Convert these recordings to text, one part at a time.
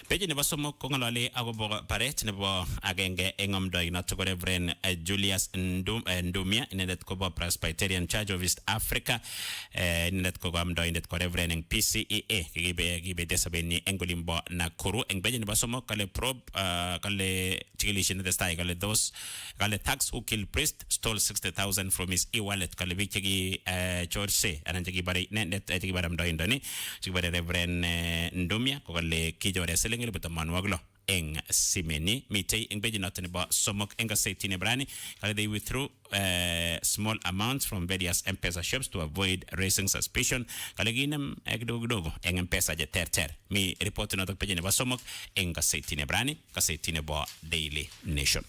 Peji nebo somok ko ngalali agobo paret nebo agenge eng amdoi noto ko Reverend Julius Ndumia inendet ko bo Presbyterian Church of East Africa inendet ko amdoindet ko Reverend eng PCEA kibe desabeni eng olimbo Nakuru eng peji nebo somok kale probe kale chikilishin testai kale those kale tax who kill priest stole 60,000 from his e-wallet kale biik cheki chorse anan cheki bare inendet cheki bare amdoindoni cheki bare Reverend Ndumia ko kale kijore selengel betamanwaglo eng simeni mitei eng beji noto nebo somok eng gasetini brani kale they withdrew small amounts from various M-Pesa shops to avoid raising suspicion kale ginem kidogo eng M-Pesa je terter mi report noto beji nebo somok eng gasetini brani gasetini bo Daily Nation.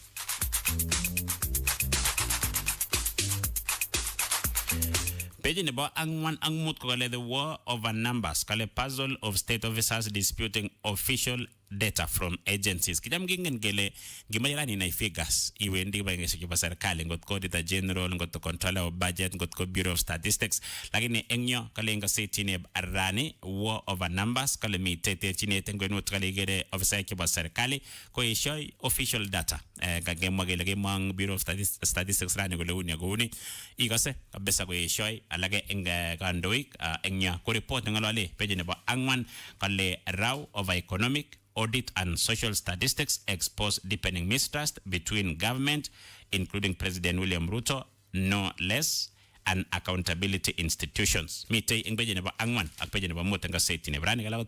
Page nebo angwan ang mut ko kale the war over numbers kale puzzle of state officers disputing official data from agencies. Kijam gingen gele gimayarani na figures iwendi ba ngeso kiba serikali ngot ko data general ngot ko controller of budget ngot ko bureau of statistics lakini engyo kale nga setine arani war over numbers kale mi tete chine tengwenut kale gere officer kiba serikali ko ishoy official data kagemwa gele gemang bureau of statistics rani gole unya guni igase kabesa ko ishoy alage eng kandoik engyo ko report ngalale page nebo angwan kale raw over economic audit and social statistics expose deepening mistrust between government, including President William Ruto, no less, and accountability institutions. Mitei ing peji nebo angwan ak peji nebo mut nga seti ne brani kalawat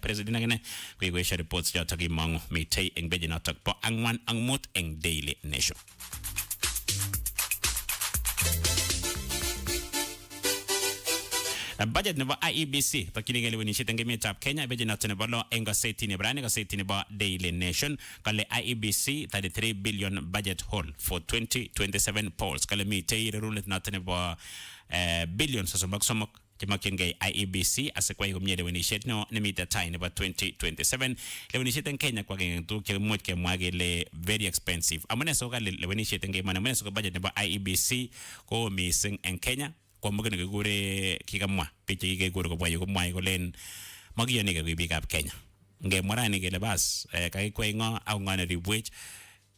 president ngene kuigwesha reports jota ki mangu mitei ing peji notok po angwan ang mut ing Daily Nation. Budget nebo IEBC takini wini shitenge metab Kenya beji noto nebo lo enga seti ne brani ga seti nebo Daily Nation kale IEBC 33 billion budget hole for 2027 polls kale mi tayire rulet noto nebo billion somok kimakenge IEBC asekwa kumnyele wini shit no nemita tai nebo 2027 le wini shitenge Kenya kwa gentu ke mwet ke mwagele very expensive amune so kale le wini shitenge mana amune so budget nebo IEBC ko missing en Kenya kwa mwagene kegure kikamwa piche kegure kwa yuko mwai kolen magiyoni ke bikab Kenya nge mwarani kele bas kakikwe ngo au ngane ribwech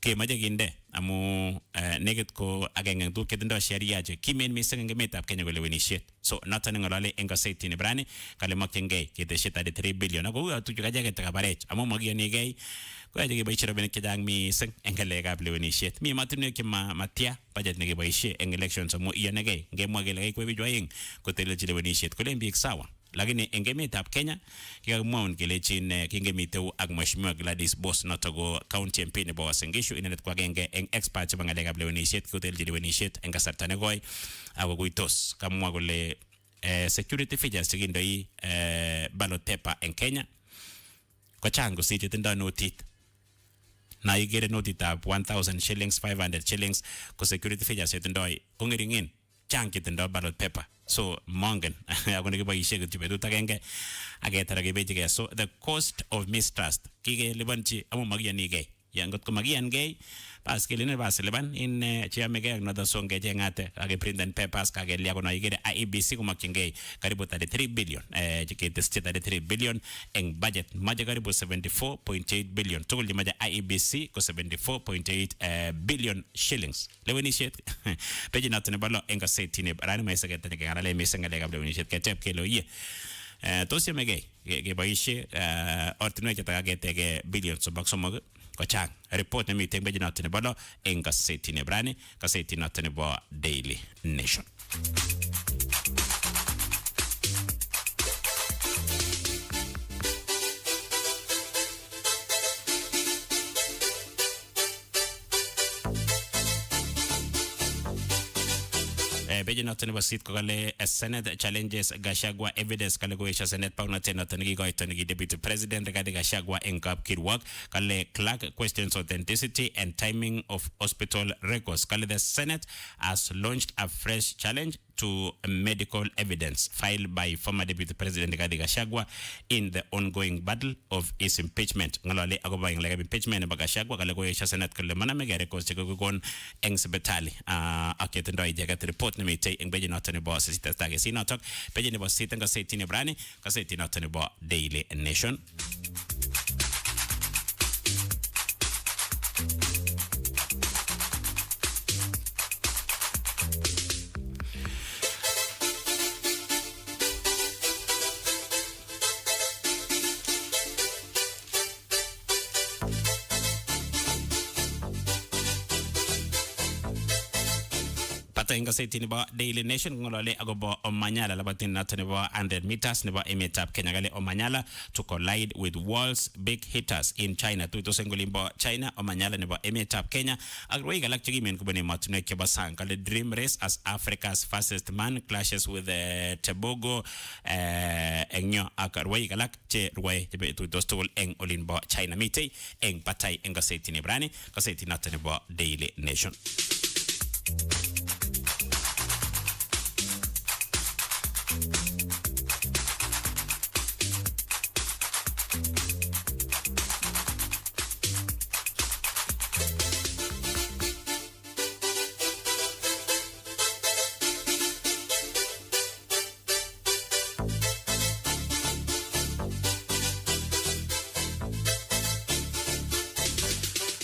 ke maje kinde amu neget ko agenge tu ketindo sheria je kimen miseng nge metab Kenya kole wenishet so noton ngolale enga safety ni brani kale makyenge kete shit 3 billion ako tu kaje ke takabarech amu magiyoni gei kwa je baichiro ben kidang miseng engale gab lewenishet mi matune ke matia budget ne ke baishe eng elections amu iyonege nge mwagele kwe bijwaing ko teleji lewenishet kole mbik sawa lakini engemetab Kenya kikamwaun kele chin kingemiteu ak mheshimiwa Gladys Boss notogo county MP nebo Uasin Gishu inenet kwa genge eng expert chebo ngalekab lewenishet kotelji lewenishet eng kasarta nekoi ako kuitos kamwa kole security features chekindoi ballot paper eng Kenya ko chang kosich tindo notit na igere notitab 1000 shillings 500 shillings ko security features chetindoi kongeringin chang chetindo ballot paper so mongen akone kiboishe kityo betut agenge agetara kebechi so the cost of mistrust kikelibanchi amu makiyanigei yangot ko makiyan pas kelene bas liban in chiamege ak nada songe jengate age print and papers kage lia kono igere IEBC kumakyenge karibu 33 billion chiketesche 33 billion eng budget maje karibu 74.8 billion tugul di maje IEBC ko 74.8 billion shillings lewenishet peji natne balo enga setine rani mai sagete ke garale misengale gable lewenishet ketep kelo ye tosi mege ge baishe ortinwe ketagete ge billion so baksomog ko chang report na meeting beji natne balo enga setine brani ka setine natne bo Daily Nation. Beji noto nebo sit ko kale Senate challenges Gachagua evidence kale ko isha Senate pa noto ngi goito ngi deputy president regarding Gachagua en kap kirwak kale clerk questions authenticity and timing of hospital records kale the Senate has launched a fresh challenge to medical evidence filed by former deputy president Rigathi Gachagua in the ongoing battle of his impeachment ngalale agoba ing like impeachment ba Gachagua kale ko isha Senate kale mana mege records ko kon eng sebetali aketendo ijagat report ni mitay eng beji noto ni bo sita tage sinotok beji ni bo sita nga seti ni brani ka seti noto ni bo Daily Nation. Pata ing gazetini nebo Daily Nation ngolole agobo Omanyala labatin nato nebo 100 meters nebo emet ab Kenya gale Omanyala to collide with world's big hitters in China. Tuitos eng olimbo China Omanyala nebo emet ab Kenya ak rwoik alak chekimen kobun emotinwek chebo sang kale dream race as Africa's fastest man clashes with Tebogo engyo ak rwoik alak che rwoe chebe tuitos tugul eng olimbo China mitei eng patay eng gazetini brani gazetini nato nebo Daily Nation.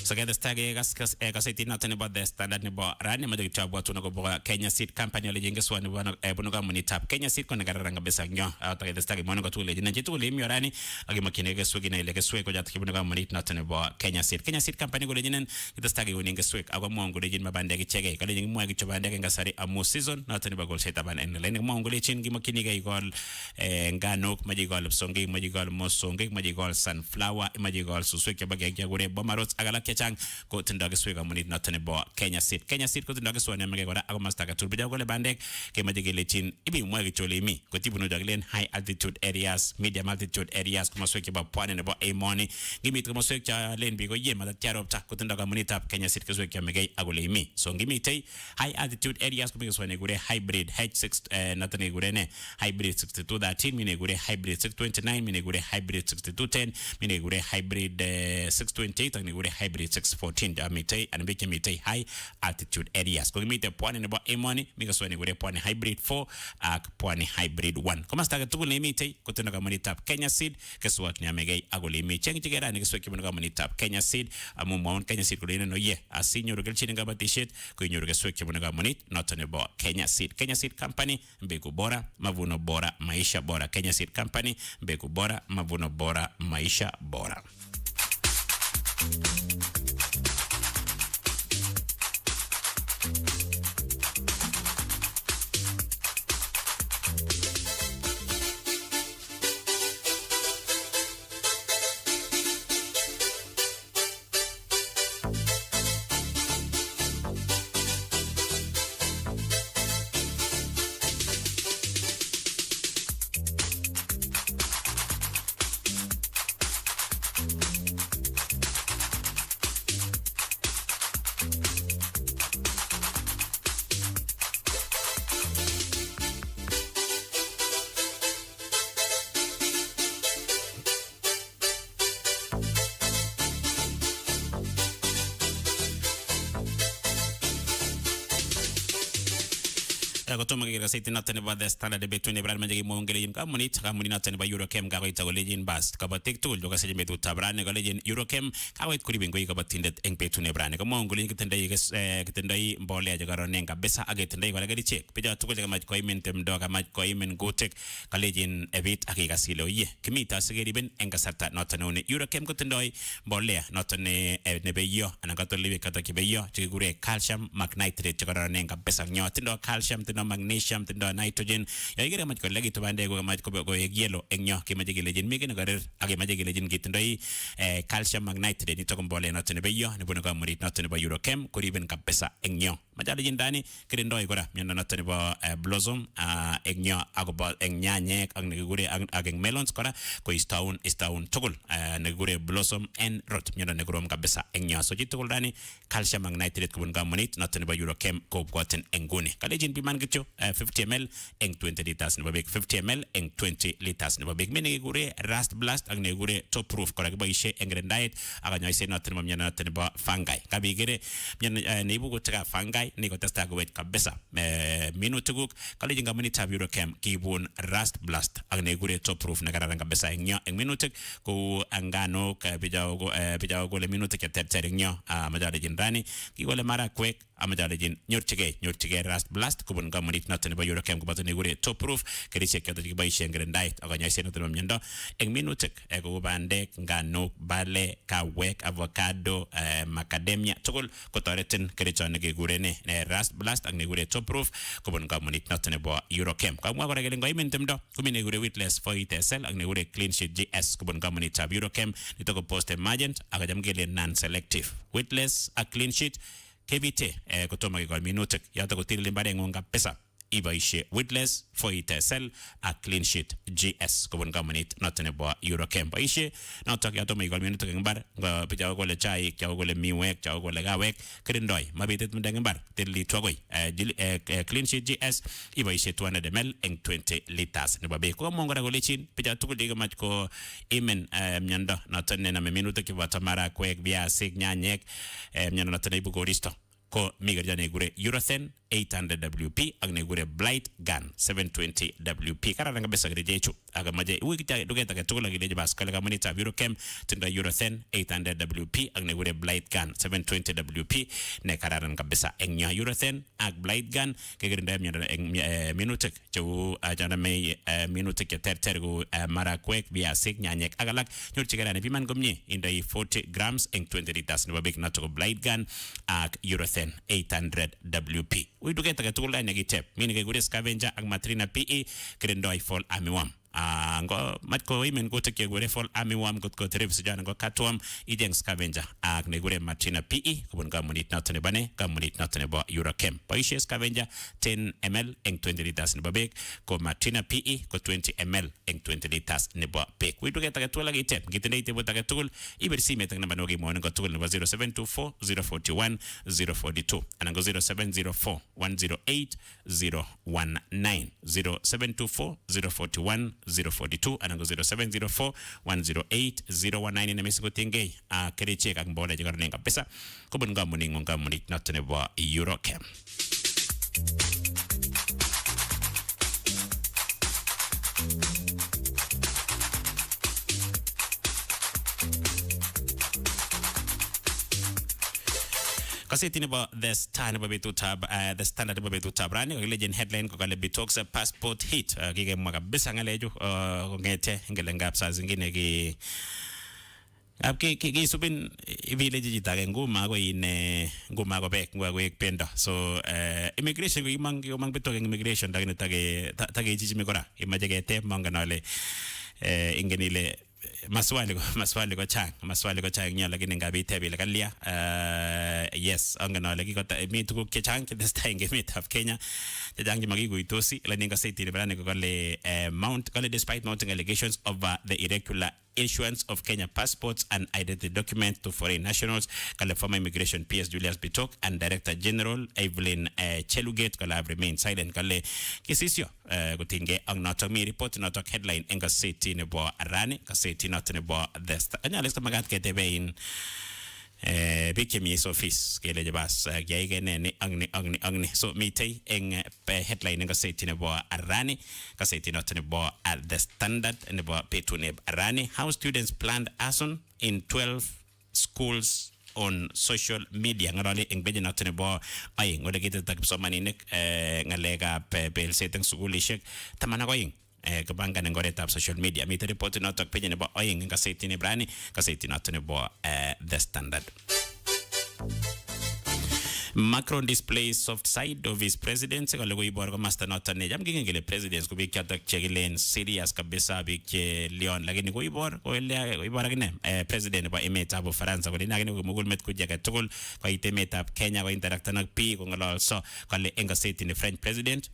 So get the stage kaseti natin about the standard ni ba rani madagi chabwa tuno ko Kenya Seed Company ole jinga swani bana bunuga muni tap Kenya Seed ko nagaranga besa nyo ta the stage mono ko tule jina jitu le mi rani agi makine ge swegi na ile ge swego jat kibunuga muni natin ba Kenya Seed Company ko le jinen the stage woni ge sweg agwa mo ngo le jin mabande ge chege kale jin mo ge chobande ge ngasari amu season natin ba gol seta ban en le mo ngo le chin gi makine ge gol nganok maji gol songi maji gol mosongi maji gol sunflower maji gol suswe ke bage ge gore bomarot agala chang ko tindaga swega munit natane bo Kenya Seed ko tindaga swane mege gora ago mastaka turbija gole bandek ke majige lechin ibi mwagi chole mi ko tibunu daglen high altitude areas medium altitude areas kuma sweke ba pwane ne bo emoni gimi kuma sweke len bi go yema da tiaro ta ko tindaga munit ap Kenya Seed ko sweke mege agole mi so gimi tay high altitude areas kuma swane gure hybrid H6 natane gure ne hybrid 6213 mine gure hybrid 629 mine gure hybrid 6210 mine gure hybrid 628 and gure hybrid 614 mitay and beke mitay high altitude areas ko mitay pwani nebo emoni miga swani gure pwani hybrid 4 ak pwani hybrid 1 koma staga tugul ne mitay ko teno ga moni tap Kenya Seed keswat ni amegay agole mi cheng chigera ni keswat kibuno ga moni tap Kenya Seed amu mon Kenya Seed ko no ye asinyo gel chini ga batishet ko nyoru keswat kibuno ga moni not nebo Kenya Seed Company mbegu bora mavuno bora maisha bora Kenya Seed Company mbegu bora mavuno bora maisha bora. Kotoma ke gaseti natane ba the standard between Ibrahim Majagi Mongeli in Kamunit natane ba Eurochem gawita golejin bast kabatek tool joga seje metu tabrane golejin Eurochem kawit kuri bengo ka batindet eng betune brane ko mongoli kitendai kitendai mbole ja garonen ka besa agetendai wala gadi check pija tukul ga maj ko imentem do ga maj ko imen gotek golejin evit akiga silo ye kimita segeri ben eng kasarta natane one Eurochem ko tendai mbole natane ne beyo anagato liwe kata kibeyo chigure calcium magnesium garonen ka besa nyo tindo calcium tindo magnesium tindo nitrogen ya igere maj ko legi to bande go maj ko yelo enyo ke maj gelejin mi gene garer age maj gelejin gitindoi calcium magnesium ni to kombole no tene beyo ne bono ko murit no tene ba Eurochem ko riben ka pesa enyo majale jindani kede ndoi gora nyanda no tene ba blossom enyo ago ba enyanye ak ne gure ag melons kora ko istaun togol ne gure blossom and rot nyanda ne grom ka pesa enyo so jitogol dani calcium magnesium ko bon ga murit no tene ba Eurochem ko goten engune kalejin bi man 50 ml eng 20 liters ne babek 50 ml eng 20 liters ne babek mene gure rust blast ak ne gure top proof ko ba ishe engre diet aga nyoy se not ne nyana ne ba fangai kabi gere nyana ne bugo tra fangai ne ko testa go wet kabesa minutu guk kala jinga mani tab Eurochem kibun rust blast ak ne gure top proof ne garanga besa eng minutu ko angano ka bijago le minutu ke terter eng majade jindani ki gole mara kwek amajalejin nyorchigei Rust Blast kubun kamunit noton nebo Eurochem koboto nekure Top Roof kerichek choton chekiboisien kirindaet ak konyoiset noton nebo miondo eng minutik kou bandek, nganuk, bale, kawek, avocado, macadamia tugul kotoretin kerichoni kekurene Rust Blast ak nekure Top Roof kubun kamunit noton nebo Eurochem. Kamwa kora kele ngoimin timdo kumi nekure Witless Foit SL ak nekure Clean Sheet GS kubun kamunitab Eurochem nito ko post emergent ak ajam kele non selective. Witless ak Clean Sheet kebite kotomo kekol minutik yoto kotilil imbarengung kabisa iboishe Witless Foit SL ak Clean Sheet GS kubun kamunit noton nebo Eurochem. Boishe notok yotomo ikol minutik eng mbar picha kole chaik, chao kole miwek, chao kole kawek kirindoi mabitit mendeng mbar tililit agoi Clean Sheet GS iboishe 200 ml eng 20 liters nebo beek. Ko mongora kole chin picha tugul dikamach ko imen miondo noton nename minutik cheboto marakwek, viasik, nyanyek miondo noton neibu koristo ko mi kerja nekure Urothen 800 WP ak nekure Blight Gun 720 WP. Kararan kabisa kerichechu ak maje wiki duket age tugul akileje bas kale kamunitab Eurochem tindo Urothen 800 WP ak nekure Blight Gun 720 WP ne kararan kabisa eng nyo Urothen ak Blight Gun kekirinda miondo eng minutik cheu janame minutik cheterter ku marakwek, viasik, nyanyek ak alak nyorchigei ne piman komie indoi 40 grams eng 20 liters nebo beek noto ko Blight Gun ak Urothen 800 WP. We do get a tool line negate, meaning a good scavenger and matrina PE, Grindoi fall armyworm. Go matko women go take a fall armyworm, got trips, John go catworm, eating scavenger, ag negure matrina PE, won't come it not in a bane, come it not in about Eurochem. Poisha scavenger 10 ml and 20 liters in a bag, go matrina PE, go 20 ml and 20 liters in a bag. We do get a tool like it, get a native with a tool, even see me number no game morning got tool number 0724 041 042 and go 0704 108 019 0724 041 042 and go 0704 108 019 in Mexico Tingay kerichek ak mbola jigarne kabisa kubun gamuning ngamunit not nebo Eurochem. Kaseti nebo The Star nebo betutab The Standard nebo betutab rani ko legend headline ko kale Bitox passport hit kikemwa kabisa ngaleju kongete ngelengap saa zingine ki subin village jitage nguma ko ine nguma ko bek ngwa ko pendo so immigration ko mang betok immigration dagene tage jiji mikora imaje kete manganale ingenile maswali ko chang nya lakini ngabi tebile kalia yes anganale kikota mi tukuk chang chestai ngemetab Kenya chang magikuitosi la ninga city le brane ko kale mount kale despite mounting allegations of the irregular issuance of Kenya passports and identity documents to foreign nationals kale former immigration PS Julius Bitok and Director General Evelyn Chelugate kale have remained silent kale kisisyo kutinge ang notok mi report notok headline enga city ne bo arane ka city not ne bo the Star anya lesta magat ketebe in Bikemi office kele jabas gege ne angni so mitay eng headline nga say tinebo arani kasi tinot nebo at the Standard nebo petune arani how students planned arson in 12 schools on social media ngarali eng beje not nebo ay ngode kita tak so maninek ngalega pel seteng sugulishek tamana koing kabanga ng goretab social media mi report not page nebo oyeng kasi tinibrani kasi tinot nebo the Standard. Macron displays soft side of his presidency ko logo ibor ko master not ne jam gingele presidents ko bi kyatak chegilen serious kabisa bi ke Leon lakini ko ibor agine president ba Emet abo France ko dinagini ko mugul met ko jaga tugul ko itemet ab Kenya ko interact nak pi ko ngalo so ko le enga state in the French president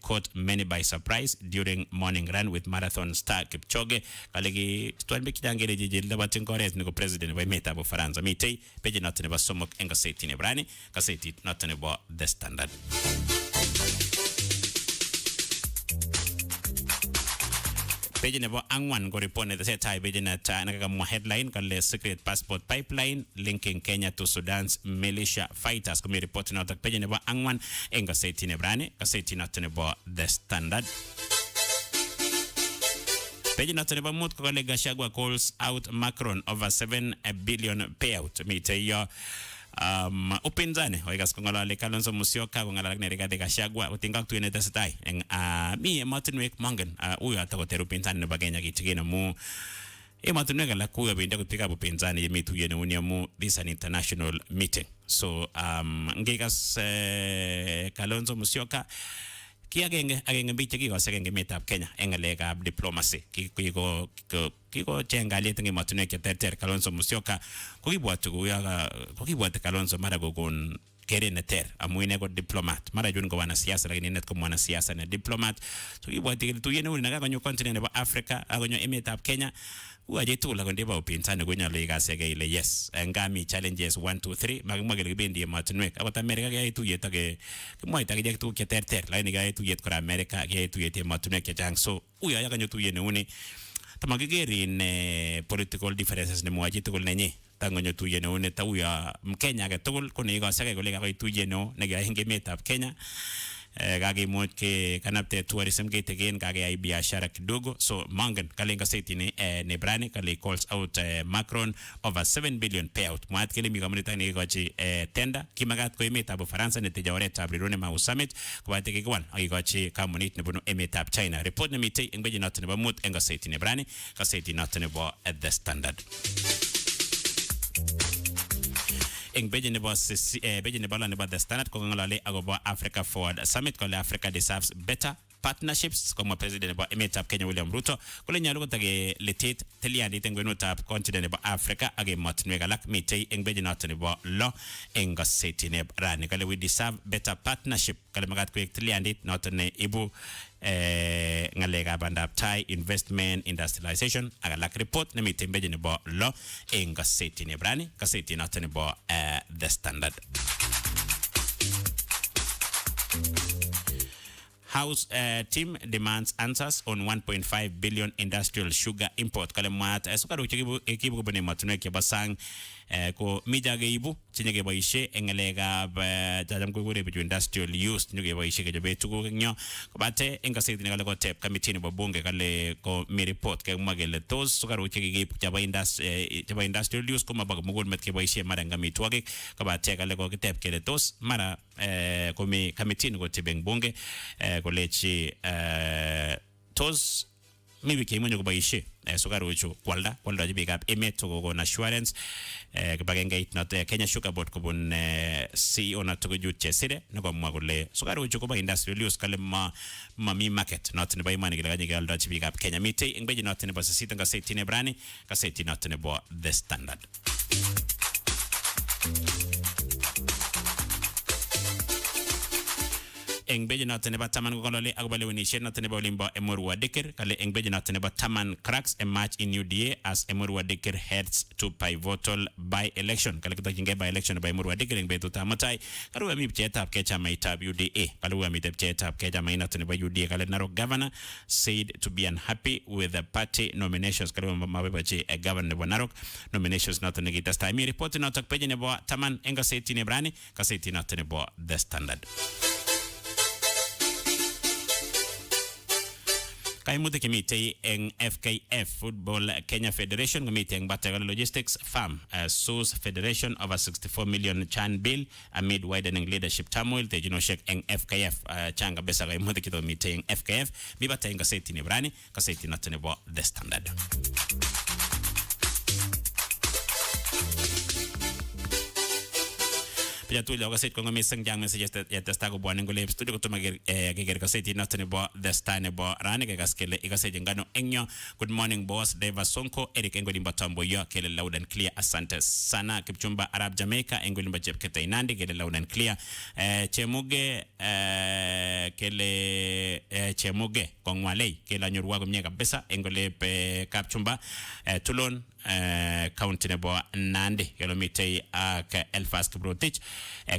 caught many by surprise during morning run with marathon star Kipchoge kalegi stwan be kidangere jijil dabatin kores niko president by meta bo Faransa mitei peje not ne ba somok enga seti ne brani ka seti not ne bo the Standard. Page nebo angwan ko report na sa tay page na nakakamo headline kale secret passport pipeline linking Kenya to Sudan's militia fighters ko may report na tak page nebo angwan enga seti ne brane ka seti not nebo the Standard. Page not nebo mut ko kale Gachagua calls out Macron over 7 billion payout mite yo upinzani oikas kongolole Kalonzo Musyoka kongalal ne Rigathi Gachagua utingak tuine tesetai eng mi emotinwek mongen uyo atakoter upinzani nebo Kenya kitigin amu emotinwek alak kuyo bende kupika upinzani yemi tuye neuni amu this is an international meeting so ngikas Kalonzo Musyoka ki agenge biik chekikose eng emetab Kenya eng ngalekab diplomacy kiko chengalet eng emotinwek cheterter Kalonzo Musyoka kokibwati Kalonzo mara kokon keret neter amu ine ko diplomat mara jun ko wanasiasa lakini inet ko mwanasiasa na diplomat so kibwati tuye neuni nakakonyo continent nebo Africa akonyo emetab Kenya uaje tula konde ba upinzani konyalo ikasege ile yes ngami challenges 1 2 3 magimwa kele kibendi emotinwek akot America kaya tuyet ake kimwaita kije tukuk cheterter lakini kaya tuyet kora America kaya tuyet emotinwek chechang so uya yakanyo tuyet neuni tamakigerin political differences nemwachi tugul nenyi tangonyo tuyet neuni tauya Mkenya age tugul kone ikasege kole kakoi tuyet no nekaya eng emetab Kenya kakimuch ke kanapte tourism kitegen kakeyai biashara kidogo so mangen kalenga city ni Nebrani kale calls out Macron over 7 billion payout mwat kele mi kamunita ni gochi tender kimagat ko emetab Ufaransa ne teja oretab Rirone Mau Summit kubate kikwan akigochi kamunit nebunu emetab China report ne mitei eng beji not nebo mut eng city Nebrani ka city not nebo The Standard eng beji nebo The Standard ko ngalale agobo Africa Forward Summit kole Africa deserves better partnerships como president nebo emetab Kenya William Ruto kole nyalu kotage letet teliandit eng kwenutab continent nebo Africa age emotinwek alak mitei eng beji noto nebo lo eng city nebo Rani kale we deserve better partnership kale magat koek teliandit noto ne ibu ngalekab bandab tai investment industrialization agalak report ne mitei beji nebo lo eng city nebo Rani city noto nebo The Standard House team demands answers on 1.5 billion industrial sugar import kale mwat sukaru chekibu kobune matunwek chebo sang ko mijage ibu chenye keboishe engalekab jajam kukure bichu industrial use nye keboishe kejobe tuguk engyo kobate eng kasit ni kale ko tep committee nebo bunge kale ko mi report kemwa kele tos sukaru chekikib chebo industrial use koma bag mugul met keboishe mara ngamitwogik kobate kale ko kitep kele tos mara ko mi committee ni ko tibeng bunge kolechi tos maybe kemonyo koboishe sukaru chu kwalda bikab Emet to go assurance kibagengeit not Kenya Sugar Board kobun CEO na to ju chesire nokomwa kole sukaru chu koba industrial use kale mi market not nebo imani kile kanye kalda bikab Kenya mitei eng beji not nebo sisita nga seti ne brani ka seti not nebo The Standard eng beji noto nebo taman ko kolole agoba lewenishet noto nebo limbo Emurua Dikir kale eng beji noto nebo taman cracks a match in UDA as Emurua Dikir heads to pivotal by-election kale kitokyinge by-election nebo Emurua Dikir eng betutab mutai karuwe mi pcheetab ke chamaitab UDA kaluwe mi pcheetab ke chamait noto nebo UDA kale Narok governor said to be unhappy with the party nominations kaluwe mabebachi governor nebo Narok nominations noto nekitestai mi report noto peji nebo taman eng gaseti nebrani gaseti noto nebo The Standard kaimutik kemitei eng FKF Football Kenya Federation kemitei eng Battle Logistics Farm sues Federation over 64 million chan bill amid widening leadership turmoil tejinoshek eng FKF changa besa kaimutik kito mitei eng FKF bibata eng kaseti ni brani kaseti noto nebo The Standard Pia tu leo kaset kongo miseng jang messages ya testa ko bwana ngole studio ko tuma geger kaset noto nebo The Star nebo rani ke gaskele ikase jengano enyo good morning boss Deva Sonko Eric Engoli Mbatambo yo kele loud and clear asante sana Kipchumba Arab Jamaica Engoli Mbajep Keta Inandi kele loud and clear Chemuge kele Chemuge kongwalei kele nyurwa kumnye kabisa Engoli pe Kipchumba Tulon county nebo Nandi kilometri ka Elfas Kibrotich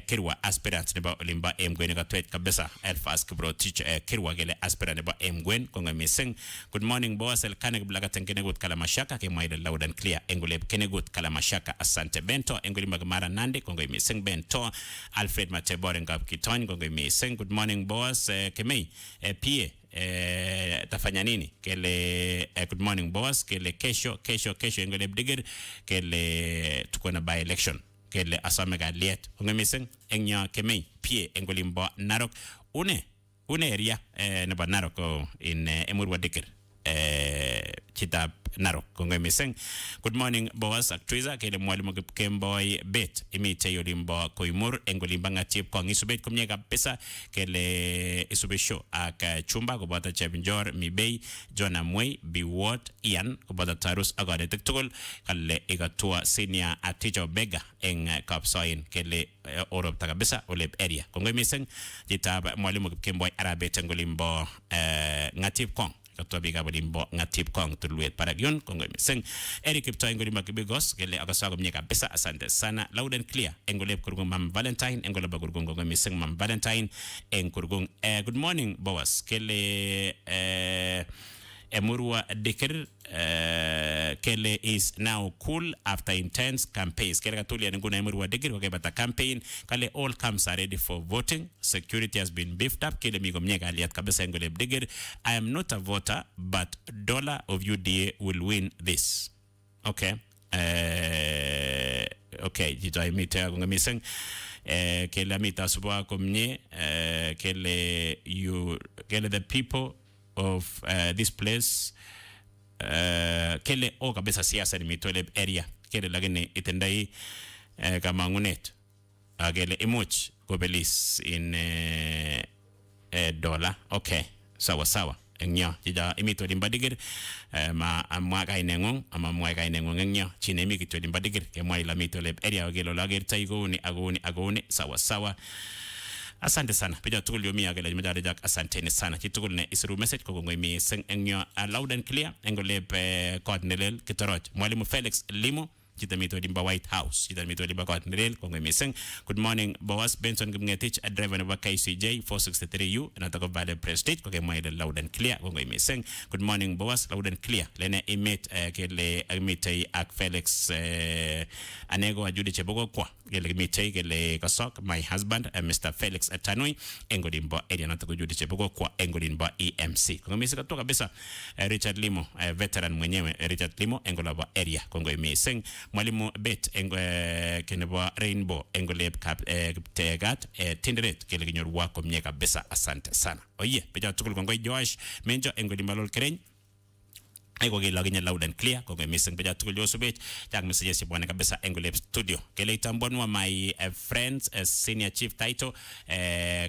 kirwa aspirant nebo Olimba Mgwen ka tweet kabisa Elfas Kibrotich kirwa gele aspirant nebo Mgwen konga miseng good morning boss el kanek blaga tenkene gut kala mashaka ke maide loud and clear engule kene gut kala mashaka asante Bento enguli magmara Nandi konga miseng Bento Alfred Matebore ngap kitony konga miseng good morning boss kemei pie tafanya nini kele good morning boss kele kesho ngole bdigger kele tuko na by election kele asome kalyet kongemising eng yo kemei pie eng olimbo Narok une area nebo Narok ko in Emurua Dikir chitab Narok kongemising. Good morning Boaz ak Twiza kele mwalimu Kipkemboi bet imite yolimbo Koimur eng olimbo Ngatip kong isubet komye kabisa kele isubesho ak chumba koboto Chepinjor Mibei John Amwei Biwot Ian koboto Tarus ak kanetik tugul kale ikatua senior teacher Bega eng Kapsoin kele orop kabisa oleb area kongemising chitab mwalimu Kipkemboi arabet eng olimbo Ngatip kong katwa biga bolimbo Ngatip kong tulwet paragyon kongemising. Eric Kiptoi ngolima kibigos kele akasago mnye kabisa asante sana loud and clear engoleb kurgung Mam Valentine engoleba kurgung kongemising Mam Valentine eng kurgung good morning Boas kele Emurua Dikir kele is now cool after intense campaigns. Kele katulia nguna Emurua Dikir wakebata campaign kale all camps are ready for voting. Security has been beefed up. Kele migo mnyega aliat kabisa engoleb Dikir. I am not a voter but dollar of UDA will win this. Okay. Okay, jito ay mita kung misang kele mita subwa kumnye kele the people of this place kele o kabisa siasa ni mitoleb area kele lagene itendai kama ngunet kele imuch kobelis in dollar. Okay, sawa engyo jija imito limbadigir ma amwa kainengung ama mwa kainengung engyo chine mi kito limbadigir ke mwa ila mitoleb area kele lagir taigoni agoni sawa. Asante sana. Pija tukul yomi agela jimajari jak asante sana. Chitukul ne isiru message ko ngoi mi seng engyo loud and clear engolep coordinate kitoroj. Mwalimu Felix Limo chitamito dimba White House. Chitamito dimba coordinate ko ngoi mi seng. Good morning Boaz Benson Gumngetich a driver of KCJ 463U and atako Valley Prestige ko kemo ile loud and clear ko ngoi mi seng. Good morning Boaz loud and clear. Lenee Emet kele agmitay ak Felix anego ajude chebogo kwa kele mitay kele kasok my husband Mr. Felix Atanui engodimbo area natako jude chebogo kwa engodimbo EMC ko ngoi mi seng toka bisa Richard Limo veteran mwenyewe Richard Limo engolaba area ko ngoi mi seng. Mwalimu bet kenebo Rainbow engoleb tegat tinderet kele kinyor wako mnye kabisa asante sana. Oye peja tukul kongoi Josh menjo engolimba lol kereny Aiko ke login loud and clear ko missing peja tukul yosubet jak messages bwana kabisa engoleb studio kele itambonwa my friends senior chief title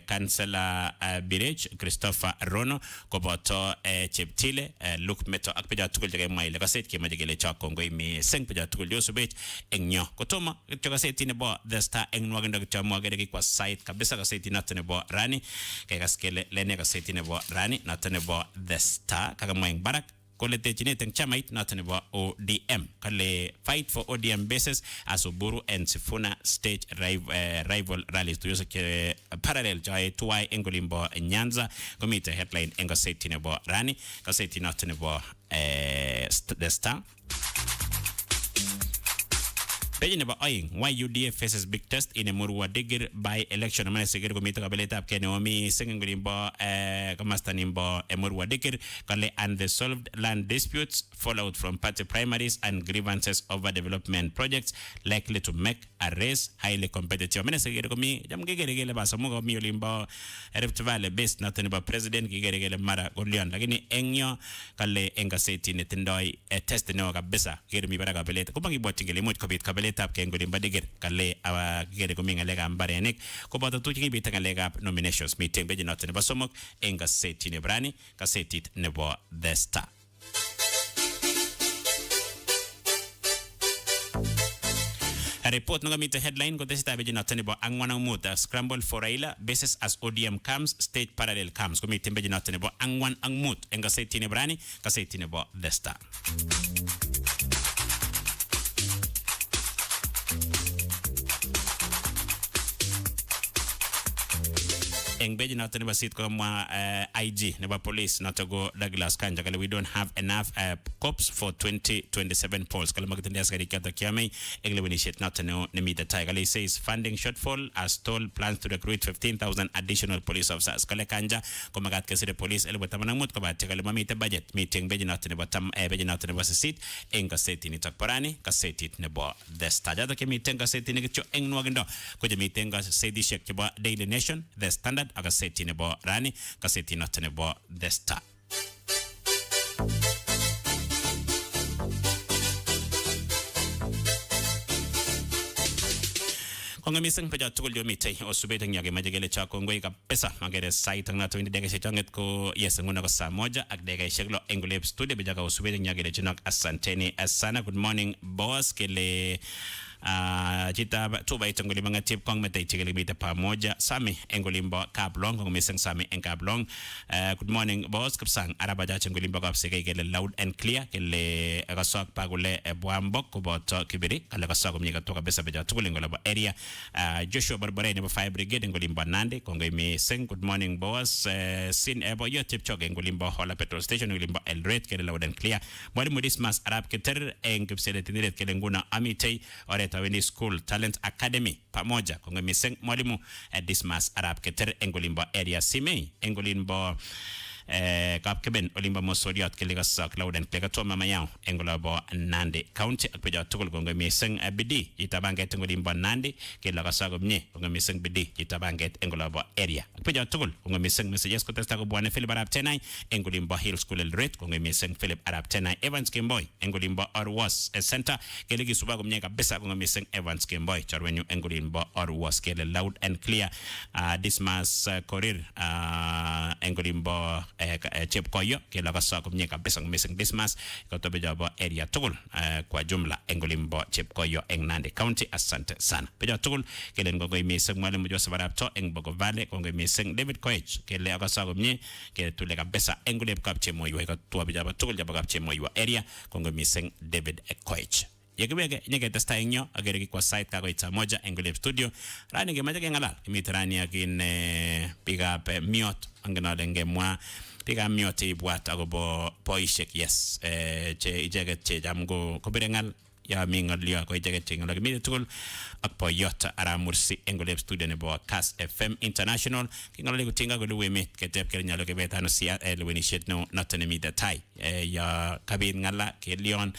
Councillor Birej Christopher Rono koboto Cheptile Luke Meto ak peja tukul jage mai le kaset ke majegele cha kongo mi seng peja tukul yosubet engyo kotoma to kaset ne bo the star engno gendo cha mo gede kwa site kabisa kaset natne bo rani ke kaskele lene kaset ne bo rani natne bo the star kaga moeng barak kolete chineteng chamait nataniba ODM kale fight for ODM bases asuburu and Sifuna stage rival rallies tuyosa ke parallel jai tuwai engolimbo Nyanza komite headline engo setinebo rani kaseti nataniba the star. Page number aying why UDA faces big test in Emurua Dikir by election. Amana segera komito kabeleta ap Keneomi sengengrimbo kamastanimbo Emurua Dikir kale unresolved land disputes fallout from party primaries and grievances over development projects likely to make a race highly competitive. Amana segera komi jam gegeregele basa mugo mi olimbo Rift Valley based nataniba president gegeregele mara golion lakini engyo kale engaseti netindoi test no kabisa germi bara kabeleta kubangi botingele mut kabit kabeleta tap ke ngolimba Dikir kale gere ko minga lega ambarenik ko bata tuchi ki bitanga lega nominations meeting be not ne basomok enga seti ne brani ka setit ne bo the star. A report no gamite headline ko desita be not ne bo angwana muta scramble for Raila basis as ODM comes state parallel comes ko meeting be not ne bo angwan angmut enga seti ne brani ka seti ne bo the star. eng beji noto nebo sit komwa IG nebo police noto go Douglas Kanja kale we don't have enough cops for 2027 polls kale magitendea askari kata kiame eng lewenishet noto nemite tai kale says funding shortfall has stalled plans to recruit 15,000 additional police officers kale Kanja komagat kesire police 1085 kobate kale mamite budget meeting beji noto nebo beji noto nebo sisit eng kaseti nitok parani kaseti nebo The Star jata kemite kaseti nikityo eng nwagindo koje mite kaseti shek chebo Daily Nation The Standard ak kaseti nebo rani kaseti noto nebo The Star. Konga mising peja tukul yo mitay o subete nyage majegele cha kongoi kabisa magere site na 20 dega shechanget ko yes nguna ko saa moja ak dega sheglo engulep studio beja ka subete nyage le chinok asanteni asana. Good morning boss kele chita tuba itanguli mga tip kong metay chigili bita pamoja sami engulimbo kablong kung misang sami eng kablong. Good morning boss kapsang arabaja changgulimbo kapsige kele loud and clear kele kasok pagule buambok kuboto kibiri kala kasok kumnyika toka besa beja tukulingo laba area. Joshua Barbare number 5 brigade engulimbo nande kong misang. Good morning boss sin ebo yo tip chog engulimbo hola petrol station engulimbo elred kele loud and clear. Mwalimu Dismas Arab Keter engipsele tiniret kele nguna amitay ore Taweni School Talent Academy pamoja kongo miseng mwalimu Dismas Arab Keter engolimbo area Simei engolimbo kapkeben olimba mosoriat kelega sak lauden plega to mama yao engolabo Nandi County akpeja tukul kongo miseng bidi itabanget engolimbo Nandi kelega sak mnye kongo miseng bidi itabanget engolabo area akpeja tukul kongo miseng messages ko testa ko bwane Philip Arab Tenai engolimbo Hill School el Red kongo miseng Philip Arab Tenai Evans Kimboy engolimbo Orwas Center kelegi suba ko mnye kabisa kongo miseng Evans Kimboy charwenyu engolimbo Orwas kele loud and clear. Dismas Korir engolimbo chep koyo kila kasako mnyeka besang missing Dismas koto bejabo area tukul kwa jumla engolimbo chep koyo eng Nandi County. Asante sana beja tukul kele ngogo missing mwalimu Joseph Arapto eng Bogo Valley kongo missing David Koech kele akasako mnye kele tule kabisa engolib kapche moyo ikatua bejabo tukul jabo kapche moyo area kongo missing David Koech. Yegewege nyege testa inyo agere kwa site kako ita moja engolib studio rani ge maja ngalal imitrani akin pick up miot angana denge mwa pick up miot ibwat agobo poishek yes che ijeget che jamgo kobirengal ya mingal liya ko ijeget che ngal gemi tukul ak poyot ara mursi engolib studio ne bo Kass FM International kingal le kutinga go luwe ketep kel nyalo ke betano sia elweni shet no notenemi the tai ya kabin ngala ke Leon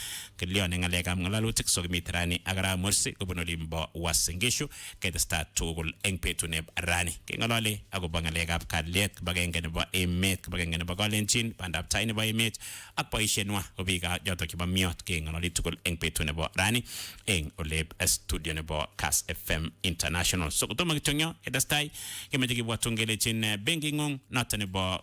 ngale kam ngala lutik so mitrani agara mursi ko bono limbo wasingishu ke sta tugul engpetu ne rani ke ngalale ago bangale gap kadlet bagenge ne bo Emet bagenge ne bo Galentin pandap tai ne bo Emet ak poishenwa obiga joto ki ba miot ke ngalale tugul engpetu ne bo rani eng oleb studio ne bo Kass FM International. So kutomo kitonyo edastai kemejiki bwatungele chin bengi ngung notane bo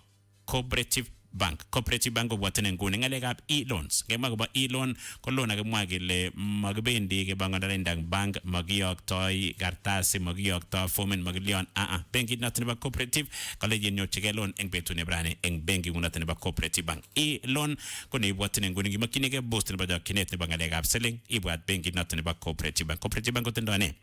cooperative bank watene ngune ngale gap e-loans ngema ba e-loan ko loan age mwagile magbendi ke bangandare ndang bank magiyok toy gartasi magiyok to fomen maglion bengi notane ba cooperative kale yenyo chike loan eng betune brane eng bengi ngunatane ba cooperative bank e-loan ko ne watene ngune ngi makine ke boost ne ba kinet ne bangale gap selling ibwat bengi notane ba cooperative bank ko tendone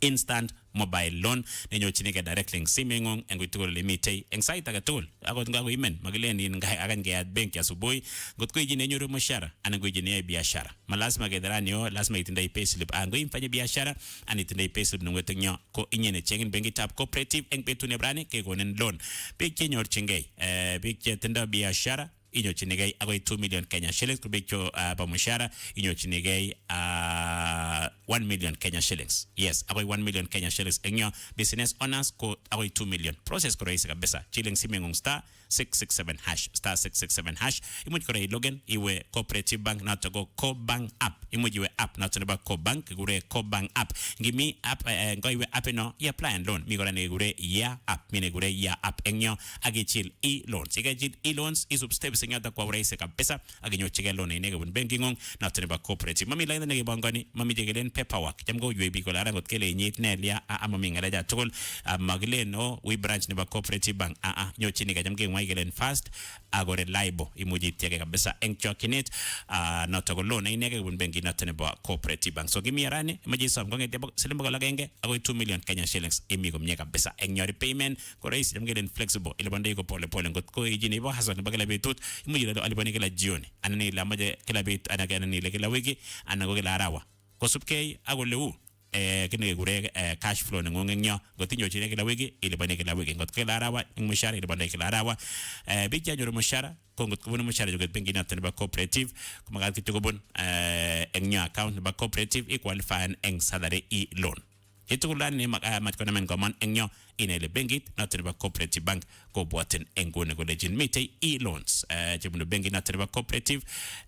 instant mobile loan nenyo chineke direct link simingong engutugol limite eng site agatul agot ngago imen magileni ngai agan ge bank ya subui gotko yine nyoro mashara anango yine biashara malazima gedarani o lazima itindai payslip ango imfanye biashara anitindai payslip nungwete nyo ko inyene chengin bengi tap cooperative eng betune brane ke gonen loan big chenyor chingei big chetenda biashara inyo chinigei ago 2 million Kenya shillings kubikyo bamushara inyo chinigei 1 million Kenya shillings. Yes, ago 1 million Kenya shillings enyo business owners ko ago 2 million. Process ko raisi kabisa. Chilling simengong star 667 hash star 667 hash imuji ko login iwe cooperative bank na to go co-bank app imuji we app na to ba co-bank gure co-bank app ngimi app ngo iwe app no ya plan loan mi gure ya app mine gure ya app enyo agi chill e-loans. Igi chill e-loans is step use ngata kwa urahisi kabisa akinyorchigei loan inege bun benkingung noton nebo cooperative mami lainda nekebongoni mami chekelen paperwork cham ko yue biko lara ngot kele nyit nelia amami ngaleja tugul magilen we branch nebo cooperative bank nyorchinigei cham kemwai kelen fast ako reliable imuchi itiege kabisa eng chokchinet noton ko loan inege bun benki noton nebo cooperative bank so kimi arani imache isom kong'ete siling 100 akoi 2 million Kenya shillings imi komie kabisa eng nyori payment ko rahisi cham kelen flexible ilipondoi ko pole pole ngot ko ijini ibo hustle nebo kila betut imuchi aliponi kila jioni anan ile amache kila betut anan ile kila wiki anan ko kila arawa kosubkei ak ole uu kini kekure cash flow nengung eng yo ngot inyorchine kila wiki iliponi kila wiki ngot kila arawa eng mushara iliponi kila arawa biik chanyoru mushara ko ngot kobun mushara joget benki noton nebo cooperative kumakat kityo kobun eng yo account nebo cooperative iqualifyen eng salary loan itukulan ni mat konamen common eng yo inele benkit noton nebo cooperative bank kobwatin eng kuni kolejin mitei loans chebunu benkit noton nebo cooperative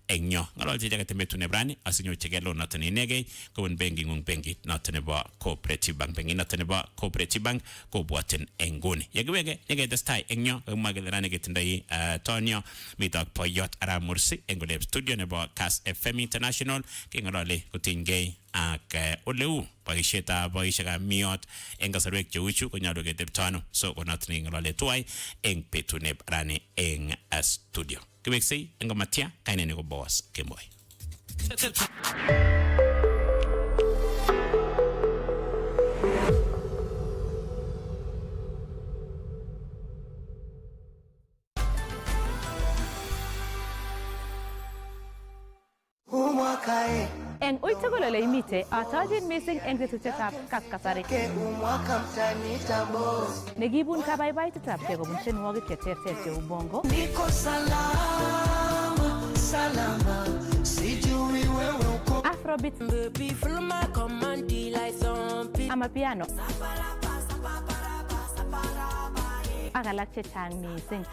eng yo ngololchi jagat betune brani asinyorchigei loan noton inegei kobun benkingung benkit noton nebo cooperative bank benkit noton nebo cooperative bank kobwatin eng kuni yekiwege neketestai eng yo kakimwa rani ketindoi tonyo mitok boyot Arap Mursi eng kolep studio nebo Kass FM International kengolole kotinygei ak oleu boisietab miot eng kasarwek cheuchu konyalu keteptano so konoton ngolole tuai eng betune rani eng studio kiweksei eng komatya kainene ko boss kemboi Eng uitugul ole imite atojin missing eng tetutyetab kasari. Nekibun kabaibaitetab kei kobun tienwogik cheterter cheu bongo. Niko salama, salama, sijui wewe uko. Afrobeat. Baby, follow my command like zombie. Amapiano. Ak alak chechang missing.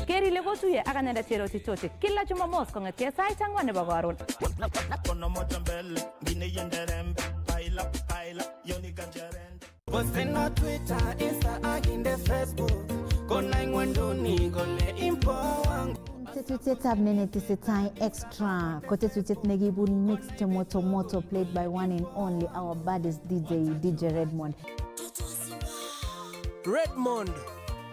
Keri le kotuye ak anendet Cheroti Toti kila Jumamos kong'etie sait 4 nebo karon. Posten na Twitter, Insta ak inde Facebook. Kona ingwenduni kole impo wangu. Tetutyetab Lenee tesetai extra ko tetutiet nekibun mixed moto played by one and only our baddest DJ Redmond.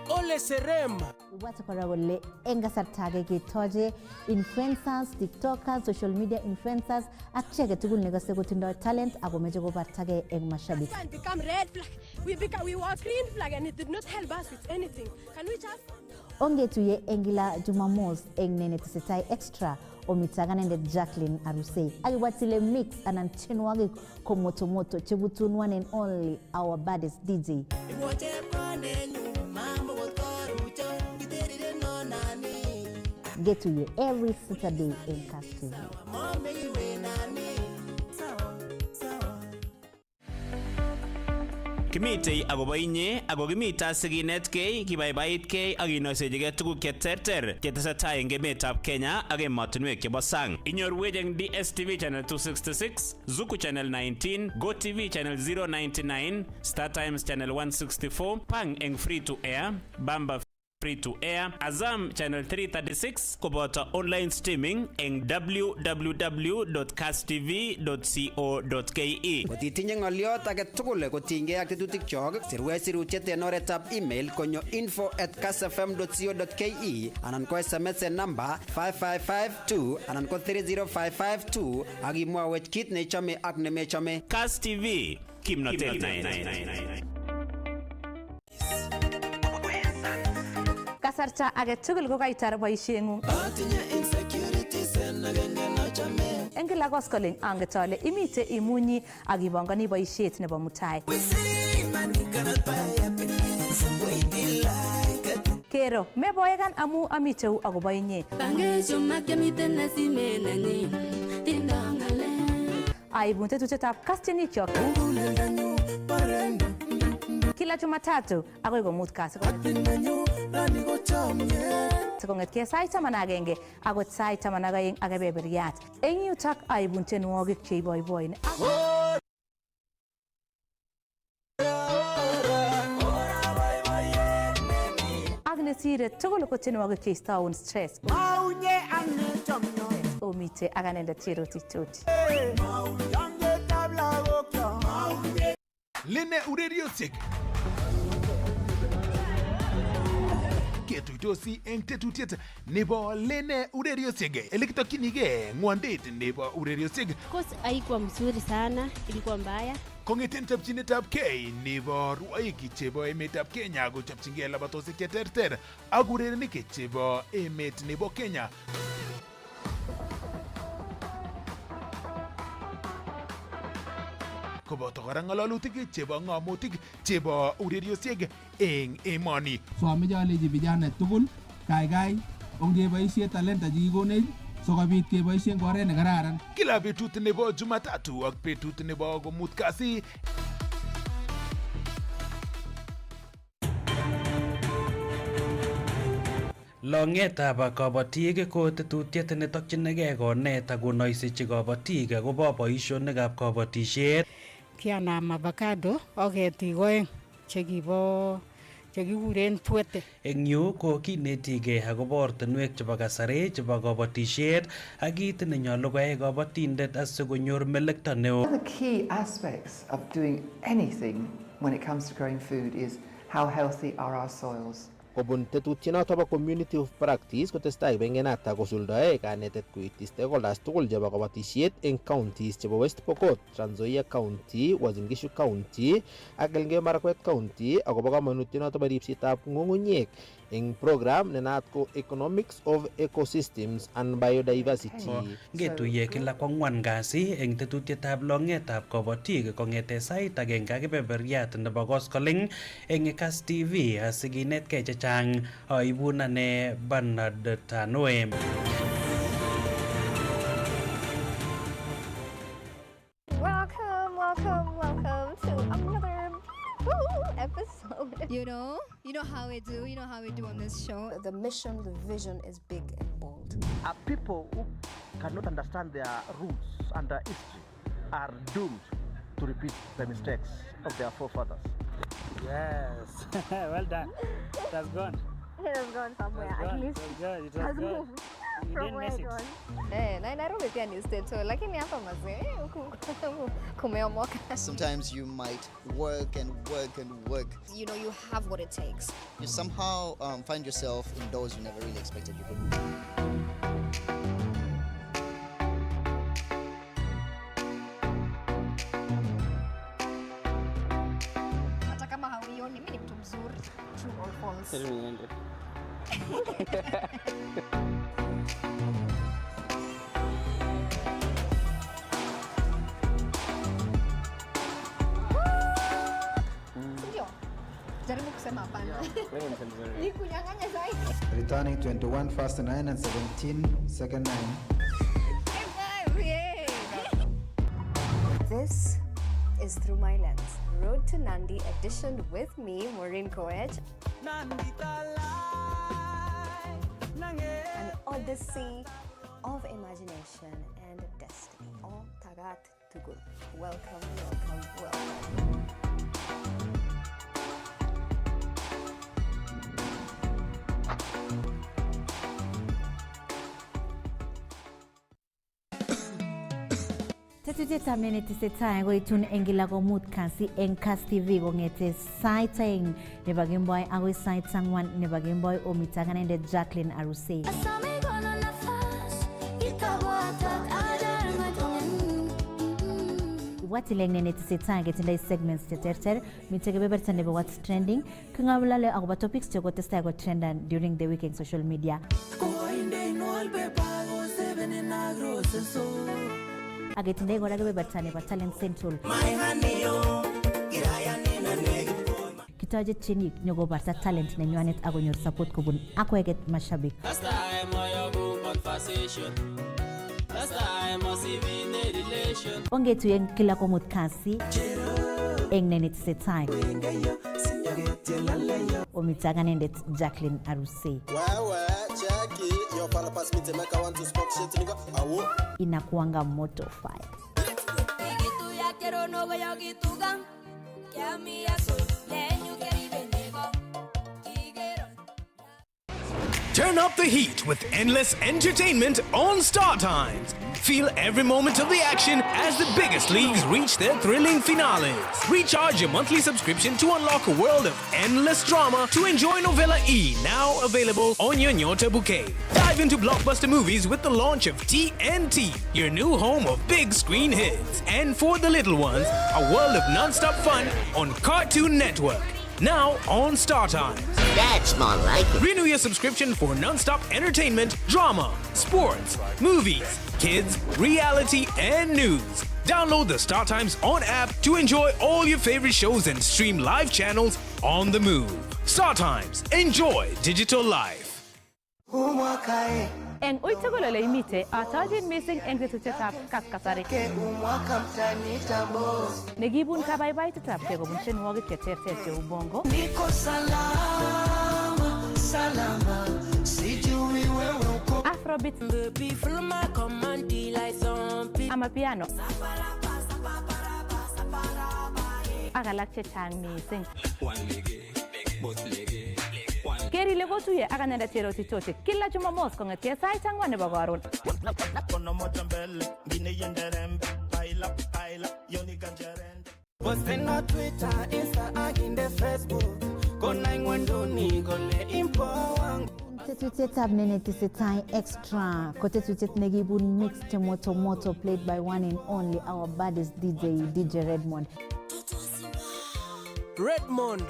Ole Serem. Watu kora kole eng kasarta age ketoje influencers, tiktokers, social media influencers ak cheke tugul nekose kotindoi talent ako meche kobartage eng mashabik. Can become red flag. We were green flag and it did not help us with anything. Can we just Ongetuye eng kila Jumamos eng Lenee tesetai extra omitaganendet Jacqueline Arusei akiwatile mix anan tienwogik ko moto chebutun one and only our baddest DJ. Get to you every Saturday in Kass TV. Kimitei akobo inye ako kimita sikinetkei kibaibaitgei ak kinosechigei tuguk cheterter chetesetai eng emetab Kenya ak emotinwek chebo sang. Inyorwech eng DSTV channel 266, Zuku channel 19, GoTV channel 099, Star Times channel 164, Pang eng free to air, Bamba free to air, Azam channel 336 koboto online streaming eng www.kasstv.co.ke. Kotitinye ng'oliot age tugul kotinygei ak tetutik chok, sirwech sirutiet en oretab email konyo info@kassfm.co.ke anan ko SMS en namba 55552 anan ko 30552 ak imwawech kit neichome ak nemechome. Kass TV, kimnotet. Kasarta age tugul ko kaitar boisieng'ung. Atinye insecurities en agenge nachame. Eng kila koskoling anget ale imite imunyi ak ibongoni boisiet nebo mutai. We see money cannot buy happiness. Waiting like it. Kero meboekan amu amiteu akobo inye. Bangejo makyamiten nasime nanyi. Tindangale. Aibun tetutyetab Kass tienikchok Ungulendanyu parendo. kila Jumatatu akoi komut kasi. Atinanyu rani ko chamye. Kong'etkei sait 11 akot sait 12 ak kebeberyat. Eng yutok aibun tienwogik cheiboiboin ak nesire Sire tugul ko tienwogik cheistoun stress. Omite ak anendet Cherotich Toti. Lenee ureriosiek. Ketuitosi eng tetutiet nebo Lenee ureriosiek. Ele kitokchinigei ng'wondet nebo ureriosiek. Course haikuwa mzuri sana, ilikuwa mbaya. Kong'eten chopchinetab kei nebo rwoik chebo emetab Kenya kochopchingei labatosiek cheterter ak urerenik chebo emet nebo Kenya. Koboto kora ng'alalutik chebo ng'amotik chebo ureriosiek eng emoni. So ameche alechi vijana tugul kaikai ongeboisie talenta chekikonech sikobit keboisie eng oret nekararan. Kila betut nebo Jumatatu ak betut nebo komut kasi. Longetab kabatik ko tetutiet netokchinigei konet ak konoisechi kabatik akobo boisionikab kabatisiet. Kianam avocado ak ketik oeng chekikuren pwete. Eng yu ko kinetigei akobo ortinwek chebo kasari chebo kabatisiet ak kit nenyolu koyai kabatindet asikonyor melekto neo. One of the key aspects of doing anything when it comes to growing food is how healthy are our soils. Kobun tetutienoto bo community of practice kotestai bengenata kosuldae kanetet koityi stakeholders tugul chebo kabatisiet eng counties chebo West Pokot, Trans Nzoia County, Uasin Gishu County ak Elgeyo Marakwet County akobo kamanutienoto bo ripsetab ng'ung'unyek eng program nenaat ko Economics of Ecosystems and Biodiversity. Ngetuiye kila kwang'wan kasi eng tetutietab longetab kabatik kong'ete sait agenge ak kebeberyat nebo koskoling eng Kass TV asikinetkei chechang. Aibun ane Bernard Tanwe. Welcome to another episode. You know how we do. You know how we do on this show. The mission, the vision is big and bold. People who cannot understand their roots and their history are doomed to repeat the mistakes of their forefathers. Yes, well done. It has gone. It has gone somewhere. At least it was good. moved from where it was. Na Nairobi pia ni state so lakini hapa mazee kumeomoka. Sometimes you might work and work and work. You know you have what it takes. You somehow find yourself in doors you never really expected you could. Hata kama hauioni mimi ni mtu mzuri. True or false? Jaribu kusema hapana. Ni kunyang'anya zaidi. Returning 21 first 9 and 17 second 9. This is Through My Lens, Road to Nandi edition with me, Maureen Koech. An odyssey of imagination and destiny. All tagat tugul. Welcome, welcome, welcome. Tetutietab netesetai koitun eng kila komut kasi eng Kass TV kong'ete sait aeng nebo kemboi akoi sait ang'wan nebo kemboi omita kanendet Jacqueline Arusei. Ibwatileng netesetai ketindoi segments cheterter mitei kebeberta nebo what's trending king'olole akobo topics chekotestai ko trendan during the week eng social media. Aketindoi kora kebeberta nebo Talent Central. Kitoche tienik nyokobarta talent nenywanet akonyor support kobun akweket mashabik. Ongetuye eng kila komut kasi eng netesetai. Omita kanendet Jacqueline Arusei. Inakuanga moto fire. Turn up the heat with endless entertainment on Star Times. Feel every moment of the action as the biggest leagues reach their thrilling finales. Recharge your monthly subscription to unlock a world of endless drama to enjoy Novella E, now available on your Nyota bouquet. Dive into blockbuster movies with the launch of TNT, your new home of big screen hits. And for the little ones, a world of non-stop fun on Cartoon Network. Now on Star Times. That's more like it. Renew your subscription for non-stop entertainment, drama, sports, movies, kids, reality, and news. Download the Star Times On app to enjoy all your favorite shows and stream live channels on the move. Star Times. Enjoy digital life. Eng uitugulole imite atajin missing eng tetutyetab kaskasari. Negibun kabaibaitetab kekobun tienwogik cheterter cheu bongo, Afrobeat, amapiano ak alak chechang missing. Keri ile kotuye ak anendet Cherotich Tochi kila Jumamos kong'etie sait 4 nebo karon. Posten on Twitter, Insta ak inde Facebook. Kona ingwenduni kole impowang. Tetutyetab Lenee tesetai extra ko tetutiet nekibun mix moto moto played by one and only our baddest DJ Redmond. Redmond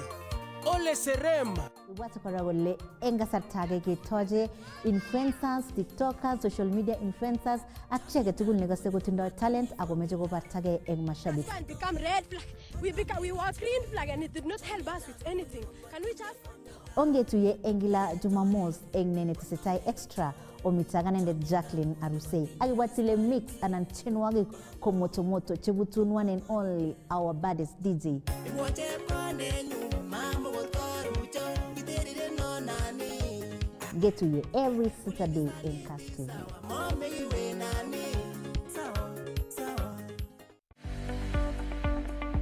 Ole Serem. Ibwate kora kole eng kasarta age ketoche influencers, tiktokers, social media influencers ak chi age tugul nekose kotindoi talent ako meche kobartagei eng mashabik. Can become red flag. We were green flag and it did not help us with anything. Can we just Ongetuye eng kila Jumamos eng Lenee tesetai extra omitaga nendet Jacqueline Arusei. Akiwatile mix anan tienwogik ko moto moto chebutun one and only our baddest DJ. Get to you every Saturday in Kass TV.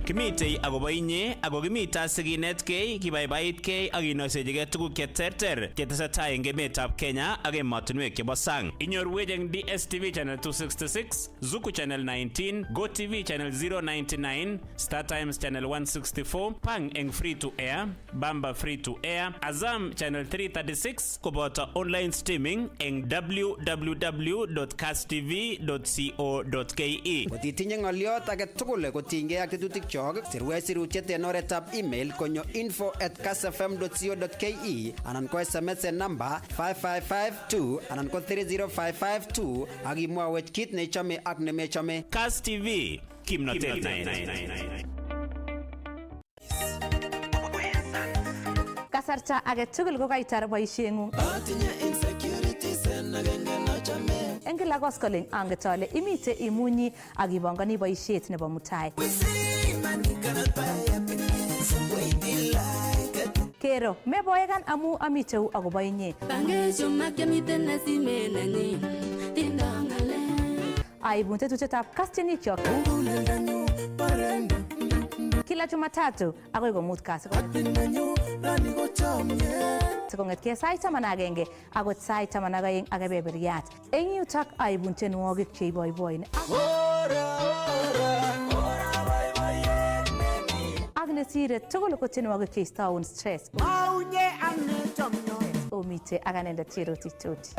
Kimitei akobo inye ako kimita sikinetkei kibaibaitkei ak kinoisechigei tuguk cheterter chetesetai eng emetab Kenya ak emotinwek chebo sang. Inyorwech eng DSTV channel 266, Zuku channel 19, GoTV channel 099, Star Times channel 164, Pang eng free to air, Bamba free to air, Azam channel 336 koboto online streaming eng www.kasstv.co.ke. Kotitinye ng'oliot age tugul kotinygei ak tetutik sirwech sirutiet en oretab email konyo info@kassfm.co.ke anan ko SMS en number 55552 anan ko 30552 ak imwawech kit neichome ak nemechome. Kass TV, kimnotet naet. Kasarta age tugul ko kaitar boisieng'ung. Eng kila koskoling anget ale imite imunyi ak ibongoni boisiet nebo mutai. Kero, meboekan amu amiteu akobo inye. Aibun tetutyetab Kass tienikyok kila Jumatatu akoi komut kasi. Sikong'etkei sait 11 akot sait 12 ak kebeberyat. Eng yutok aibun tienwogik cheiboiboin ak nesire tugul ko tienwogik cheistoun stress. Omite ak anendet Cherotich Tochi.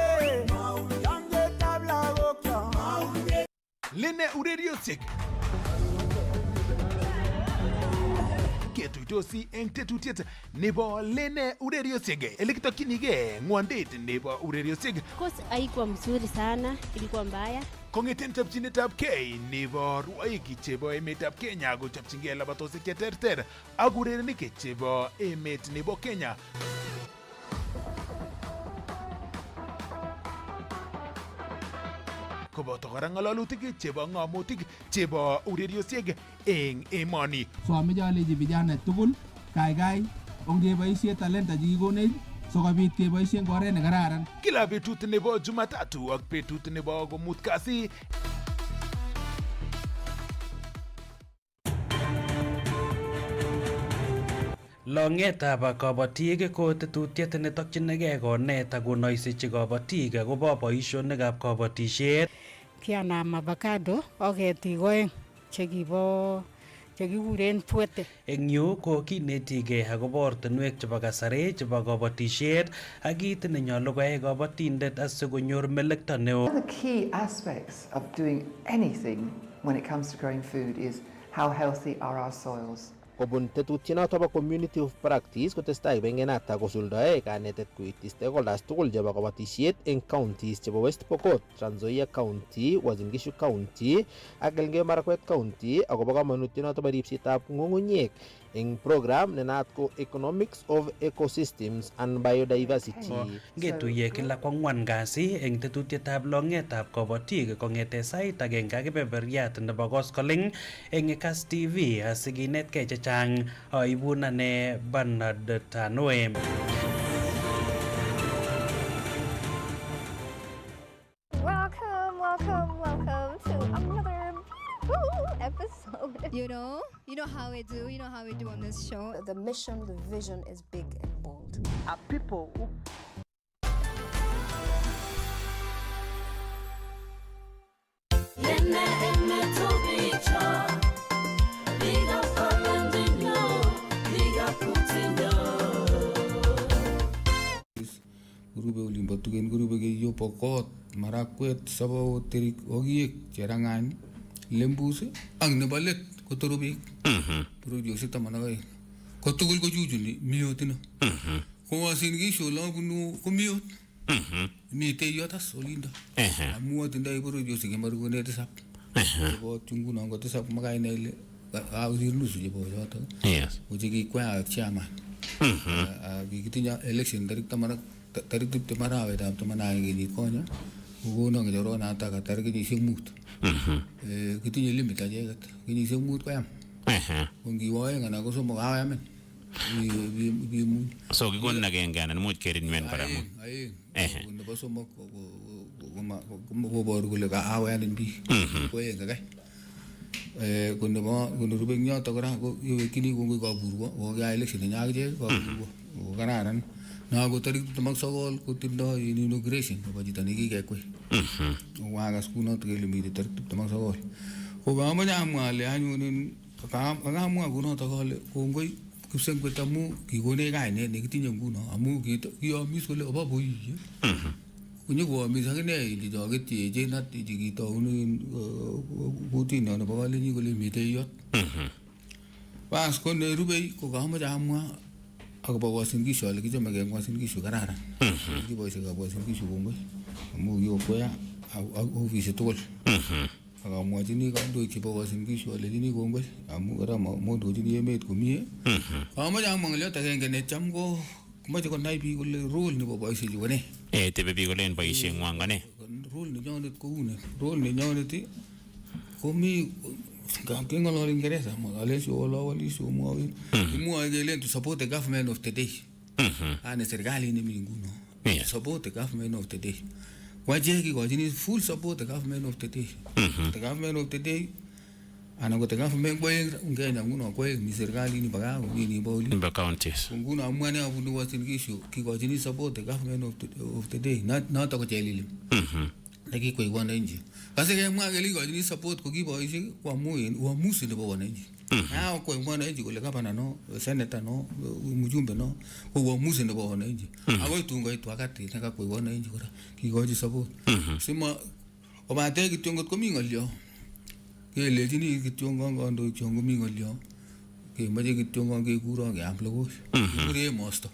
Lenee ureriosiek ketuitosi eng tetutiet nebo Lenee ureriosiek ele kitokyinigei ng'wondet nebo ureriosiek. Course haikuwa mzuri sana, ilikuwa mbaya. Kong'eten chopchinetab kei nebo rwoik chebo emetab Kenya kochopchingei labatosiek cheterter ak urerenik chebo emet nebo Kenya. Koboto kora ng'alalutik chebo ng'amutik chebo ureriosiek eng emoni. So ameche alechi vijana tugul kaikai ongeboisie talenta chekikonech sikobit keboisien en oret nekararan. Kila betut nebo Jumatatu ak betut nebo komut kasi. Longetab kabatik ko tetutiet netokchinigei konet ak konoisechi kabatik akobo boisionikab kabatisiet. Kianam avocado ak ketik oeng chekikuren tuete. Eng yu ko kinetigei akobo ortinwek chebo kasari chebo kabatisiet ak kit nenyolu koyai kabatindet asikonyor melekto neo. One of the key aspects of doing anything when it comes to growing food is how healthy are our soils. Kobun tetutienoto bo community of practice kotestai bengenata kosuldae kanetet koityi stakeholders tugul chebo kabatisiet eng counties chebo West Pokot, Trans Nzoia County, Uasin Gishu County ak Elgeyo Marakwet County akobo kamanutienoto bo ripsetab ng'ung'unyek eng program nenaat ko Economics of Ecosystems and Biodiversity. Ngetuiye kila kwang'wan kasi eng tetutietab longetab kabatik kong'ete sait agenge ak kebeberyat nebo koskoling eng Kass TV asikinetkei chechang. Aibun ane Bernard Tanoe. Welcome to another episode. You know how we do. You know how we do on this show. The mission, the vision is big and bold. Are people who Gurube ulimbo tugen gurube ge yo pokot marakwet sabo terik ogiek cherangan lembus ang nebalet kotorubik puro yo sita managai kotugul ko jujuni miyotina ko asin gi shola bunu ko miyot mi te yotas olinda amu tinda puro yo sige maru ko ne tesap ko tungu na ko tesap magai ne a udir nusu je bo jota yes o jigi kwa chama gi kitinya election tarik tamara tarik tu temara aveda temana gini konya ugono ngejoro na ta ka tarik ni simut kitinya limit aja gat gini simut ko yam ungi wae ngana ko somo gawa men bi mu so gi gon nagenge anan mut kerin men para mu ne ba somo ko bor ko le ga awa nin bi ko ye ga ko ne ba ko rubeng nya to gra ko kini ko ko burgo o ga election nya ga ko burgo ganaran na go tarik tamak sagol ko tindo inauguration ko jitani gi ke ko wa ga skuno to le mi tarik tamak sagol ko ba ma nya ma le anyu nin ka mu go no to gol ko ngoi ku sen ko tamu ki go ne ga ne ki tinyo go no amu ki yo mi so le ba bo yi ko ni go mi sa ne di do ge ti je na ti gi to ni go ti no ba le ni go le mi te yo ba sko ne rubei ko ga ma ja mu ako ba Uasin Gishu ale kicho mageng Uasin Gishu karara ki boy se ga Uasin Gishu bombe mu yo ko ya au vise tol aga mu ajini ga do ki ba Uasin Gishu ale ni bombe amu gara mo do jini Emet ko mi ama ja mangle ta genge ne chamgo kuma ko nai bi ko le rule ni bo boy se ju ne te be bi ko len boy se ngwanga ne rule ni nyone ko une rule ni nyone ti ko mi Kamking a lot in Gereza, unless you all over this, you more to support the government of today. And it's a rally in the Minguno. Support the government of today. What Jackie was in full support the government of today. The government of today, and I got the government going, Unguno, Mr. Gali in Bagago, in Boli, counties. Unguna, money of the was in issue. He was in support the government of today, not a jelly. Like he one engine. Kasi kaya mga galigo ni support ko gibo isi wa musi de bo wanenji na ko ngwana enji ko le kapana no senator no mujumbe no ko wa musi de bo wanenji ago tungo itu akati na ka ko wanenji ko ki go ji support sima o ba te ki tungo ko mi ngolyo ke le jini ki tungo ngondo chongo mi ngolyo ke maje ki tungo ke kuro ke amplo ko kure mosto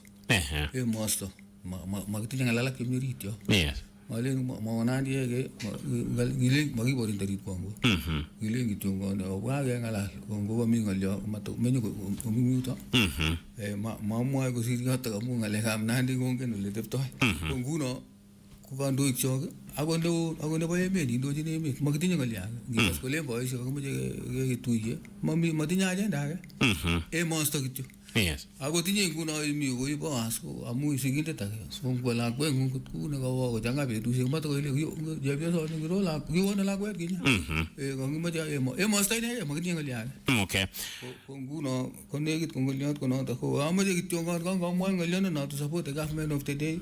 ma kitinga lala ke mi rityo yes Mali mau dia ke giling bagi borin dari Kongo giling gitu Kongo wa ga ngala Kongo ba mi ngalyo matu menyu ko mi to ma ko siri ta mu ngale kam nandi ko ke no le tep to Kongo no ko kan do ikso agondo ba me di do jini me ma kitinyo ngalya gi ko le boy so ko mo je tuye ma mi ma tinya ja da ke monster gitu Yes. Ako tinye nguno imi ko ibo as ko amu sigindet age. So ngola kwe ngut ku ne ko ko janga be du sing mat ko ile je be so ni ro la ki wona la kwet kinya. Ko ngi ma ja emo stai ne ma kinye ngali age. Okay. Ko nguno ko negit ko ngali ko no ta ko ama je kityo ngon mo ngali no to support the government of the day.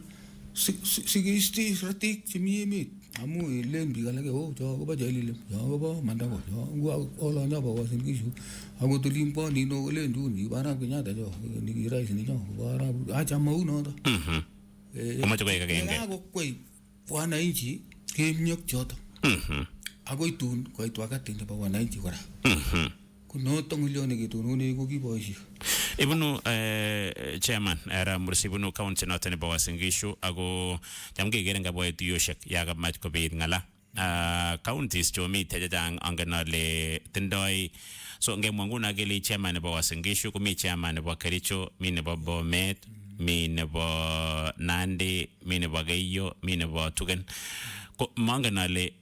Sigisti ratik chimi Emet. Amu len bi gala ke jo ko ba jeli jo ko ba manda ko jo ngwa ola nya ba wasin kishu ago to limpo ni no len du ni bara kinya ta jo ni rais ni jo bara acha mau no to Kuma to ka genge ago koi wana inchi ke myok joto ago itun ko itwa ka tin ba wana inchi kora kuno to ngulyo ne gitu ne ko ki boishi Ibunu chairman era mursibunu county noten ba wasingishu ago jamge gerenga boy tuyoshek yaga match ko be ngala counties chomi tejang anganale tindoi so nge mwanguna gele chairman ba wasingishu kumi chairman ba Kericho mi ne ba Bomet mi ne ba Nandi mi ne ba Geyo mi ne ba Tugen ko manganale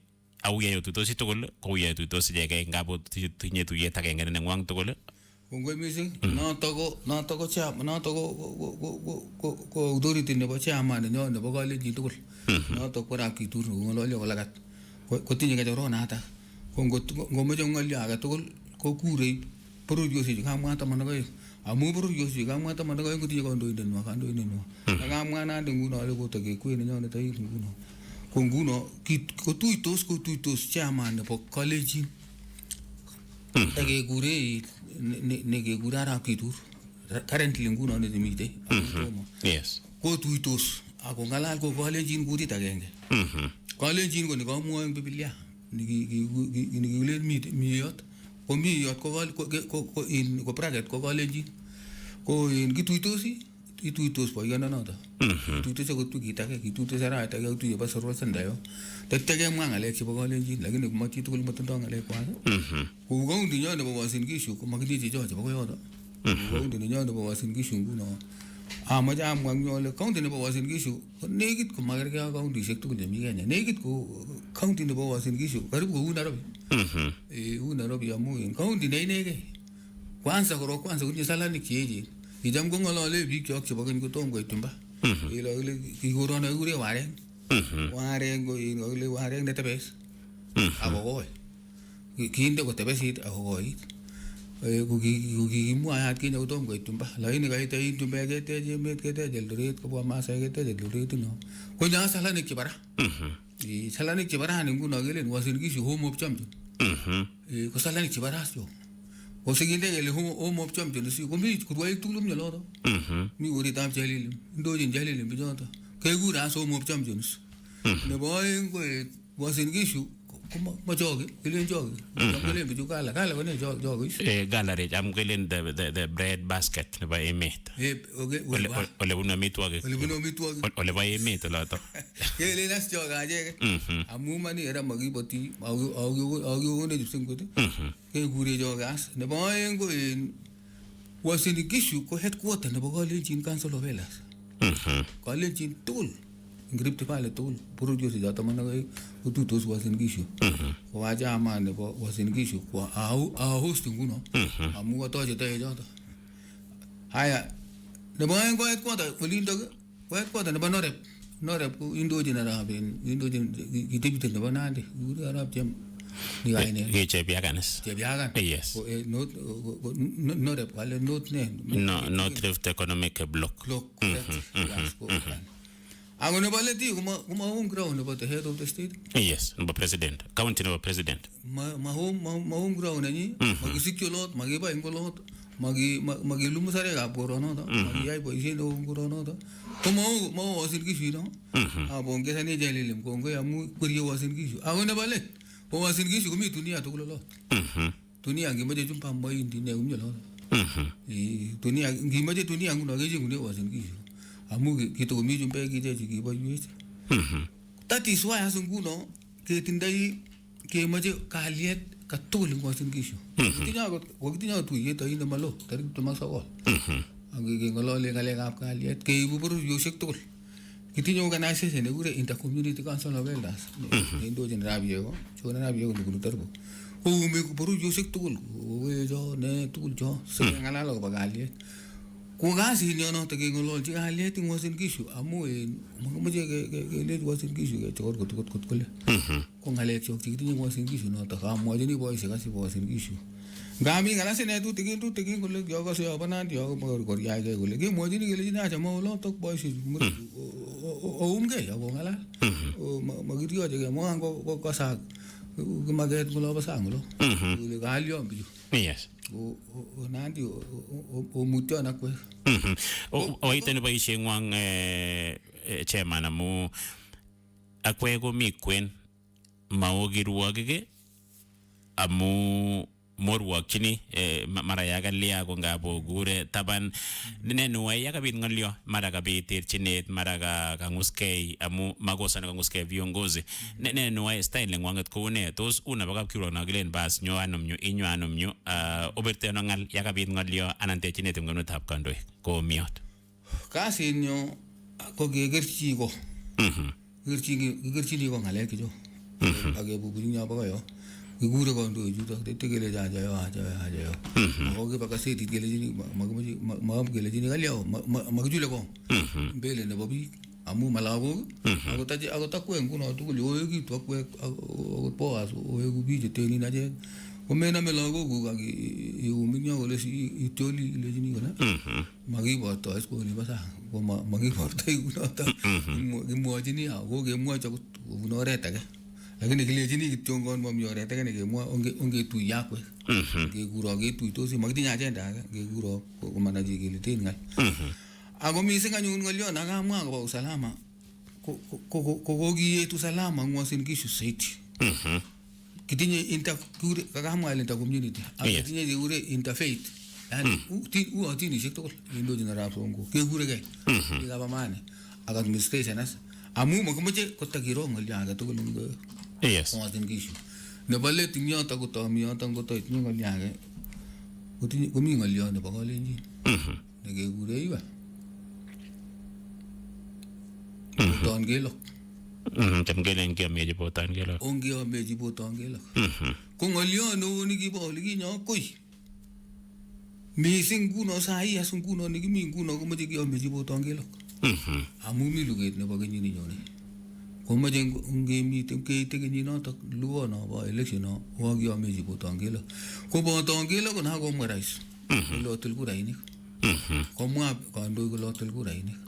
awuye yututosi tugul ko wuye yututosi jege ngabo tinye tuyet agenge ne ngwang tugul Kongoi mising no to cha no to ko authority nebo chairman nyo nebo college tugul no to kora kitur ngololyo kolagat ko tinye ka joro nata ko ngomejo ngolyo aga tugul ko kure porogyosi kamwata managai amu porogyosi kamwata managai ko tinye kandoindet no kamwana ndunguno ale ko tage kwene nyo ne tai nguno ko nguno ko tuitos chairman nebo college tage kure ne ke gurara kitur currently nguno ne dimite yes ko tuitos ako ngalal ko college gurit agenge college ko ni ko mo eng biblia ni le miyot ko in ko bracket ko college ko in kituitos po yana nota tuitos ko tukita ke kituitos ara ta ga tuye basoro sandayo tege mwangale ke po college lakini ko mati tukul matondo ngale kwa ko go ndi nyone bo wasin kishu ko magidi jo bo yodo ko ndi nyone bo wasin kishu nguno ama ja mwangole ko ndi bo wasin kishu negit ko magar ga ko ndi sektu de mi ganya negit ko county de bo wasin kishu karibu ko una robi una robi amu in county nei nege kwanza kunye salani kieje ijam ko ngolole bi kyok chebo ko tom ko tumba ile ki gorona gure waren go ile waren de tebes agogoy kinde ko tebesit agogoy ko ki mu ayat ki no tom ko tumba la ini ga ite tumba ke te je met ke te jel durit ko ba masa ke te jel durit no ko nya salani ki bara salani ki bara ni nguno gele wasin ki home of champion ko salani ki bara jo o siginde gele home of champion si ko mi ko way tulum nyalo mi uri tam jalil ndo jin jalil bi jonta ke gura so home of champions ne boy ko wasin ki ma jogi gele jogi gele bi kala ko ne jogi galare am gelen the bread basket ne ba Emet ole buno mitwage ole ba Emet la to gele nas joga je amu mani era magi boti au ne jipsen ko ke gure jogas ne boy ko wasin ki ko headquarter ne ba college in council of elders college in tool Grip pale tool puru jo si jata mana kai ututos wasin kishu ko aja amane bo wasin kishu ko a host nguno amu to je te jata haya ne bo en ko lindo ko ne ba norep ko indojin araben indojin gitibite ne ba nande uri arab jam ni ga ne ge che biaganes yes ko norep wale not ne no drift economic block I'm going to baleti kuma home ground about the head of the state. Yes, no president. County no president. Ma home ground ni magisikyo lot magiba ingolot magilumu sare ga porono to magi ai poisi no porono to kuma mo wasin kishu no abon ke sani jalilim ko ngo amu kuriyo wasin kishu I'm going to balet o wasin kishu mi dunia to lo dunia ngimaje jumpa mbai ndine umjalo dunia ngimaje dunia nguno geje nguno wasin kishu amu kita ko mi jumpe ki je ki ba yuis that is why asunguno ke tindai ke maje kaliet ka tol wasin kishu tinya tu ye tai na malo tari to masawa agi ke ngolole ngale ngap kaliet ke ibu buru yosek tol kitinya organization ne gure inter community council of elders indo jen rabio chona rabio ko tarbo o me ko buru yosek tol o jo ne tol jo se ngala lo ba kaliet Ko kasi nyo no take ngololchi kalyet ing Uasin Gishu amu makomeche kelech Uasin Gishu kechor kot kole. Ko ngalek chok chekitinye Uasin Gishu no takamwachini boisiek asi Uasin Gishu. Ngami ngala sine tutikin kole kyokose yobanat yo koryake kole kemwachini kelechini achame olotok boisiek oumgei ako ngala makiryoche kemwa ko kasak kimaket ngulo pa sang ngulo kole kalyom bichu. Yes. Nandi mutyo na kwe. Oiteni boisieng'wang chairman amu akwe komi kwen mao kirwokik amu morwokyini mara yakalia ko ngabo gure taban nenuai yakabit ngolyo mara kabit terchinet mara kanguskei amu makosa kanguskei viongozi nenuai style ngwanget ko ne tos una baka kiro na gilen bas nyo anumnyo inyo anumnyo oberte no ngal yakabit ngolyo anan terchinet ngomnotab kandoik ko miot kasinyo ko kegerchi ko kegerchi ko ngalek jo age bubunya baka yo kikure kandoik chutok tekele jajayo ako kiba kaseti kelejini magam kelejini kalyo makichule ko mbele nebo biik amu malagok ako takwe nguno tugul oekitu akwe akot boas oeku biik cheteni nache komename lagok ak iuminyo kole itioli lejini kole makiborto iskoni basa ko makiborto ikunoto kimwochini ako kemwochi akot kobun oret age lakini kilejini kityo ngon mami oret age nekemwa ongetuiyo akwe kekuro ketuitosi makitinye agenda age kekuro komanachi kele ten ngal ako mising anyun ngolyo nakamwa akobo usalama kokiyet usalama eng Uasin Gishu saiti kitinye kakamwa ile community kitinye kekure interfaith yani uatinishek tugul indojin arap songo kekuregei bikab amani ak administration as amu makimeche kotakiro ngolyo age tugul eng Uasin Gishu nebo let ing yoto kotomi yoto kotoit ngolyo age komi ngolyo nebo kalenjin nekekure iwa boton kelok temgelen kiameji boton kelok ongeameji boton kelok ko ngolyo neo nikibo olikinyo koi mising nguno sai as nguno nikimi nguno komeche kiameji boton kelok amu mi luget nebo kenyini nyone komeche ngemiten keite kenyinotok lugono bo election no wakiameji boton kelok ko boton kelok ko nakomwa rais lotil kurainik komwa kandoik lotil kurainik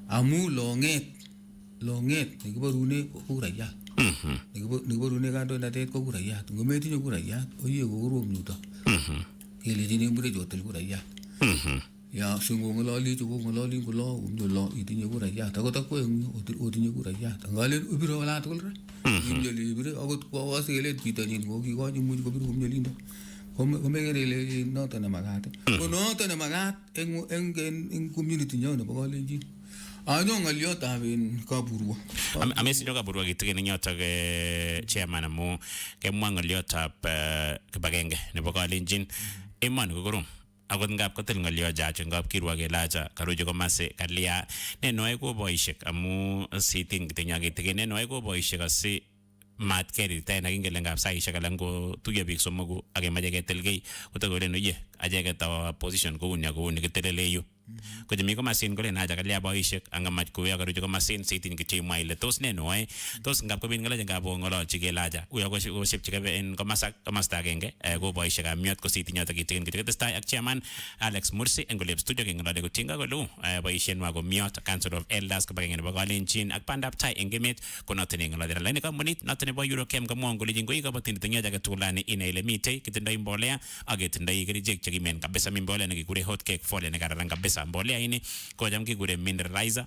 amu longet nekiborune kurayat nekiborune kandoinatet ko kurayat ngometinye kurayat oye ko korom yuto kelejini mbure jotil kurayat ya singo ngololi chuko ngololi kulo umlo itinye kurayat akot akwe otinye kurayat ngalen ubiro wala tugul ra imjoli ibire akot kwa waselet bitonin ko kikoji muj ko biru umjolindo komegere noto ne magat ko noto ne magat eng community nyo nebo kalenjin anyo ngolyotab kaburwa amesijo kaburwa kitigin nyotok chairman amu kemwa ngolyotab kibagenge nebo kalenjin emoni ko korom akot ngap kotil ngolyo jacho ngap kirwa kelacha karoje komase kalia nenoe ko boisiek amu siting tinya kitigin nenoe ko boisiek asi mat keri tena kingele ngap saishek alan ko tuye biik somoku akemache ketilgei kotokole no ye acheke tawa position ko unya ko ni kitelele yu ko jemi ko masin kole na jakalia boisiek angamach ko ya karoje ko masin sitin kichi maile tos nenoe tos ngap ko bin ngala ngap ngolo chikelaja uya ko ship chikabe en komasta agenge ko boisiek amiot ko sitin nyata kitigin kitestai ak chairman Alex Mursi en golep studio kengolade ko tinga ko lu boisien wa ko miot council of elders ko bagenge nebo kalenjin ak pandap tai en Emet ko notene ngolade la ne kamonit notene bo Eurochem ko mongo lijin ko ikabatin tinya jaga tulani inele mite kitindai mbolea ak kitindai kerichek chekimen kabisa mbolea nekikure hot cake folia ne kararan kabisa mbolea ini ko jam kikure mineralizer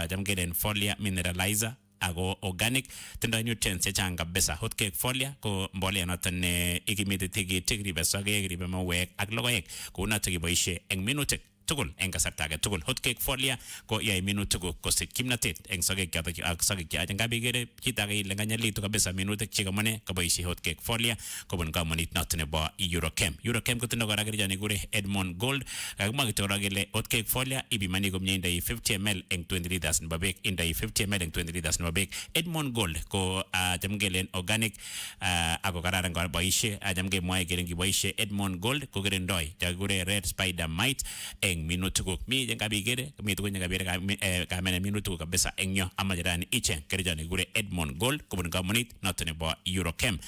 jam keden folia mineralizer ako organic tindoi nutrients chechang kabisa hot cake folia ko mbolea noton ne ikimiti tigitik ribe sogek ribe mawek ak logoek ko noto kiboisie eng minutik tugul eng kasarta age tugul hot cake folia ko yai minutik ko sit kimnatet eng sogek choto ak sogek choto ngabigere kita ke lenganyalitu kabisa minutik chikamane kaboisie hot cake folia kobun kamonit noton nebo Eurochem ko tindo kora kerjani kure Edmond Gold kakimwa kitora kele hot cake folia ibimani komye indai 50 ml eng 20 liters nebo beek indai 50 ml eng 20 liters nebo beek Edmond Gold ko jamgelen organic ako kararan kora boisie jamge mwae kelen kiboisie Edmond Gold ko kerendoi jakure red spider mite eng minutikuk mi jengabigere mi tukun jengabire kamene minutikuk kabisa eng yo amajirani icheng kerjani gure Edmond Gold kubun kamunit noto nebo Eurochem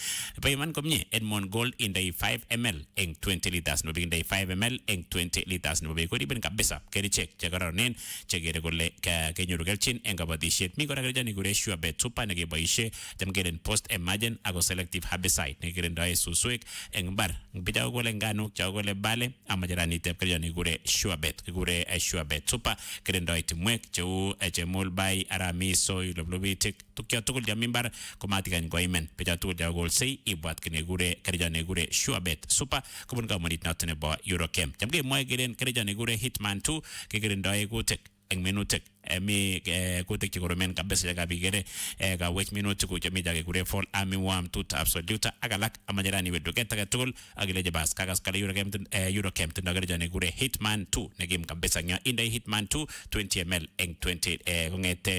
payman komye Edmond Gold indai 5 ml eng 20 liters no indai 5 ml eng 20 liters no be koribin kabisa kerichek chekararanen chekere kole kenyoru kelchin eng kabatishet mi kora kerjani gure Sure Bet Super nekeboishe jamkeren post emergent ako selective herbicide nekirindoe suswek eng mbar bichao kole nganuk chao kole bale amajirani tep kerjani gure Sure Bet kigure Sure Bet Super kirindoi timwek cheu chemul bai aramiso iloblobitik tukyo tukul jami mbar komatikany koimen bichao tukul chao golsei ibwat kinegure kerjani gure Sure Bet Super kubun kamunit noto nebo Eurochem jamke mwae kiren kerjani gure Hitman 2 kikirindoi kutik eng minutik mi kutik chekoromen kabisa yakabigere kawech minutik chemi jake kure fall army worm tut absolute agalak amajirani weduket agetugul akileje bas kakas kale Eurochem tindo kerjani kure Hitman 2 negim kabisa nya indai Hitman 2 20 ml eng 20 kongete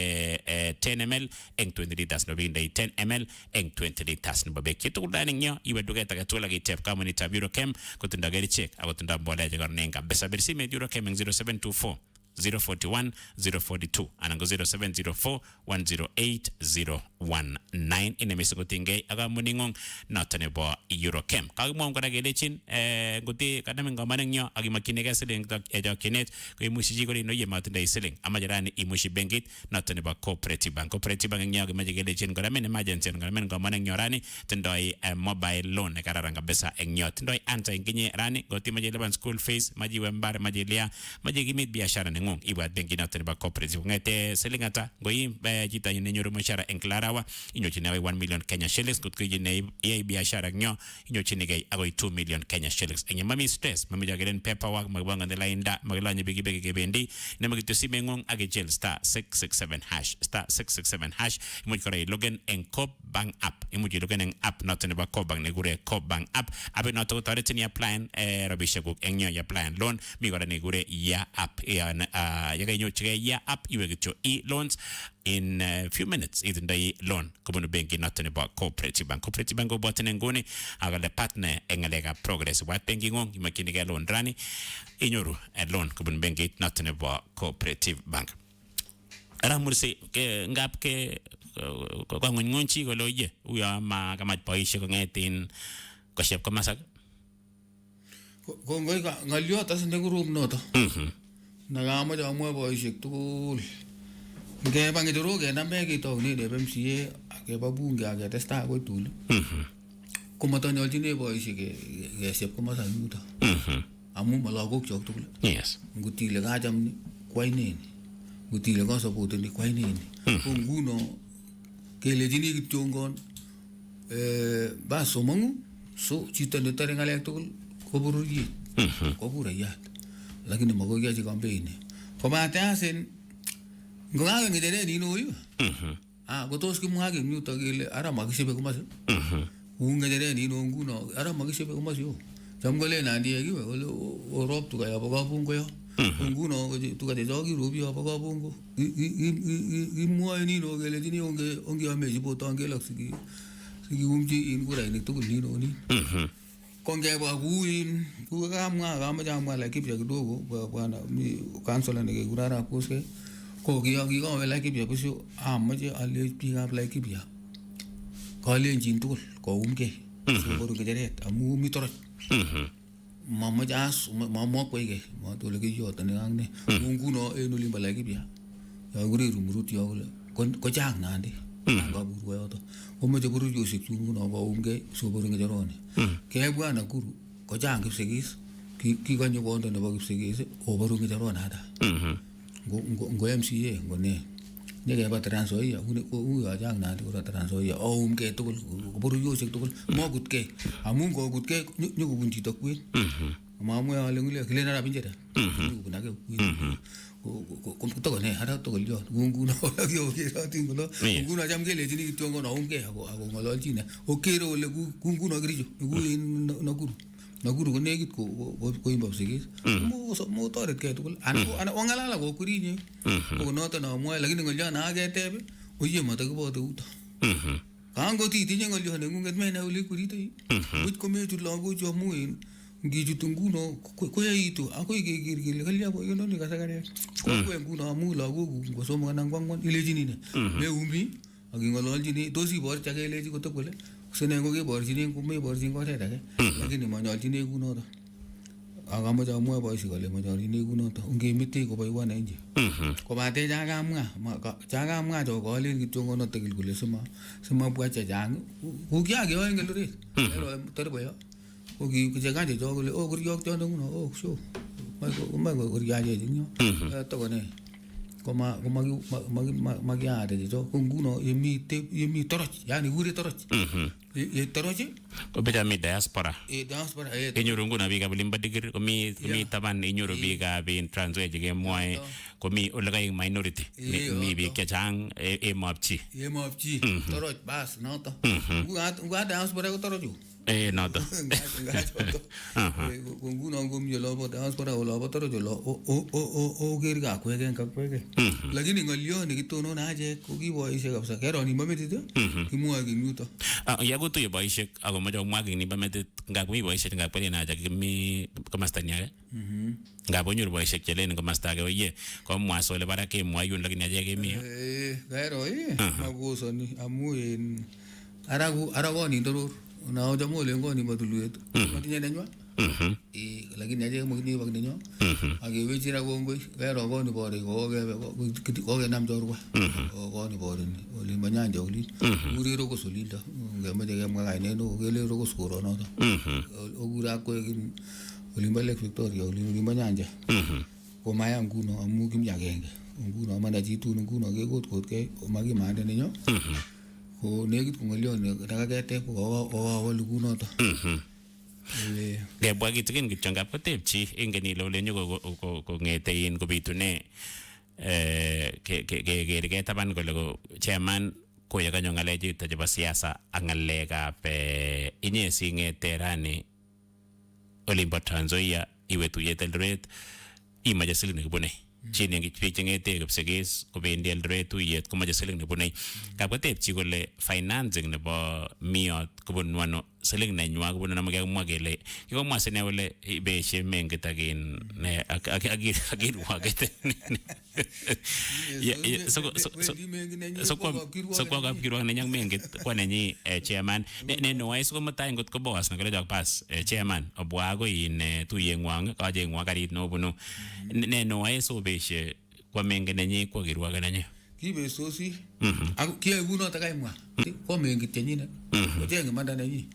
10 ml eng 20 liters no indai 10 ml eng 20 liters no bek kitugul dani nya iweduket agetugul akitep kamunit ab Eurochem kotindo kerichek akotindo mbolea chekarnen kabisa bersime Eurochem eng 0724 041 042 anango 0704 108 019 ine misikotinge akamuningong noto nebo Eurochem kakimwong kora kelechin nguti kanamen ngomaneng nyo akimakinege siling jokinet ko imushi chi kole noye matindoi siling amajirani imushi benkit noto nebo Cooperative Bank nyo akimache kelechin kora men emergency kanamen ngomaneng nyo rani tindoi mobile loan nekararan kabisa eng nyo tindoi ansa inginye rani goti maje liban school fees maji wembar maji lia maji kimit biashara nengung ibwat benki noto nebo Cooperative ngete siling ata ngoi chito nenyoru mshahara eng Klarawa inyochine 1 million Kenya shillings kutko yine yai biashara nyo inyochine agoi 2 million Kenya shillings eng mami stress mami jageren paperwork magbanga de lainda maglanye bigi kebendi nemagito simengong agejel *667# imuch kora login eng Coop Bank app imuch login eng app noto nebo Coop Bank negure Coop Bank app abe noto toretin apply rabishekuk eng nyo apply loan mi kora negure ya app yakanyochige ya app iwe kityo e-loans in a few minutes itindai loan kubunu benki noto nebo Cooperative Bank koboten nguni akale partner engalega progress wat benki ngong imakinige loan rani inyoru loan kubunu benki noto nebo Cooperative Bank ara mursi ke ngap ke kongonchi koloye uya ma kamach boishe kongetin koshep komasak kongoi ngaliot as negurum noto nagamache amwa boisiek tugul ngeba ngejoro kenambe kitaune nebo MCA akeba bunge aketestai akoi tugul komatanyolchine boisiek kesep komasa yuto amu malagok chok tugul yes ngutile kacham kwaineni ngutile kasapoteni kwaineni ko nguno kelechini kityongon basomangu so chito netare ngalek tugul kobororiet koburayat lakini magoi kiachi campaign komate asen nganga ngedere ni no yu gotos kimwa ke nyuto kele ara makisebe komase ungedere ni no nguno ara makisebe komase yo jamgole nandi yakiwe ole orop tu kaya baka bungo yo nguno tu kate jogi rubi yo baka bungo imwa ni no kele tini onge ameji botange laksiki siki umji in kura ni tukul ni no ni kongeba kuin kukamwa kama jamwa la kipya kidogo bwana mi kansela nige kurara kuske ko kiyoki ko la kipya busho amaje ale piga la kipya kalenjin tugul ko umke boru gejeret amu mi torot mama jas mama kwege ma to le kiyo tane angne nguno eno limba la kipya ya guri rumurut ya ko jang nandi nga buru yo to omeje buru yo sik nguno ko umke so boru gejerone ke bwana guru ko jang kipsigis ki ganyo bondo nebo kipsigis o boru gejerone ada ngo MCA ngone nege ba transoya u ya jang nandi ko transoya o umke tugul boru yo sik tugul mo gutke amun go gutke nyugo bunti to kuin mamu ya lengule klena ra pinjera bunake ko ne hara to golyo nguno yo ke tingulo nguno jam ke le jini tiongo no umke ako ngolo china o kero le nguno grijo naguru ko negit ko imba sigis mo tore ke tugul ana ongala ko kurinye ko noto na mo lakini ngolyo na ke tebe o yema ta ko boto uto kango ti tinye ngolyo ne ngunget mena uli kurite wit ko me tu lago jo muin ngichut nguno koyaitu akoi keker kele kalya boyondoni kasakare kokwe nguno amu lagok ngosomonan kwangwan ilechini ne meumi aking'ololchini tos iborchi ake ilechi kotep kole sine kokeborchini komeborchin oret age lakini manyolchini kunoto akamoche amwa boisiek kole manyolchini kunoto ongemetech koboiwo wananchi kobate chakamwa cho kolen kityo ngono tegil kole simabwa chechang kokiakeyoe eng Eldoret torboyo kokichekanje cho kole kuriok chondo nguno sho mai kuriache ing yo tokone komakiate cho ko nguno yemi toroch yani kure toroch ye toroch kobeja mi diaspora inyoru nguno biikab Olimbadigir komi taban inyoru biikab Trans Nzoia chekemwoe komi ole kaik minority mi biik chechang emopchi toroch bas noto ngwa diaspora ko toroch noto nguno ngomye lobo diaspora lobo toroch oker kakweke kakweke lakini ng'olyo nekitonon achek ko kiboisiek kabisa keroni mametit kimwoe king yuto yakutuye boisiek akomoche komwa king nibo metit ngap mi boisiek ngap kwelen acha kimi komasta ni age ngap onyoru boisiek chelen komasta age oye komwa sole barak kemwoe yun lakini achek kemi kero makosoni amu en arakoni ndoror na oja mole ngoni matuluet matinye nenywa lakini aje mokini bak nenyo age wechira gongoi kero goni bore koge nam jorwa goni bore oli manyanja oli uriro ko solinda ngamaje gemwa kaine no gele ro ko skoro no ogura ko oli Lake Victoria oli manyanja ko maya nguno amu kimyagenge nguno amana jitu nguno ke kot ke magimande nenyo ko negit ng'olyon nakaketep wawalu kunoto ngebwa kitikin kityo ngap kotepchi ingen ile ole nyo kong'ete in kobitune kekergei taban kole ko chairman koyekanyo ng'alechuto chebo siasa ak ng'alekab inye sing'ete rani olimbo Trans Nzoia iwe tuyet Eldoret imache siling nekibune chini biik cheng'ete Kipsigis kobendi Eldoret tuyet komache siling nebune kapkotepchi kole financing nebo miot kobunu ano siling nenywa kobunu ano kakimwa kele kikomwa sine kole ibeshe mengit akin akirwaket so kwa kapkirwak nenyang mengit kwa nenyi chairman ne noai sikomutai ngot ko boss nakole jok pass chairman obwa akoi in tuyengwang kachengwa karit nobunu ne noai so beshe kwa mengit nenyi kwa kirwak nenyi kibesosi ak kiyoe kunoto kaimwa kwa mengit chenyine kochenge manda nenyi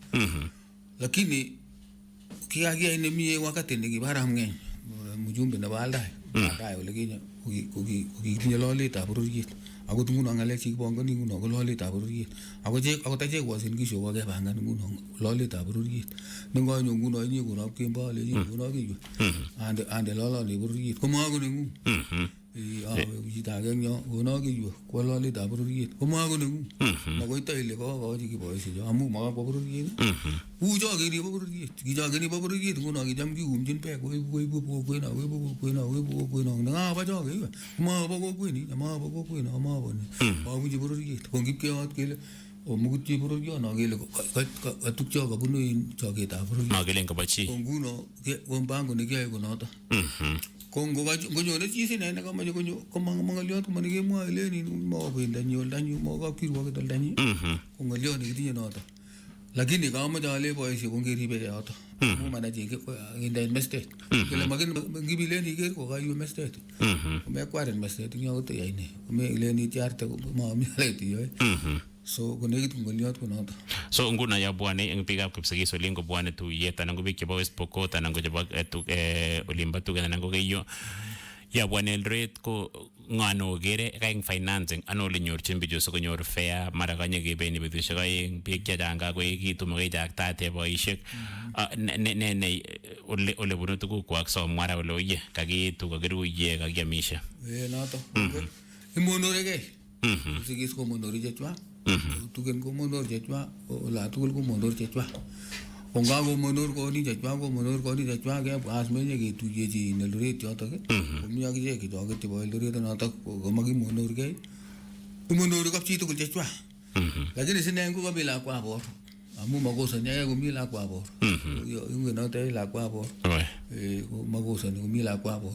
lakini kikakiyai nemie wakati nekibaram ng'eny mjumbe nebo aldai baadaye ole kinye kokitinye loletab bororiet akot nguno ng'alek chekipongoni nguno ko loletab bororiet akot achek wasin kisho kokepangan nguno loletab bororiet nengonyo nguno inye konop kemboi alechi kono kiiwe ande lolole bororiet komakone chito agenge kono kiiwe kwa loletab bororiet komakone makoi ile kokochi kiboisiecho amu makakwo bororiet uchokeni bo bororiet kichokeni bo bororiet nguno kicham kiumchin pek koibu kokweno nangaba chokeiwe komabo kokweni amabo kokweno amabo mabunchi bororiet kongipkeyot kele omukutchi bororiono kele katukcho kabunu choketab bororiet makelen kobo chi nguno kombango nekiyoe konoto ngonyone chi sine nekamache konyo komang'oliot komanikemwoe leni mabendanyi oldanyi makapkirwoket oldanyi ko ng'oliot nekitinye noto lakini kamache ale boisiek kongeribeke yoto amu manache kinde mestet kele ngibilen iker kokaiwe mestet komekwaren mestet ing yo kotoyai ne komelen itiarte mami alet iyoe so konekit ng'oliot konoto so nguno yabwane eng biikab Kipsigis olin kobwane tuyet anan ko biik chebo West Pokot anan ko chebo olimbo Tugen anan ko Keiyo yabwane Eldoret ko ng'ano kere kaing financing ano ole nyorchin bichu sikonyor fair mara kanye kebeni betusiek aeng biik chechang kakoekitu makaichaktate boisiek ne ole bunu tugukwak somwara ole oye kakiitu kakiruye kakiamishe noto imonoregei Kipsigis komonori chechwa Tugen komonor chechwa ola tugul komonor chechwa kongakomonor koni chechwa kebwa asmenye ketuyechi Eldoret yotok komi akichek kichoket chebo Eldoret notok komakimonorgei imonori kapchi tugul chechwa lakini sine ko kabila kwa bor amu makosani ake komi lakwa bor ingenote lakwa bor makosani komi lakwa bor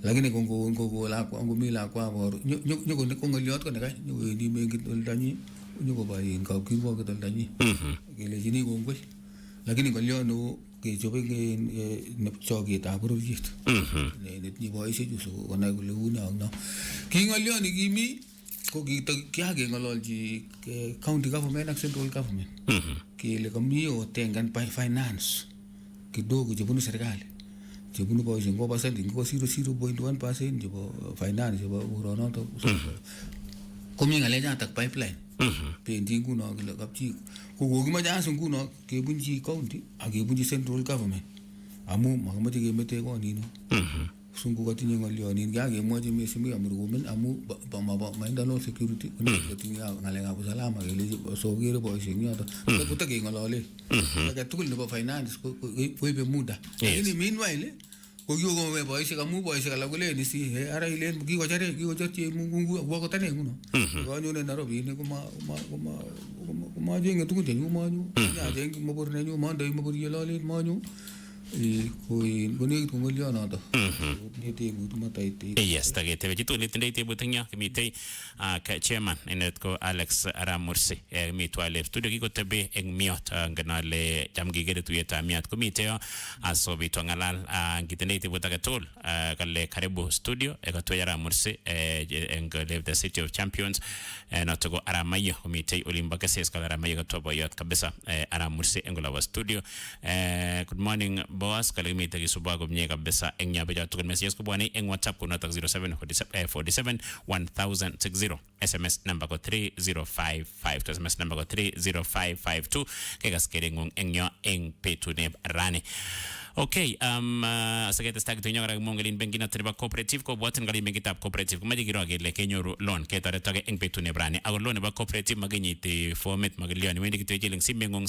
lakini kongo lakwa komi lakwa bor nyoko ne kongoliot ko ne kai nyoko ni mengit oldanyi nyoko ba in ka kirwo ke oldanyi kele jini kongoi lakini ngoliono ke chobe ke ne choget ab bororiet ne ni boishe ju so konai kole una no ki ngolioni kimi ko kiage ngololji county government ak central government kile komi otengan by finance kidogo chebunu serikali chebunu boishe ngo percent ngo 0.1% chebo finance chebo uronoto komi ngalechatak pipeline pendi nguno kile kapchi ko kokimache as nguno kebunji county ak kebunji central government amu makamache kemete konino sungu katinye ngolionin kakemwochi misimi amurkumin amu internal security kotinye ngalekab usalama kele sokere boisiek yoto kotakengolole ake tugul nebo finance koibe muda lakini meanwhile ko kikowe boisiek amu boisiek alak kolen si ara ilen kikochorchi mungu wakotane nguno kanyone Nairobi ni kuma jenge tugun chenyu manyu ajeng mabor nenyu mandai mabor yelolet manyu Yes, taketebe chitugul itindoi tebut eng yo kimitei chairman inet ko Alex Arap Mursi mi twale studio kikotebe eng miot ngenale cham kikere tuyetab miot komitei yo asobit ngalal ngitindoi tebut age tugul kale karibu studio ekatwe Arap Mursi eng the City of Champions noto ko Arap Mayo komitei olimbo Keses kale Arap Mayo katwa boyot kabisa Arap Mursi eng olabo studio. Good morning boss kale mite kisuba komnye kabisa eng nyabe ja tukun messages kubwani eng WhatsApp ko notak 0747 1060 SMS number ko 3055 SMS number ko 30552 kegas kerengung eng yo eng petune rani. Okay, sakete stag tunyo kara mongelin benki na triba cooperative ko buatin kali benki tap cooperative kumaji giro agele kenyoru loan ketare tage eng petune brani ago loan ba cooperative maganyiti format magalioni wendi kitwejeling simengung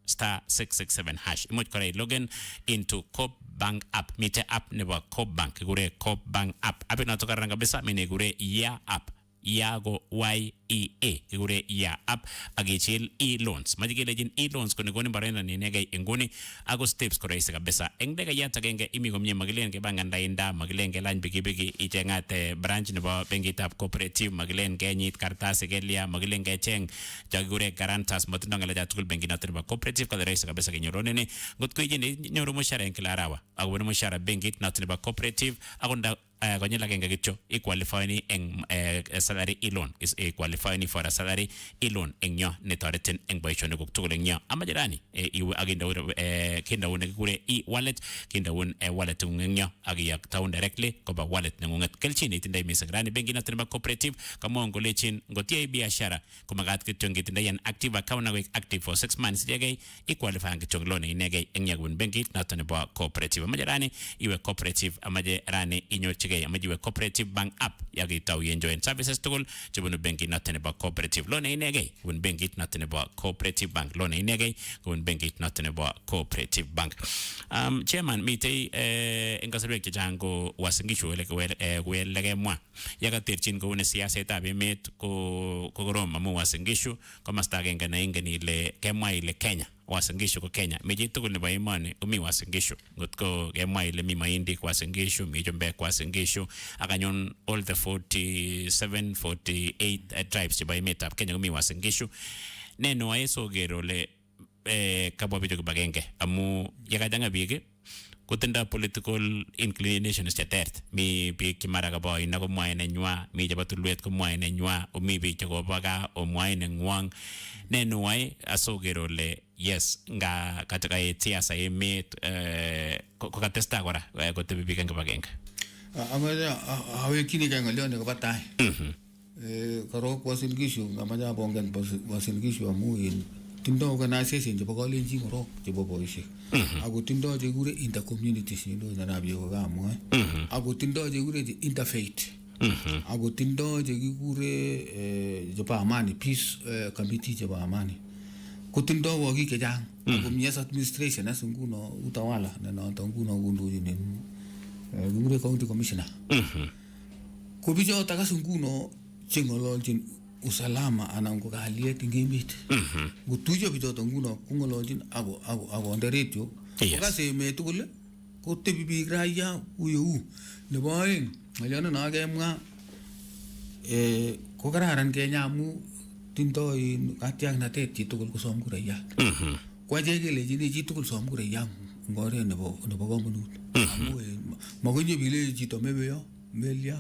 *667# imuch kora login into Coop Bank app mite app nebo Coop Bank gure Coop Bank app noto karanga kabisa mine gure ya app Iago YEA gure ya app agichil e-loans majigelejin e-loans kone goni barena ni nege inguni ago steps koraisi kabisa engdega yata genge imi komnye magilen ke banganda inda magilen ke lan bigi ichengate branch nebo benkitab cooperative magilen ke nyit kartasi ke lia magilen ke cheng jagure garantas matindo ngala jatukul benki nato nebo cooperative kale raisi kabisa kenyoronene ngotko ijini nyoru mushara enkilarawa ago wani mushara benkit nato nebo cooperative agonda konyela kenga kitcho equalify eng salary e-loan is equalify for a salary e-loan eng yo netoretin eng boisionik kuk tugul eng yo amajirani iwe aginda kinda une kure e-wallet kinda un wallet eng yo agiyak town directly koba wallet nengunget kelchin itindai mising rani benki nato nebo cooperative kamo ngolechin ngotie biashara kumagat kityo ngitindai an active account na active for 6 months jegei equalify kityo loan inegei eng yagun benki nato nebo cooperative amajirani iwe cooperative amajirani inyochi amajiwe cooperative bank app yagitau enjoy services tugul chebunu benki nato nebo cooperative loan inegei kun benki nato nebo cooperative bank loan inegei kun benki nato nebo cooperative bank. Chairman mitei eng kasarwek chechang ko wasingishu welege mwa yakaterchin koune siasetab emet ko korom amu wasingishu komasta agenge na ingen ile kemwa ile Kenya wasingishu ko Kenya meji tugul nebo emoni komi wasingishu ngotko kemwa ile mi Mahindi wasingishu mi Jombek wasingishu akanyon all the 48 tribes chebo emetab Kenya komi wasingishu neno aeso gerole kabwa bicho kibagenge amu yakajanga biik kotinda political inclinations chetert mi biik chimara kabo ina komwae nenywa mi chebo tulwet komwae nenywa omi biik chekobo gaa omwae nengwang neno ae asogerole yes nga katika siasa emet kokatesta kora kotebi biik eng kibagenge amaja awekini ka ngalione koba tai korok wasingishu amaja bongen wasingishu amu in tindo organization chebo kalenjin korok chebo boisiek ako tindo chekure intercommunities ndo nanabi ko kamwa ako tindo chekure interfaith ako tindo chekikure chebo amani peace committee chebo amani kotindo wagik chechang ako mias administration as nguno utawala nenoto nguno kundojin kikure county commissioner ko bicho takas nguno chengololchin usalama anan ko kalyet ing emet. Ngotuiyo bichoto nguno kong'ololchin ako onde radio. Kokase emet tugul kotebi biik raia uyeu. Nebo oeng ng'olyono no kemwa ko kararan Kenya amu tindoi katiaknatet chitugul kosom kurayat. Ko achek kelechini chitugul som kurayat eng oret nebo komonut. Amu makonye bile chito mebeyo melia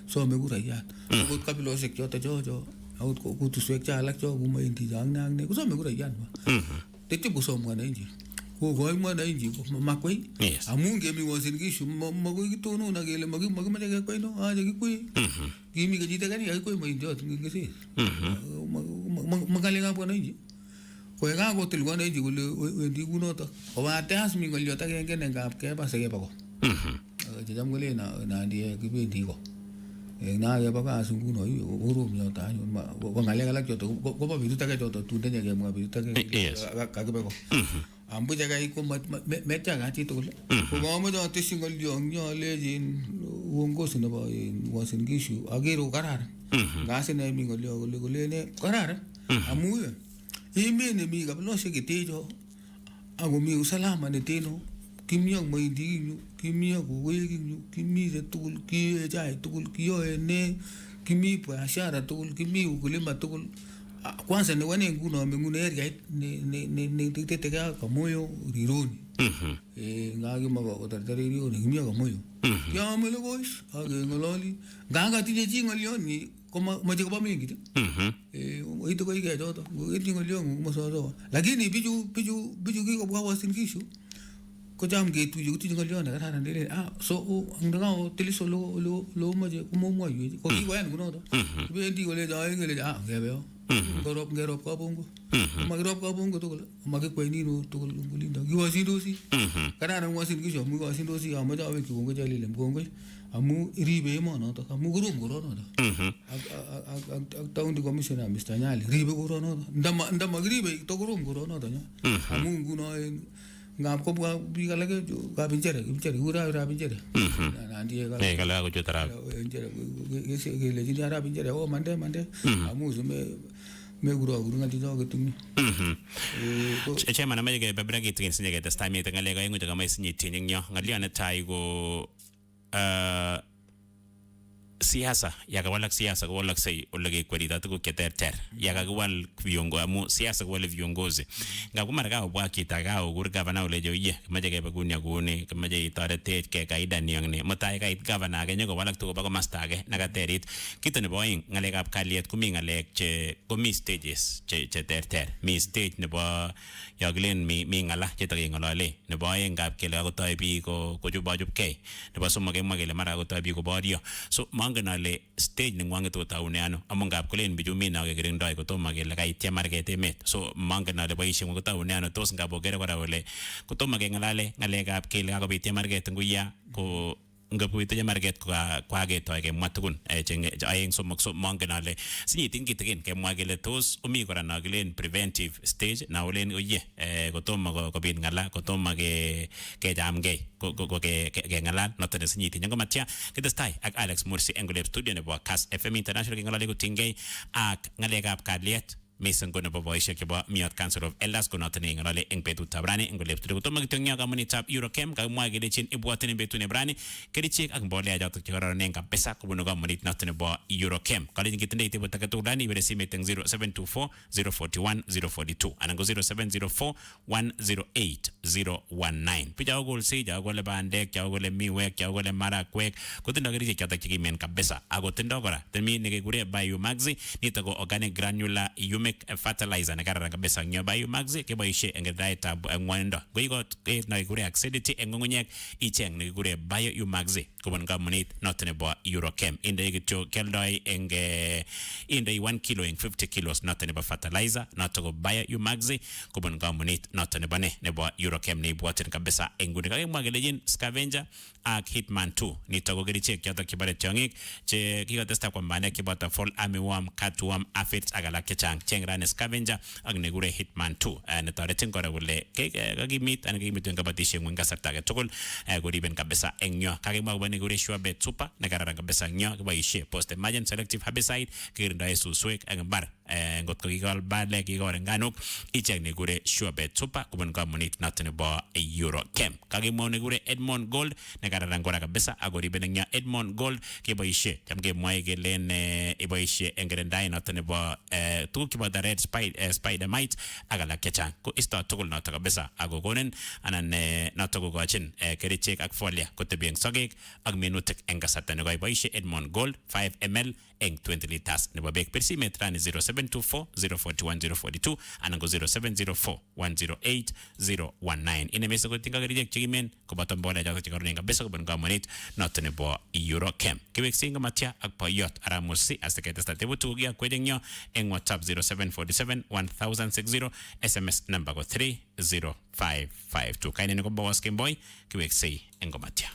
some kurayat. Akot kabilosiek choto akot kutuswek cha alak cho kumaindi chang ne kusome kurayat. Tetyo kosom mwananchi. Kokoi mwananchi makwai. Amu ngemi Uasin Gishu makoi kitonon akele makimache kekwai no acha kikwai. Kimi kechite kani kakikwai maindiot ngeses. Makalekab mwananchi. Ko yekakotil mwananchi kole wendi kunoto. Kobate as mi ng'olyot agenge nengap keba sikeba ko. Checham kole nandie kibendi ko. Na keba kas nguno orom yoto anyun ko ng'alek alak choto kobo betut age choto tunde nyekemwa betut age kakibe ko. Ambuja kai ko metya gati tugul. Ko mamoche atesyi ng'olyong nyolejin uongozi nebo Uasin Gishu agero kararan. Ngasine mi ng'olyo kole ne kararan. Amu emet nemi kabilosiek chetecho ako mi usalama neteno kimi ak moindik kimi ak kokoek kimi tugul kiyoe tugul kiyoe ne kimi biashara tugul kimi ukulima tugul. Kwanza ne wane nguno mengune area ne teteke kamoyo rironi. Ngaki mako tartare rironi kimi ak kamoyo. Ya mele boys age ngololi nganga tinye chi ngolyoni ko mache koba mengit. Ito ko ige joto iti ngolyong mososo. Lakini biju kikobwa Uasin Gishu ko jam getuye uti ngolyona kararan dele so ngao tiliso lo mache kumomwa yue ko kiwayan kunoto. Bendi kole ngele ngebe ngerop kabongo. Magirop kabongo tugul magikweni no tugul ngulinda kiwasindosi. Kararan Uasin Gishu amu kiwasindosi amache awek kongo jalile mkongoi amu ribe emonoto amu kurum koronoto. Ak County Commissioner Mr. Nyali ribe koronoto. Ndama ribe to kurum koronoto nya. Amu nguno ngap ko biik alak kabinjere ura binjere. Nandie kala ko jotara. Kele jini ara binjere o mande amu me guru ngati jo ketung. Chairman amaje ke babra ke tin sinye ke testa mi tangale ga ingo jaga mai sinye tin nyo ngali ana tai go siasa yakawalak siasa kawalak sai ulage kwalita tuko keterter yakawal viongo amu siasa kwale viongozi ngakuma ka obwa kitaga ogur governor ulejo ye maje ke bagunya gune maje itarete ke kaida niangne matai ka governor ke nyoko walak tuko ba master ke nagaterit kito ne boing ngale kap kaliet kumi ngalek che komi stages che terter mi stage ne ba yaglen mi ngala che tage ngalale ne boing kap kele ko tai bi ko jubajup ke ne ba somo ke magele mara ko tai bi ko bodio so manganale stage ningwange to tauniano amongap kulen bijumina ke grindai ko to magele kai tiamar ke temet so manganale boishe ko tauniano tos ngabo gere wala wale ko to mage ngalale ngalekap kele ko bi tiamar ke nguya ko ngapuite market kwa ge to ke matugun chenge ayeng somok so manganale sinyi tingitin ke mwagele tos umi kora nagelen preventive stage na ulen oye ko to mago ko bin ngala ko to mage ke jamge ko ke ngala notene sinyi tin ngo matya ke destai ak Alex Mursi engolep studio ne bo Kass FM International ke ngala ko tingay ak ngalekap kadliet Mason ko na babaisya ke ba miat Council of Elders ko natin ng ngale eng petu tabrani eng golep tudo to magitong ka mani tap Eurocam ka mwagele chin ibuatin betu ne brani kedi check ak bole aja to kara neng ka pesa ko buno ka mani natin ba Eurocam kali ngit ndey tibo takatulani ibere simeteng 0724 041 042 anango 0704 108 019 pija gol si ja gol bande ja gol miwek ja gol marakwek ko tindo gari ke kata kimen ka pesa ago tindo gora temi ne gure bayu maxi nitago organic granular make a fertilizer na karara kabisa nyo bayo magzi ke baishe engedai tab ngwando goigo na igure acidity engongunyek icheng ni igure bayo yu magzi kubon gamunit notene bo Eurocam inde gityo keldoi enge inde 1 kilo eng 50 kilos notene bo fertilizer notogo bayo yu magzi kubon gamunit notene bane ne bo Eurocam ne buaten kabisa engune kage mwagelejin scavenger ak hitman 2 nitogo gerichek kyoto kibare chongik che kikotesta kwambane kibata fall armyworm catworm aphids agalak chang kicheng rani scavenger ak nekure Hitman 2 netoretin kora kole kakimit anan kakimit eng kabatishet ng'ung kasarta age tugul koriben kabisa eng yo. Kakimwa kobo nekure Surebet Super nekararan kabisa eng yo kiboishe post emergent selective herbicide kirindoe suswek eng mbar ngot ko kikol balek kikol nganuk icheng nekure Surebet Super kubun kamunit noto nebo Eurochem. Kakimwa nekure Edmond Gold nekararan kora kabisa akoriben eng yo. Edmond Gold keboishe cham kemwoe kelen iboishe eng kirindae noto nebo tuguk chebo the red spider mite ak alak chechang ko isto tugul noto kabisa ako konin anan noto kokochin kerichek ak folia kotebi eng sokek ak minutik eng kasarta nekoiboishe Edmond Gold 5 ml eng 20 liters nebo beek. Persimet rani 0724 041 042 anan ko 0704 108 019. Inemese kotinga kerichek chekimen koboto mbolea choto chekaronen kabisa kobun kamunit noto nebo Eurochem. Kiweksei ngamatya ak boyot aramusi asiketesta tebu tugia kwedengyo eng WhatsApp 0747 1060 SMS number ko 30552. Kainene ko bawas Kimboy kiweksei eng ngamatya.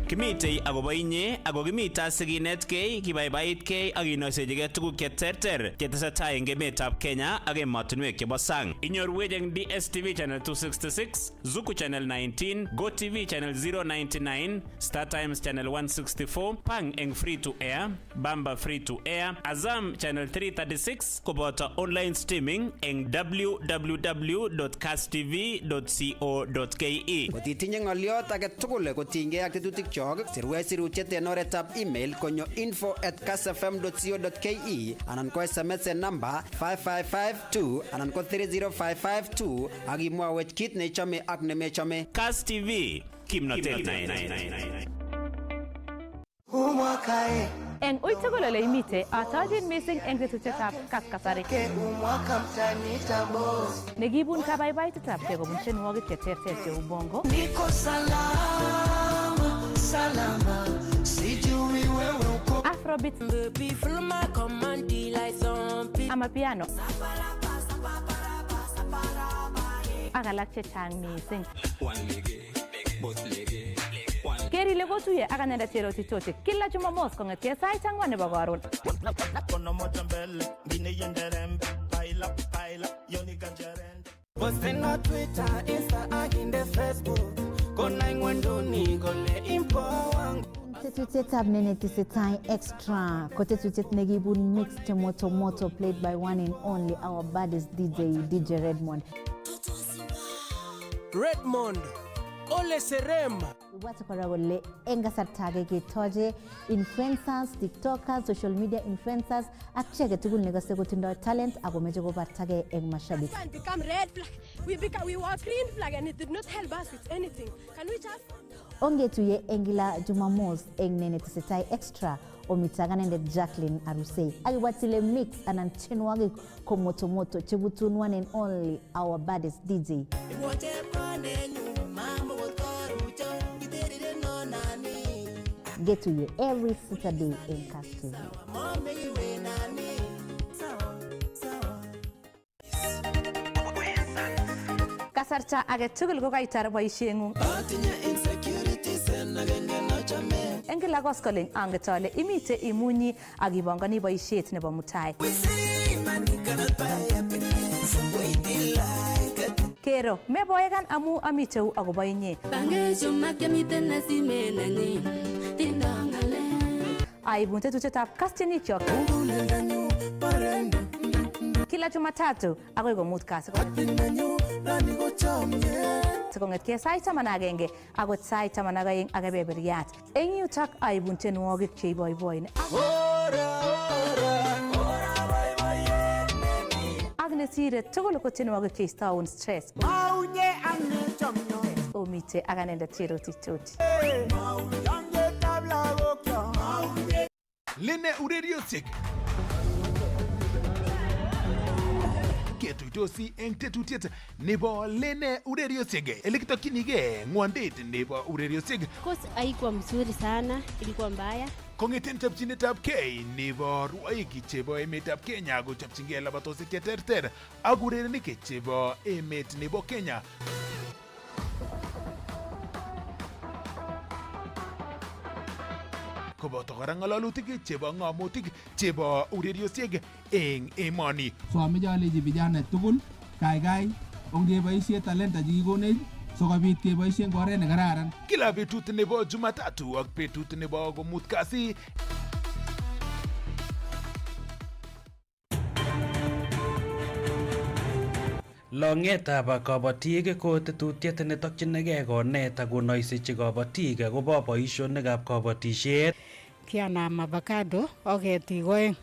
Kimitei akobo inye ako kimita sikinetkei kibaibaitkei ak kinoisechigei tuguk cheterter chetesetai eng emetab Kenya ak emotinwek chebo sang. Inyorwech eng DSTV channel 266, Zuku channel 19, GoTV channel 099, Star Times channel 164, Pang eng free to air, Bamba free to air, Azam channel 336 koboto online streaming eng www.kasstv.co.ke. Kotitinye ng'oliot age tugul kotinygei ak tetutik sirwech sirutiet en oretab email konyo info@kassfm.co.ke anan ko SMS en number 5552 anan ko 30552 ak imwawech kit neichome ak nemechome. Kass TV kimnotet Eng uitugul ole imite atojin missing eng tetutyetab kaskasari nekibun kabaibaitetab kei kobun tienwogik cheterter cheu bongo Afrobeat amapiano ak alak chechang missing. Keri ile kotuye ak anendet Cherotich kila Jumamos kong'etkei sait 4 nebo karon. Posten on Twitter, Insta ak inde Facebook kona ingwenduni kole impo wangu. Tetutyetab Lenee tesetai extra ko tetutiet nekibun mix moto moto played by one and only our baddest DJ Redmond. Ole Serem. Ibwate kora kole eng kasarta age ketoche influencers, tiktokers, social media influencers ak chi age tugul nekose kotindoi talent akomeche kobartagei eng mashabik. It become red flag. We was green flag and it did not help us with anything. Can we just Ongetuye eng kila Jumamos eng Lenee tesetai extra omitaganendet Jacqueline Arusei akiwatile mix anan tienwogik ko moto moto chebutun one and only our baddest DJ. Get to you every Saturday in Kass TV. Kasarta age tugul ko kaitar boisieng'ung. Eng kila koskoling anget ale imite imunyi ak ibongoni boisiet nebo mutai. Kero meboekan amu amiteu akobo inye. Aibun tetutyetab Kass tienikyok kila Jumatatu akoi komut kasi sikong'etkei sait 11 akot sait 12 ak kebeberyat. Eng yutok aibun tienwogik cheiboiboin ak nesire tugul ko tienwogik cheistoun stress. Omite ak anendet Cherotich. Lenee ureriosiek ketuitosi eng tetutiet nebo Lenee ureriosiek elekitokyinigei ng'wondet nebo ureriosiek. Course haikuwa mzuri sana, ilikuwa mbaya. Kong'eten chopchinetab kei nebo rwoik chebo emetab Kenya kochopchingei labatosiek cheterter ak urerenik chebo emet nebo Kenya. Koboto kora ng'alalutik chebo ng'amutik chebo ureriosiek eng emoni. So ameche alechi vijana tugul kaikai ongeboisie talenta chekikonech sikobit keboisie eng oret nekararan. Kila betut nebo Jumatatu ak betut nebo komut kasi Longetab kabatik ko tetutiet netokchinigei konet ak konoisechi kabatik akobo boisionikab kabatisiet. Kianam avocado ak ketik oeng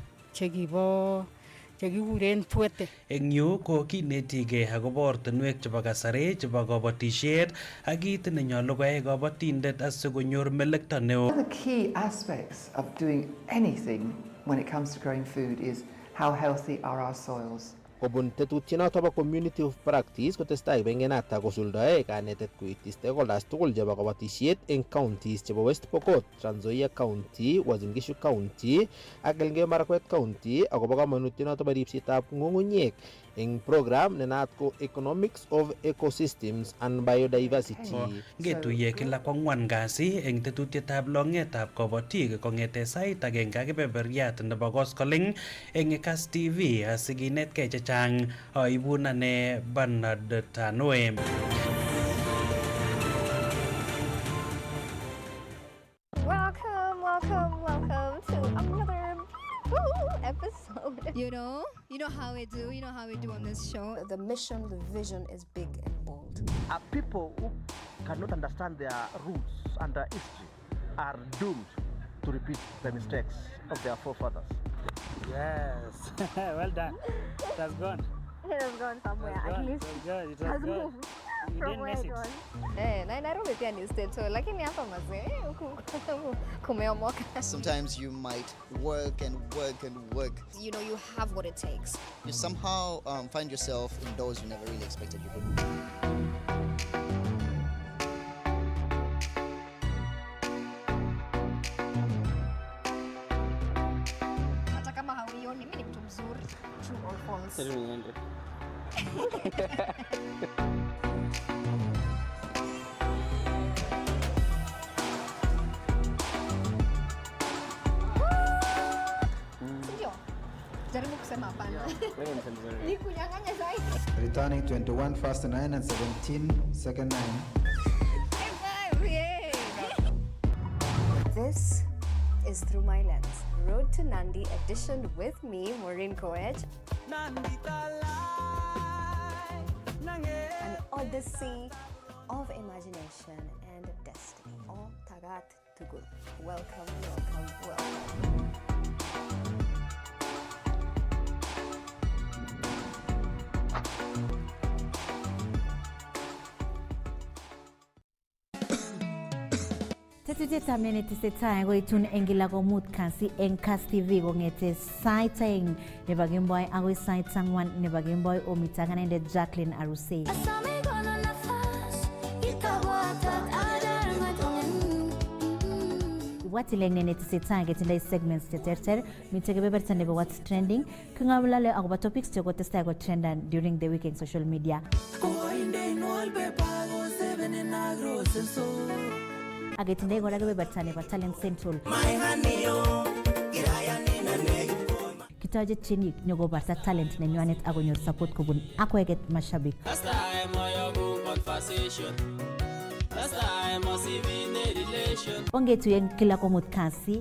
chekikuren pwete. Eng yu ko kinetigei akobo ortinwek chebo kasari chebo kabatisiet ak kit nenyolu koyai kabatindet asikonyor melekto neo. One of the key aspects of doing anything when it comes to growing food is how healthy are our soils. Kobun tetutienoto bo community of practice kotestai bengenata kosuldae kanetet koityi stakeholders tugul chebo kabatisiet eng counties chebo West Pokot, Trans Nzoia County, Uasin Gishu County ak Elgeyo Marakwet County akobo kamanutienoto bo ripsetab ng'ung'unyek eng program nenaat ko Economics of Ecosystems and Biodiversity. Ngetuiye kila kwang'wan kasi eng tetutietab longetab kabatik kong'ete sait agenge ak kebeberyat nebo koskoling eng Kass TV asikinetkei chechang. Aibun ane Bernard Tanwe. Welcome to another episode. You know how we do on this show. The mission, the vision is big and bold. People who cannot understand their roots and their history are doomed to repeat the mistakes of their forefathers. Yes, well done. It has gone. It has gone somewhere. At least it was good. It has was good. moved You from didn't where miss it it. was. Nairobi pia ni state, so lakini hapa mazee kumeomoka. Sometimes you might work and work and work. You know, you have what it takes. You somehow find yourself in doors you never really expected you could. Hata kama hauioni, mimi ni mtu mzuri. True or false? Sindio? Jaribu kusema hapana. Ni kunyang'anya zaidi. Returning 21 first 9 and 17 second 9. Yay! This is Through My Lens, Road to Nandi edition with me, Maureen Koech. An odyssey of imagination and destiny. Oh, Tagat Tugul. Welcome, welcome, welcome. Tetutietab netesetai koitun eng kila komut kasi eng Kass TV kong'ete sait aeng nebo kemboi akoi sait ang'wan nebo kemboi omita kanendet Jacqueline Arusei. Ibwatile eng netesetai ketindoi segments cheterter, mitei kebeberta nebo What's Trending, king'olole akobo topics chekotestai kotrendan during the week eng social media. Aketindoi kora kebeberta nebo Talent Central. Kitoche tienik nyokobarta talent nenywanet akonyor support kobun akweket mashabik. Ongetuyen kila komut kasi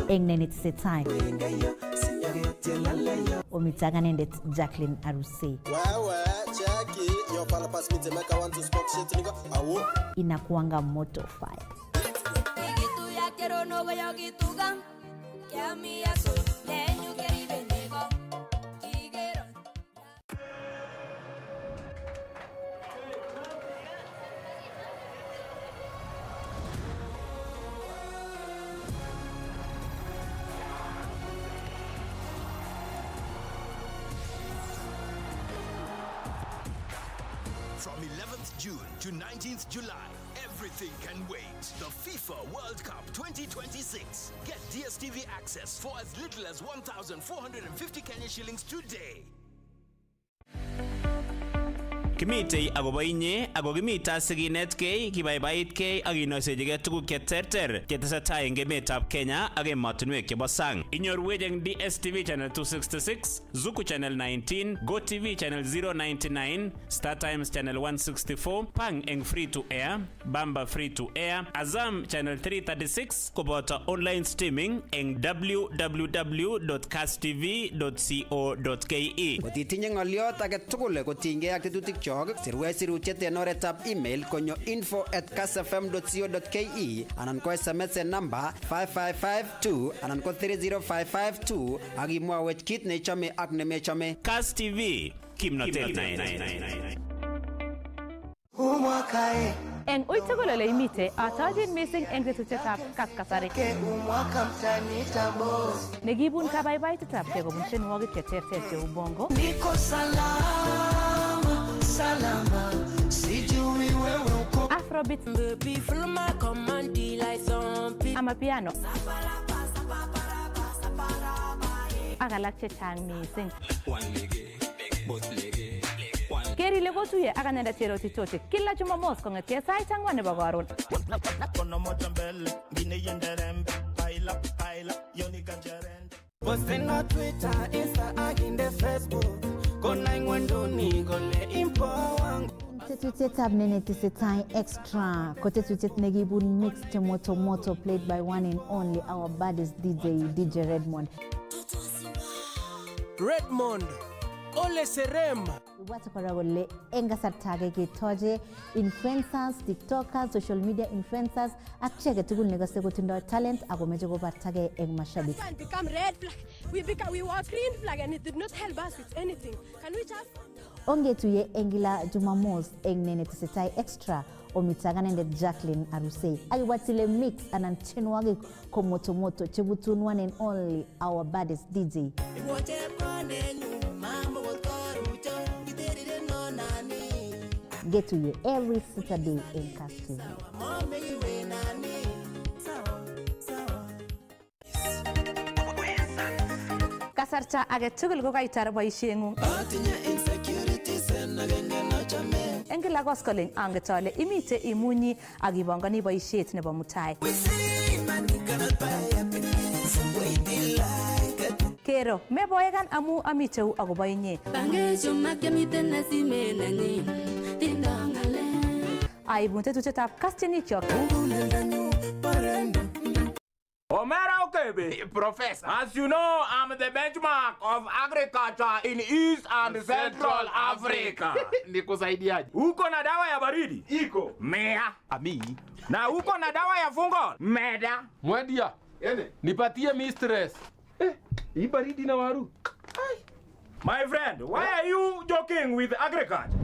eng netesetai. Omita kanendet Jacqueline Arusei. Inakuanga moto fire. From 11th June to 19th July, every Everything can wait. The FIFA World Cup 2026. Get DSTV access for as little as 1,450 Kenya shillings today. Kimitei agobo inye ago kimita siginetkei kibaibaitkei ak inoisechigei tuguk cheterter chetesetai eng emetab Kenya ak emotinwek chebo sang. Inyorwech eng DSTV channel 266, Zuku channel 19, GoTV channel 099, Star Times channel 164, Pang eng free to air, Bamba free to air, Azam channel 336 koboto online streaming eng www.kasstv.co.ke. Kotitinye ng'oliot age tugul kotinygei ak tetutik sirwech sirutiet en oretab email konyo info@kassfm.co.ke anan ko SMS en namba 5552 anan ko 30552 ak imwawech kit neichome ak nemechome. Kass TV, kimnotet Eng ui tugul ole imite, atochin missing eng tetutietab kaskasari. Nekibun kabaibaitetab kei kobun tienwogik cheterter cheu bongo. Niko salama, salama, sijui wewe uko. Afrobeat, baby, follow my command like zombie. Amapiano. Ak alak chechang missing. Kerile kotuye ak anendet Cheroti Tochi kila Jumamos kong'etie sait 4 nebo karon. Posten on Twitter, Insta ak inde Facebook. Kona ingwenduni kole impo wangu. Tetutietab nenetesetai extra ko tetutiet nekibun mix chemoto moto played by one and only our baddest DJ Redmond. Redmond, Ole Serem. Ibwate kora kole eng kasarta age ketoche influencers, tiktokers, social media influencers ak chi age tugul nekose kotindoi talent ako meche kobartagei eng mashabik. It become red flag. We were green flag and it did not help us with anything. Can we just Ongetuye eng kila Jumamos eng nenetesetai extra omitaganendet Jacqueline Arusei akiwatile mix anan tienwogik ko moto moto chebutun one and only our baddest DJ. Get to you every Saturday in Kass TV. Kasarta age tugul ko kaitar boisieng'ung. Eng kila koskoling anget ale imite imunyi ak ibongoni boisiet nebo mutai. Kero, meboekan amu amiteu akobo inye. Aibun tetutietab Kass tienikyok. Omera Okebe, Professor. As you know, I'm the benchmark of agriculture in East and Central Africa. Nikusaidiaje? Uko na dawa ya baridi? Iko. Mea. Ami. Na uko na dawa ya fungo? Meda. Mwedia. Nipatie mistress. Hii baridi na waru. My friend, why are you joking with agriculture?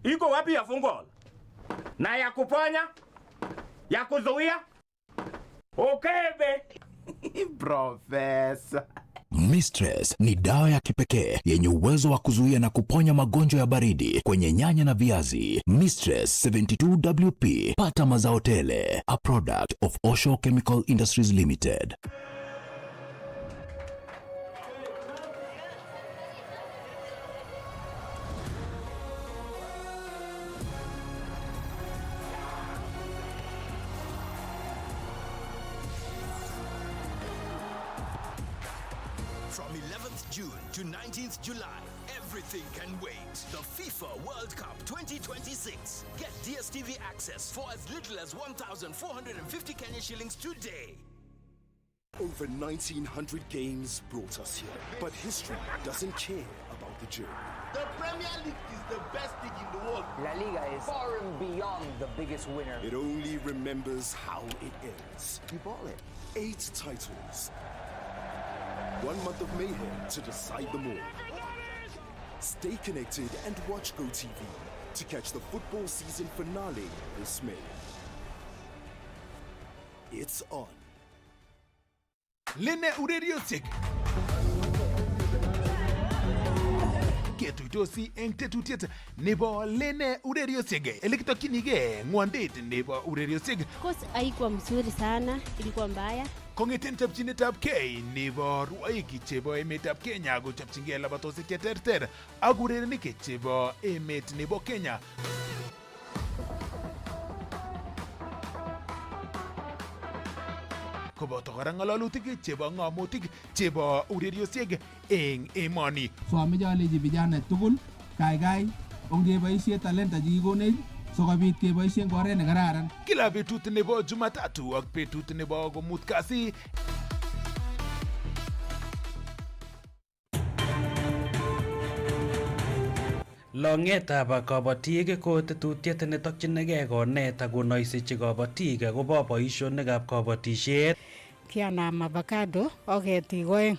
Iko wapi ya fungo? Na ya kuponya? Ya kuzuia? Okebe. Professor. Mistress ni dawa ya kipekee yenye uwezo wa kuzuia na kuponya magonjwa ya baridi kwenye nyanya na viazi. Mistress 72WP, pata mazao tele, a product of Osho Chemical Industries Limited. From 11th June to 19th July, everything can wait. The FIFA World Cup 2026. Get DSTV access for as little as 1,450 Kenya shillings today. Over 1,900 games brought us here, but history doesn't care about the journey. The Premier League is the best league in the world. La Liga is far and beyond the biggest winner. It only remembers how it ends. You bought it. 8 titles. 1 month of mayhem to decide them all. Stay connected and watch GoTV to catch the football season finale this May. It's on. Lenee ureriosiek. ketuitosi eng tetutiet nebo Lenee ureriosiek ele kitokchinigei ng'wondet nebo ureriosiek. Course haikuwa mzuri sana, ilikuwa mbaya. Kong'eten chopchinetab kei nebo rwoik chebo emetab Kenya kochopchingei labatosiek cheterter ak urerenik chebo emet nebo Kenya. Koboto kora ng'alalutik chebo ng'amotik chebo ureriosiek eng emoni. So ameche alechi vijana tugul kaikai ongeboisie talenta chekikonech sikobit keboisie eng oret nekararan. Kila betut nebo Jumatatu ak betut nebo komut kasi Longetab kabatik ko tetutiet netokchinigei konet ak konoisechi kabatik akobo boisionikab kabatisiet. Kianam avocado ak ketik oeng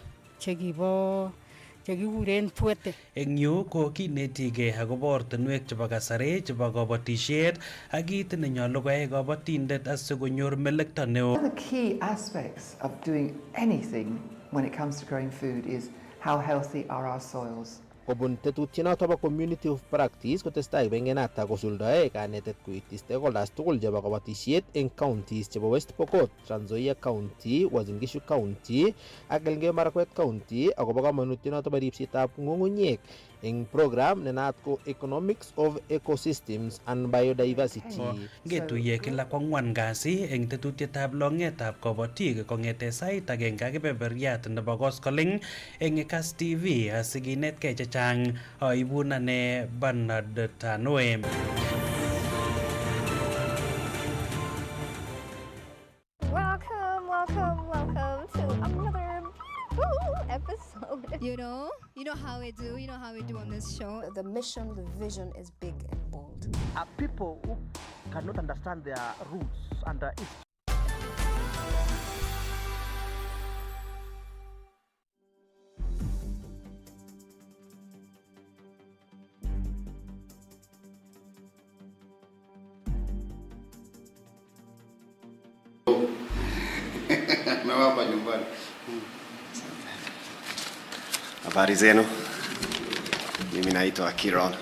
chekikuren pwete. Eng yu ko kinetigei akobo ortinwek chebo kasari chebo kabatisiet ak kit nenyolu koyai kabatindet asikonyor melekto neo. One of the key aspects of doing anything when it comes to growing food is how healthy are our soils. Kobun tetutienoto bo community of practice kotestai bengenata kosuldae kanetet koityi stakeholders tugul chebo kabatisiet eng counties chebo West Pokot, Trans Nzoia County, Uasin Gishu County ak Elgeyo Marakwet County akobo kamanutienoto bo ripsetab ng'ung'unyek eng program nenaat ko Economics of Ecosystems and Biodiversity. Ngetuiye kila kwang'wan kasi eng tetutietab longetab kabatik kong'ete sait agenge ak kebeberyat nebo koskoling eng Kass TV asikinetkei chechang. Aibun ane Bernard Tanwe. Welcome to another episode. You know how we do on this show. The mission, the vision is big and bold. Are people who cannot understand their roots and their history. Hapa nyumbani. Habari zenu. Mimi naitwa Kiron.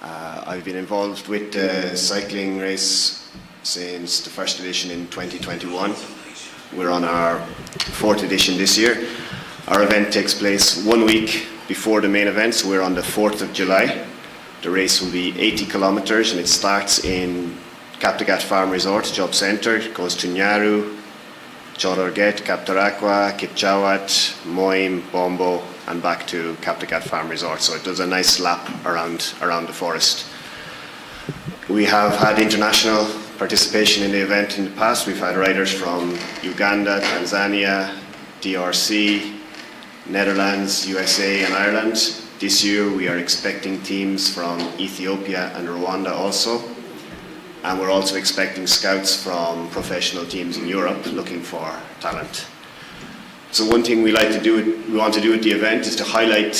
I've been involved with the cycling race since the first edition in 2021. We're on our 4th edition this year. Our event takes place 1 week before the main event, so we're on the 4th of July. The race will be 80 kilometers and it starts in Kaptagat Farm Resort, Job Centre. It goes to Nyaru, Chororget, Kaptarakwa, Kitchawat, Moim, Bombo, and back to Kaptagat Farm Resort. So it does a nice lap around the forest. We have had international participation in the event in the past. We've had riders from Uganda, Tanzania, DRC, Netherlands, USA, and Ireland. This year we are expecting teams from Ethiopia and Rwanda also. And we're also expecting scouts from professional teams in Europe looking for talent. So one thing we want to do at the event is to highlight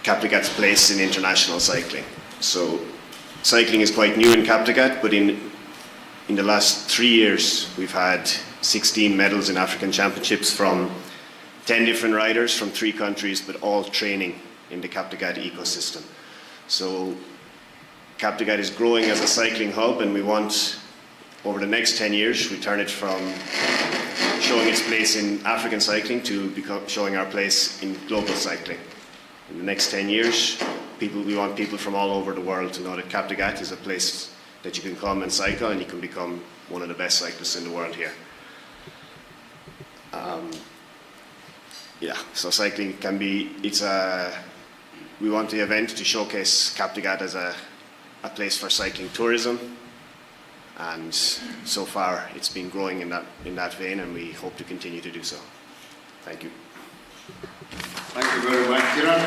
Kaptagat's place in international cycling. So cycling is quite new in Kaptagat, but in the last 3 years we've had 16 medals in African championships from 10 different riders from 3 countries, but all training in the Kaptagat ecosystem. So Kaptagat is growing as a cycling hub, and we want, over the next 10 years, we turn it from showing its place in African cycling to showing our place in global cycling. In the next 10 years, we want people from all over the world to know that Kaptagat is a place that you can come and cycle, and you can become one of the best cyclists in the world here. So cycling can be, we want the event to showcase Kaptagat as a place for cycling tourism, and so far it's been growing in that vein, and we hope to continue to do so. Thank you. Thank you very much, Kiran.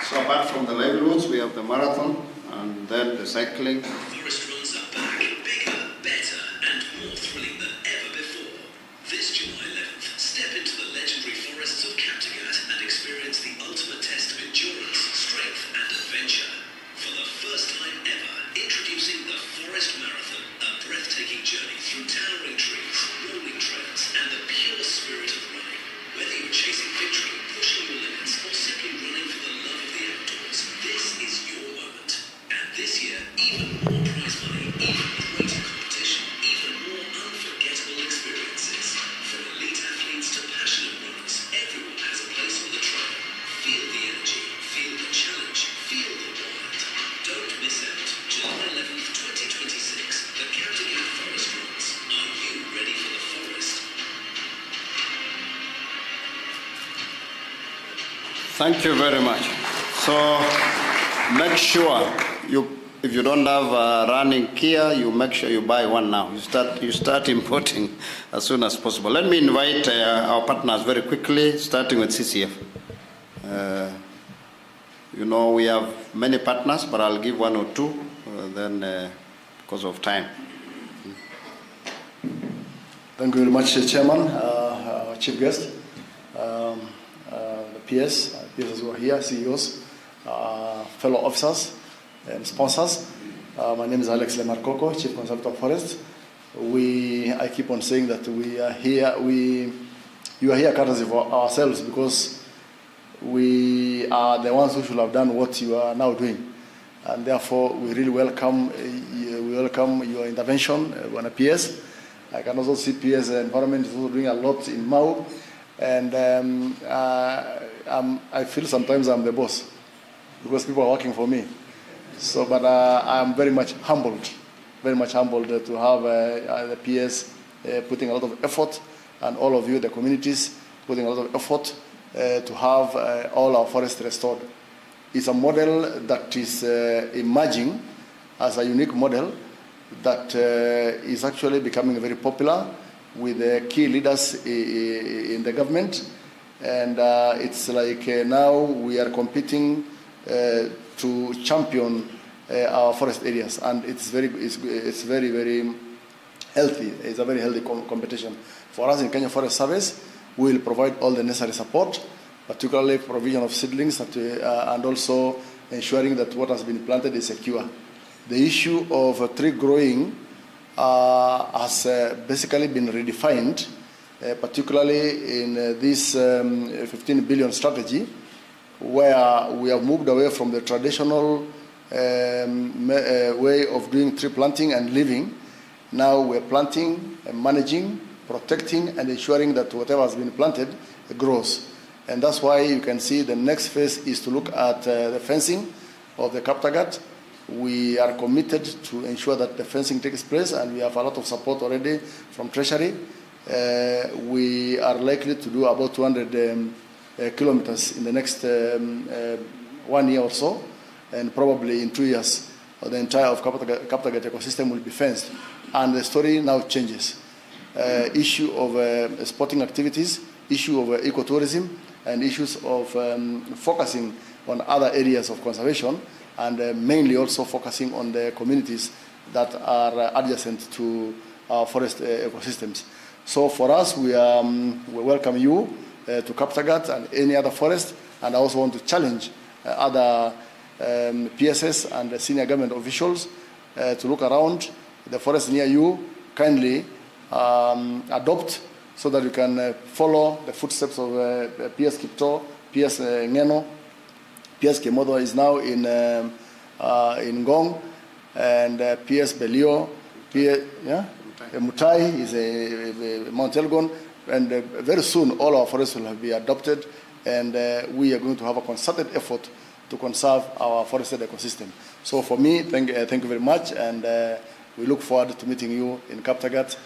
So apart from the livelihoods, we have the marathon and then the cycling. Forest runs are back, bigger, better, and more thrilling than ever before. This July 11th, step into the legendary forests of Kaptagat and experience the ultimate test of endurance, strength, and adventure. For the first time ever, introducing the Forest Marathon, a breathtaking journey through towering trees, rolling trails, and the pure spirit of running. Whether you're chasing victory, pushing your limits, or simply running for the love of the outdoors, Thank you very much. So make sure if you don't have a running Kia, you make sure you buy one now. You start importing as soon as possible. Let me invite our partners very quickly, starting with CCF. You know, we have many partners, but I'll give one or two, because of time. Thank you very much, Chairman, Chief Guest, the PS who are here, CEOs, fellow officers and sponsors. My name is Alex Lemarcoco, Chief Consultant of Forest. I keep on saying that we are here, you are here courtesy of ourselves, because we are the ones who should have done what you are now doing. And therefore, we really welcome your intervention on a PS. I can also see PS environment is also doing a lot in Mau. And I feel sometimes I'm the boss, because people are working for me. So, but I'm very much humbled to have the PS putting a lot of effort, and all of you, the communities, putting a lot of effort to have all our forests restored. It's a model that is emerging as a unique model that is actually becoming very popular with the key leaders in the government. And it's like now we are competing to champion our forest areas, and it's very healthy. It's a very healthy competition. For us in Kenya Forest Service, we will provide all the necessary support, particularly provision of seedlings and also ensuring that what has been planted is secure. The issue of tree growing has basically been redefined, particularly in this 15 billion strategy, where we have moved away from the traditional way of doing tree planting and living. Now we're planting and managing, protecting, and ensuring that whatever has been planted grows. And that's why you can see the next phase is to look at the fencing of the Kaptagat. We are committed to ensure that the fencing takes place, and we have a lot of support already from Treasury. We are likely to do about 200 kilometers in the next 1 year or so, and probably in 2 years, the entire of Kaptagat ecosystem will be fenced. And the story now changes. Issue of sporting activities, issue of ecotourism, and issues of focusing on other areas of conservation, and mainly also focusing on the communities that are adjacent to our forest ecosystems. So for us, we welcome you to Kaptagat and any other forest, and I also want to challenge other PSS and senior government officials to look around the forest near you, kindly adopt, so that you can follow the footsteps of PS Kipto, PS Ngeno. PS Kemodo is now in Ngong, and PS Belio, Mutai is Mount Elgon, and very soon all our forests will be adopted, and we are going to have a concerted effort to conserve our forested ecosystem. So for me, thank you very much, and we look forward to meeting you in Kaptagat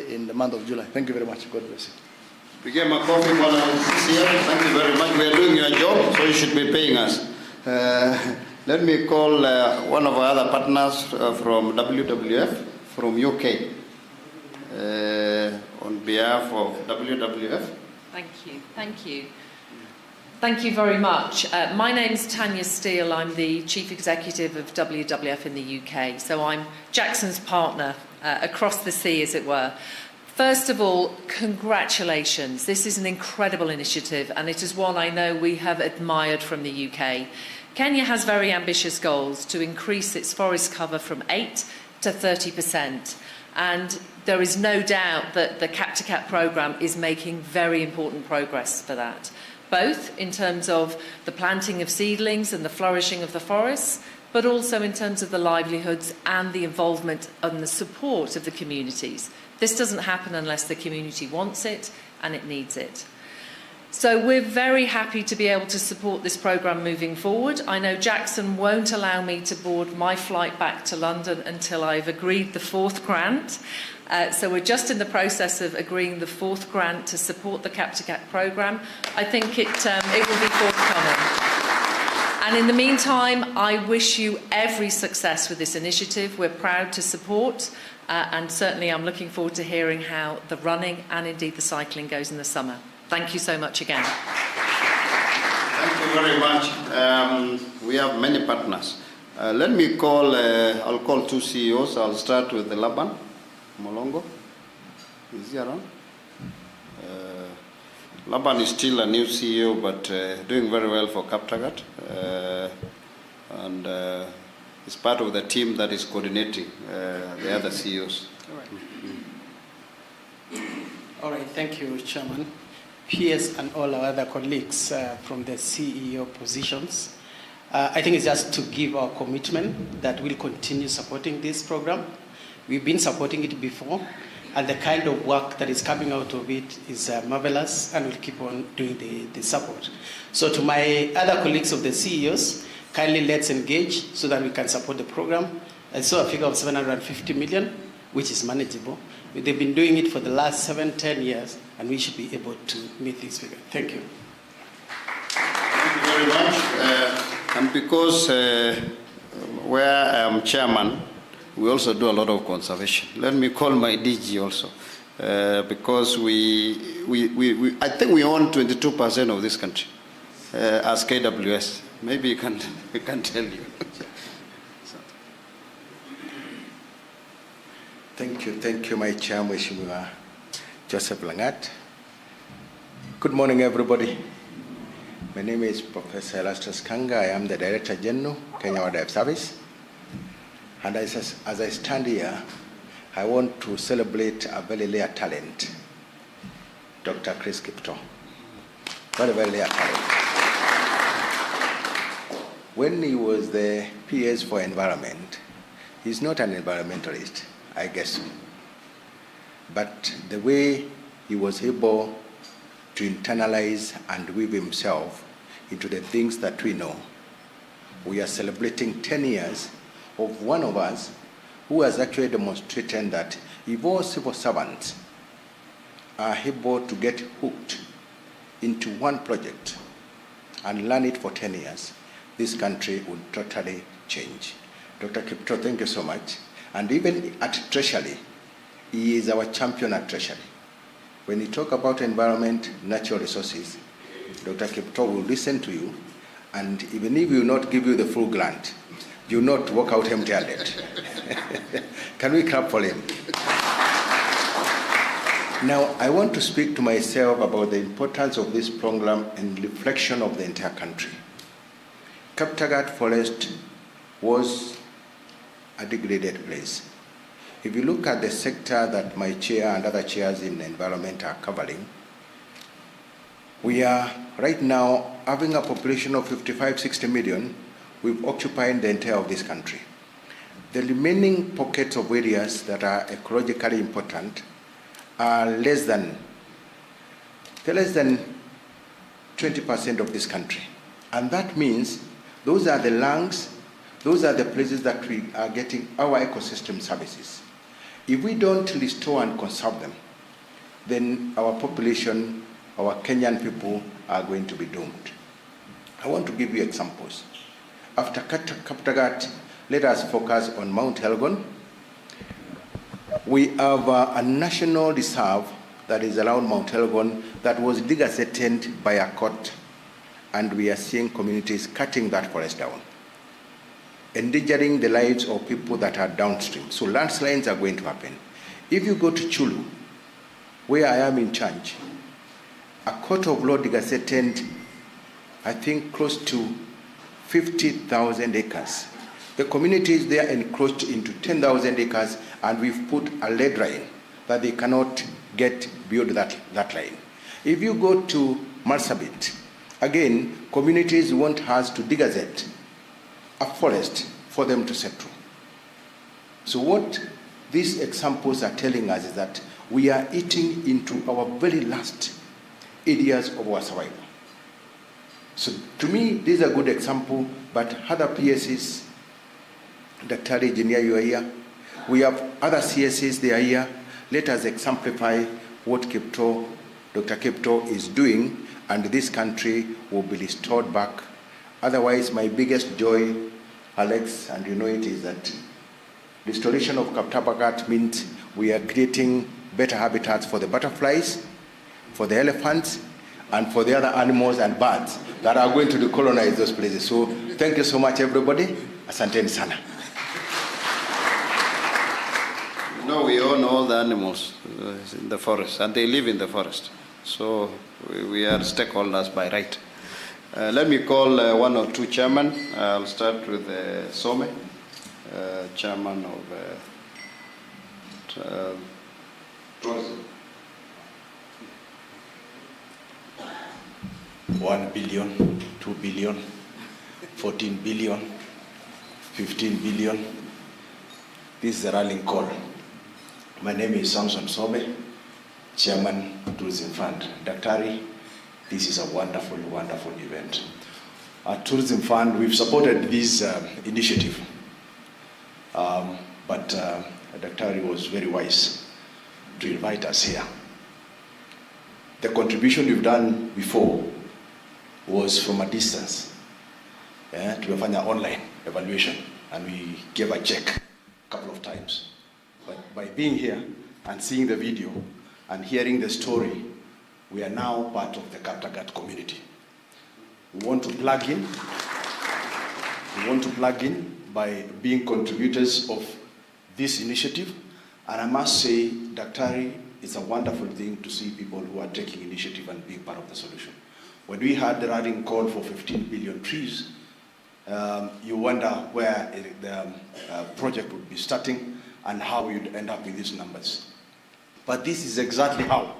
in the month of July. Thank you very much. God bless you. Became a coffee while I was here. Thank you very much. We are doing your job, so you should be paying us. Let me call one of our other partners from WWF, from UK, on behalf of WWF. Thank you. Thank you. Thank you very much. My name's Tanya Steele. I'm the Chief Executive of WWF in the UK. So I'm Jackson's partner across the sea, as it were. First of all, congratulations. This is an incredible initiative, and it is one I know we have admired from the UK. Kenya has very ambitious goals to increase its forest cover from 8 to 30%. And there is no doubt that the Cap2Cap programme is making very important progress for that, both in terms of the planting of seedlings and the flourishing of the forests, but also in terms of the livelihoods and the involvement and the support of the communities. This doesn't happen unless the community wants it and it needs it. So we're very happy to be able to support this programme moving forward. I know Jackson won't allow me to board my flight back to London until I've agreed the 4th grant. So we're just in the process of agreeing the 4th grant to support the Cap2Cap programme. I think it will be forthcoming. And in the meantime, I wish you every success with this initiative. We're proud to support, and certainly I'm looking forward to hearing how the running and indeed the cycling goes in the summer. Thank you so much again. Thank you very much. We have many partners. Let me call, I'll call 2 CEOs. I'll start with Laban Molongo. Is he around? Laban is still a new CEO, but doing very well for Cap2Cap. And is part of the team that is coordinating the other CEOs. All right. All right, thank you, Chairman. PS and all our other colleagues from the CEO positions. I think it's just to give our commitment that we'll continue supporting this program. We've been supporting it before, and the kind of work that is coming out of it is marvelous, and we'll keep on doing the support. So to my other colleagues of the CEOs, kindly let's engage so that we can support the program. I saw a figure of 750 million, which is manageable. They've been doing it for the last 7-10 years, and we should be able to meet this figure. Thank you. Thank you very much. And because where I am chairman, we also do a lot of conservation. Let me call my DG also, because I think we own 22% of this country as KWS. Maybe we can tell you. Thank you, my chair, Mheshimiwa Joseph Langat. Good morning, everybody. My name is Professor Elastus Kanga. I am the Director General, Kenya Wildlife Service. And as I stand here, I want to celebrate a very rare talent, Dr. Chris Kipto. Very, very rare talent. When he was the PS for Environment, he's not an environmentalist, I guess. But the way he was able to internalize and weave himself into the things that we know. We are celebrating 10 years of one of us who has actually demonstrated that if all civil servants are able to get hooked into one project and learn it for 10 years, this country would totally change. Dr. Kipto, thank you so much. And even at Treasury, he is our champion at Treasury. When you talk about environment, natural resources, Dr. Kipto will listen to you, and even if he will not give you the full grant, you will not walk out empty-handed. Can we clap for him? Now, I want to speak to myself about the importance of this program and reflection of the entire country. Cap2Cap Forest was a degraded place. If you look at the sector that my chair and other chairs in the environment are covering, we are right now having a population of 55-60 million. We've occupied the entire of this country. The remaining pockets of areas that are ecologically important are less than 20% of this country. And that means those are the lungs, those are the places that we are getting our ecosystem services. If we don't restore and conserve them, then our population, our Kenyan people are going to be doomed. I want to give you examples. After Cap2Cap, let us focus on Mount Elgon. We have a national reserve that is around Mount Elgon that was degazetted by a court, and we are seeing communities cutting that forest down, endangering the lives of people that are downstream. So landslides are going to happen. If you go to Chulu, where I am in charge, a court of law degazetted, I think, close to 50,000 acres. The community is there encroached into 10,000 acres, and we've put a lead line that they cannot get beyond that line. If you go to Marsabit, again, communities want us to degazette a forest for them to settle. So what these examples are telling us is that we are eating into our very last areas of our survival. So to me, this is a good example, but other PSs, Dr. Engineer, you are here. We have other CSs, they are here. Let us exemplify what Dr. Kipto is doing, and this country will be restored back. Otherwise, my biggest joy, Alex, and you know it, is that restoration of Kaptabagat means we are creating better habitats for the butterflies, for the elephants, and for the other animals and birds that are going to decolonize those places. So thank you so much, everybody. Asanteni sana. You know, we own all the animals in the forest, and they live in the forest. So we are stakeholders by right. Let me call one or two chairmen. I'll start with Some, chairman of tourism. 1 billion, 2 billion, 14 billion, 15 billion. This is a rallying call. My name is Samson Sobe, Chairman Tourism Fund. Daktari, this is a wonderful, wonderful event. At Tourism Fund, we've supported this initiative, but Daktari was very wise to invite us here. The contribution we've done before was from a distance. Tumefanya online evaluation, and we gave a check a couple of times. But by being here and seeing the video and hearing the story, we are now part of the Kaptagat community. We want to plug in. We want to plug in by being contributors of this initiative. And I must say, Daktari, it's a wonderful thing to see people who are taking initiative and being part of the solution. When we had the rallying call for 15 billion trees, you wonder where the project would be starting and how you'd end up with these numbers. But this is exactly how.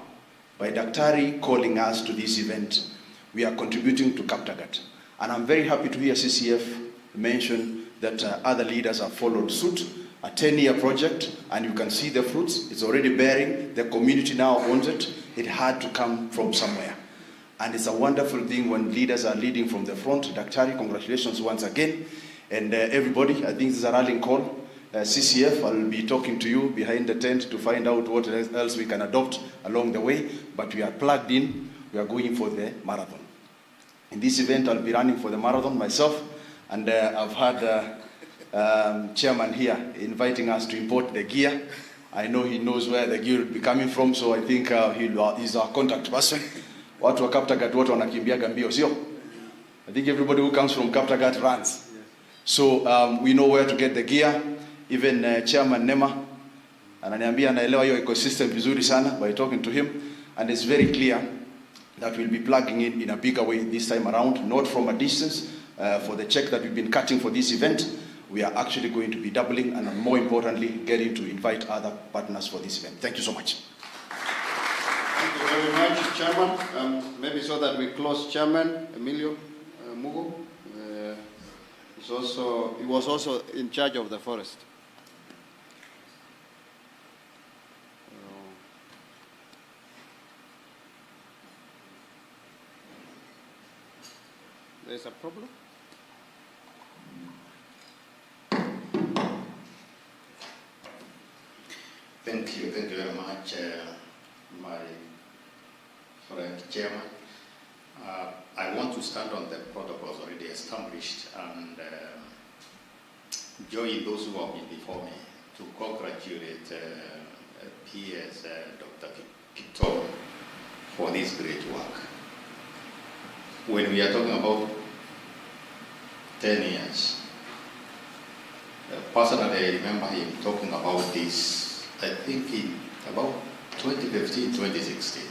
By Daktari calling us to this event, we are contributing to Kaptagat. And I'm very happy to hear CCF mention that other leaders have followed suit. A 10-year project, and you can see the fruits. It's already bearing. The community now owns it. It had to come from somewhere. And it's a wonderful thing when leaders are leading from the front. Daktari, congratulations once again. And everybody, I think this is a rallying call. CCF, I'll be talking to you behind the tent to find out what else we can adopt along the way. But we are plugged in. We are going for the marathon. In this event, I'll be running for the marathon myself. And I've had chairman here inviting us to import the gear. I know he knows where the gear will be coming from, so I think he's our contact person. Watu wa Kaptagat wote wanakimbiaga mbio, sio? I think everybody who comes from Kaptagat runs. So we know where to get the gear. Even Chairman Nema ananiambia anaelewa hiyo ecosystem vizuri sana by talking to him, and it's very clear that we'll be plugging in a bigger way this time around, not from a distance. For the check that we've been cutting for this event, we are actually going to be doubling, and more importantly, getting to invite other partners for this event. Thank you so much. Thank you very much, Chairman. Maybe so that we close, Chairman Emilio Mugo. He was also in charge of the forest. There's a problem? Thank you very much, my friend Chairman. I want to stand on the protocols already established and join those who have been before me to congratulate PS Dr. Kipto for this great work. When we are talking about 10 years, personally I remember him talking about this, I think in about 2015, 2016.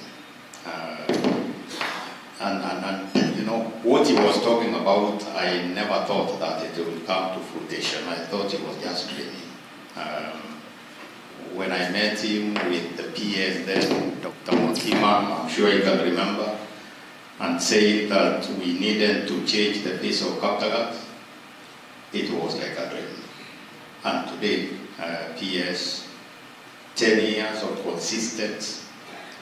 And you know, what he was talking about, I never thought that it would come to fruition. I thought he was just dreaming. When I met him with the PS then, Dr. Motima, I'm sure you can remember, and saying that we needed to change the face of Kaptagat, it was like a dream. And today, PS, 10 years of consistent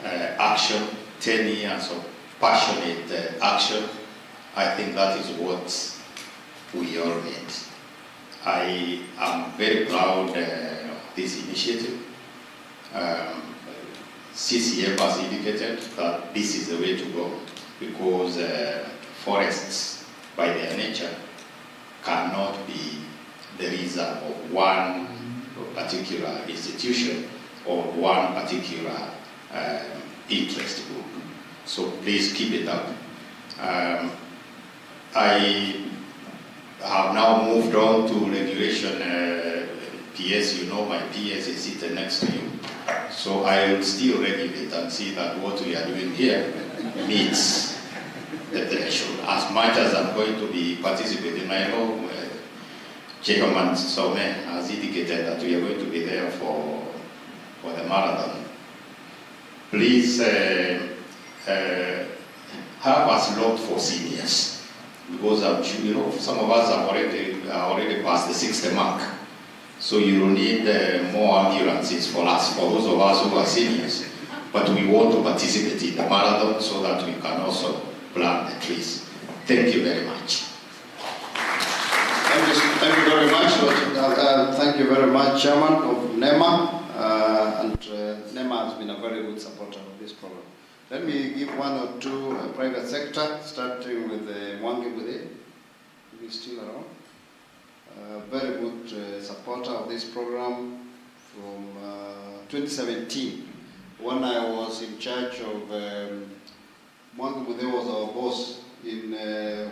action, 10 years of passionate action. I think that is what we all need. I am very proud of this initiative. CCF has indicated that this is the way to go because forests, by their nature, cannot be the reserve of one particular institution or one particular interest group. So please keep it up. I have now moved on to regulation. PS, you know my PS is sitting next to you. So I will still regulate and see that what we are doing here meets the threshold. As much as I'm going to be participating, I know Chairman Some has indicated that we are going to be there for the marathon. Please have us look for seniors, because I'm sure, you know, some of us are already past the 60 mark. So you will need more ambulances for us, for those of us who are seniors. But we want to participate in the marathon so that we can also plant the trees. Thank you very much. Thank you very much. Thank you very much, Chairman of NEMA. NEMA has been a very good supporter of this program. Let me give one or two private sector, starting with Mwangi Bude. He's still around. Very good supporter of this program from 2017. When I was in charge of Mwangi Bude was our boss in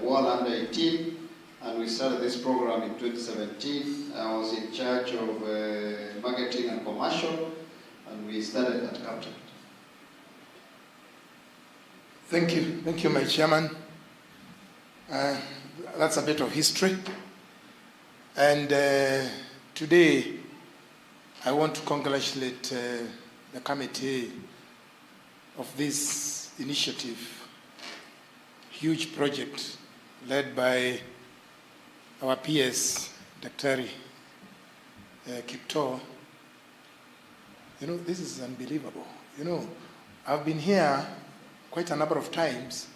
World Under 18, and we started this program in 2017. I was in charge of marketing and commercial, and we started at Captain. Thank you, my chairman. That's a bit of history. And today, I want to congratulate the committee of this initiative, huge project led by our PS, Daktari Kipto. You know, this is unbelievable. You know, I've been here quite a number of times,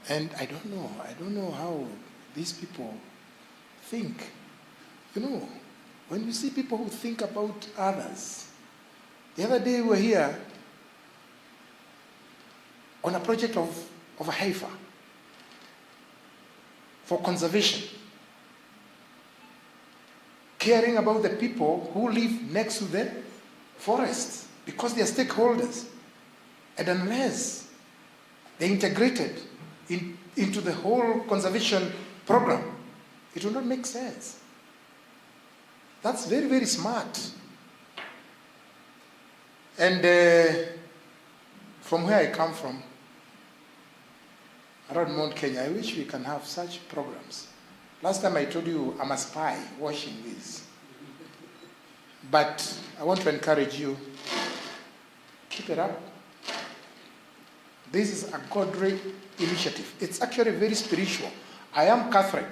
and I don't know how these people think. You know, when you see people who think about others. The other day we were here on a project of a heifer for conservation, caring about the people who live next to the forests because they are stakeholders. And unless they're integrated into the whole conservation program, it will not make sense. That's very, very smart. And from where I come from, around Mount Kenya, I wish we can have such programs. Last time I told you I'm a spy watching this. But I want to encourage you, keep it up. This is a godly initiative. It's actually very spiritual. I am Catholic,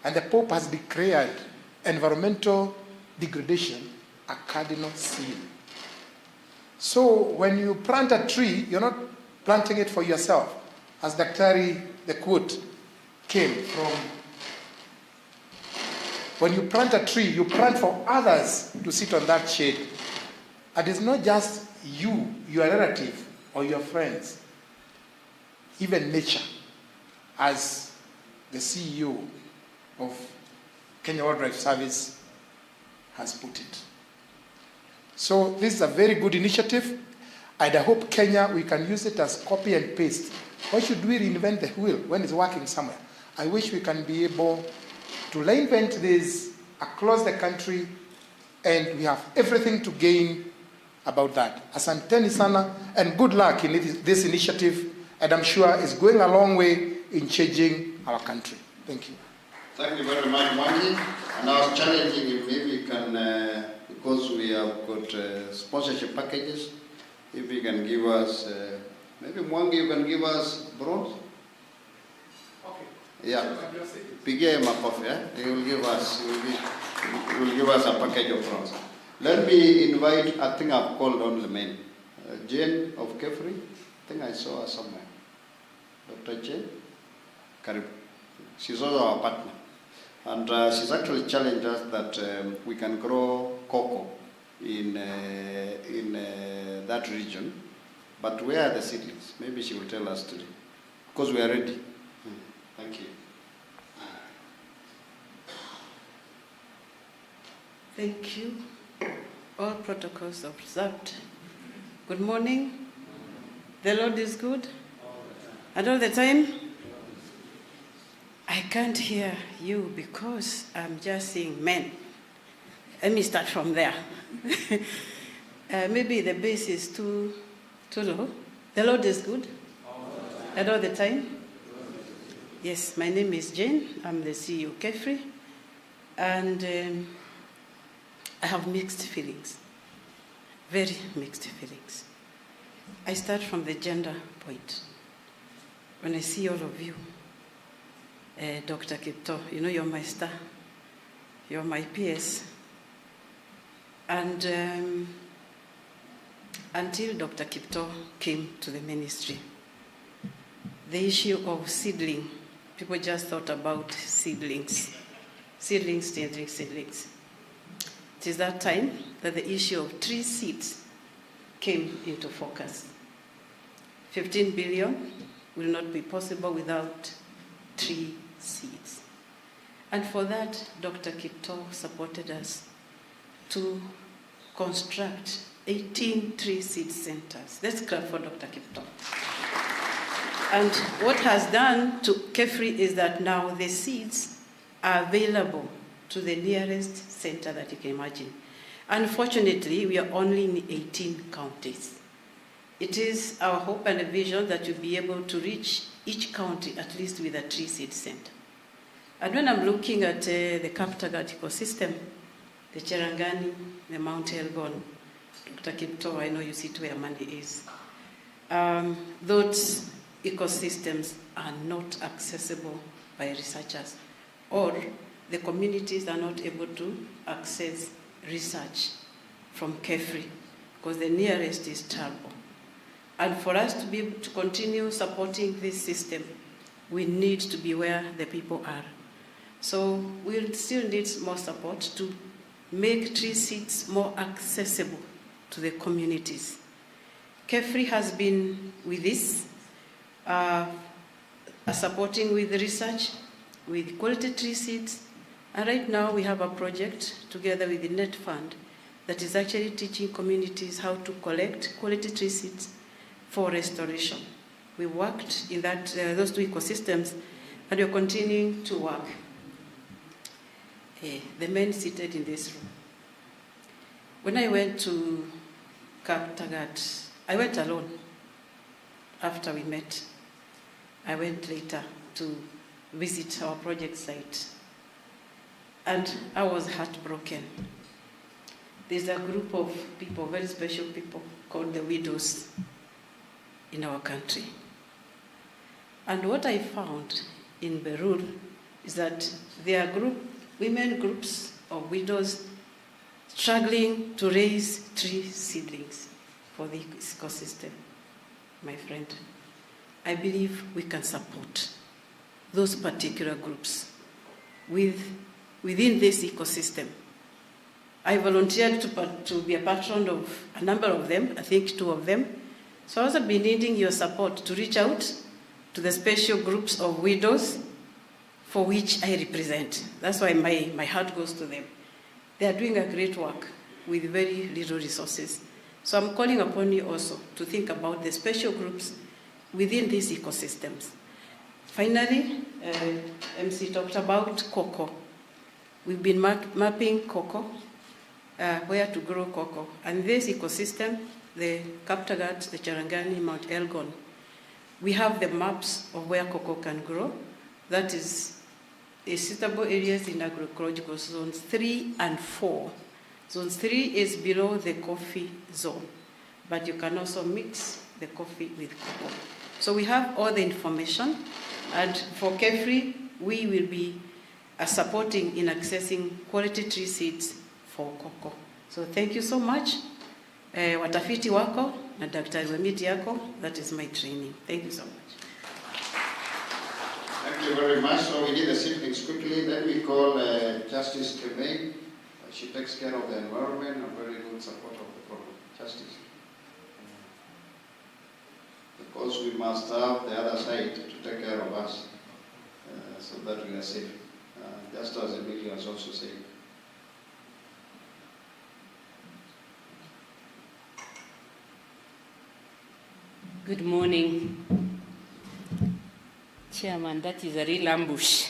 and the Pope has declared environmental degradation a cardinal sin. So when you plant a tree, you're not planting it for yourself. As Daktari, the quote came from, when you plant a tree, you plant for others to sit on that shade. And it's not just you, your relative, or your friends. Even nature, as the CEO of Kenya Wildlife Service has put it. So this is a very good initiative, and I hope Kenya, we can use it as copy and paste. Why should we reinvent the wheel when it's working somewhere? I wish we can be able to reinvent this across the country, and we have everything to gain about that. Asanteni sana, and good luck in this initiative, and I'm sure it's going a long way in changing our country. Thank you. Thank you very much, Mwangi. And I was challenging if maybe you can, because we have got sponsorship packages, if you can give us, maybe Mwangi, you can give us bronze? Okay. Yeah. Pigia makofi, He will give us, he will give us a package of bronze. Let me invite, I think I've called on the men. Jane of Kefri, I think I saw her somewhere. Dr. J. Karibu. She's also our partner. And she's actually challenged us that we can grow cocoa in that region. But where are the seedlings? Maybe she will tell us today. Because we are ready. Thank you. Thank you. All protocols observed. Good morning. The Lord is good. And all the time? I can't hear you because I'm just saying men. Let me start from there. Maybe the bass is too low. The Lord is good. And all the time? Yes, my name is Jane. I'm the CEO of Kefri. And I have mixed feelings. Very mixed feelings. I start from the gender point. When I see all of you, Dr. Kipto, you know you're my star. You're my PS. And until Dr. Kipto came to the ministry, the issue of seedling, people just thought about seedlings. Seedlings. It is that time that the issue of tree seeds came into focus. 15 billion will not be possible without tree seeds. And for that, Dr. Kipto supported us to construct 18 tree seed centers. Let's clap for Dr. Kipto. And what has done to Kefri is that now the seeds are available to the nearest center that you can imagine. Unfortunately, we are only in 18 counties. It is our hope and a vision that you'll be able to reach each county at least with a tree seed center. And when I'm looking at the Kaptagat ecosystem, the Cherangani, the Mount Elgon, Dr. Kipto, I know you sit where money is. Those ecosystems are not accessible by researchers, or the communities are not able to access research from Kefri because the nearest is Turbo. And for us to be able to continue supporting this system, we need to be where the people are. So we'll still need more support to make tree seeds more accessible to the communities. Kefri has been with this, supporting with research, with quality tree seeds. And right now we have a project together with the Net Fund that is actually teaching communities how to collect quality tree seeds for restoration. We worked in those two ecosystems, and we're continuing to work. The men seated in this room. When I went to Kaptagat, I went alone after we met. I went later to visit our project site. And I was heartbroken. There's a group of people, very special people, called the widows in our country. And what I found in Berul is that there are women groups of widows struggling to raise tree seedlings for the ecosystem. My friend, I believe we can support those particular groups within this ecosystem. I volunteered to be a patron of a number of them, I think 2 of them. So I also been needing your support to reach out to the special groups of widows for which I represent. That's why my heart goes to them. They are doing a great work with very little resources. So I'm calling upon you also to think about the special groups within these ecosystems. Finally, MC talked about cocoa. We've been mapping cocoa, where to grow cocoa. And this ecosystem, the Kaptagat, the Cherangani, Mount Elgon, we have the maps of where cocoa can grow. That is suitable areas in agroecological zones 3 and 4. Zone 3 is below the coffee zone, but you can also mix the coffee with cocoa. So we have all the information, and for Kefri, we will be supporting in accessing quality tree seeds for cocoa. So thank you so much. Watafiti wako na daktari wa miti yako, that is my training. Thank you so much. Thank you very much. So we did the siblings quickly. Then we call Justice Lenee. She takes care of the environment and very good support of the program. Justice. Because we must have the other side to take care of us so that we are safe. Just as Emilio has also said. Good morning. Chairman, that is a real ambush.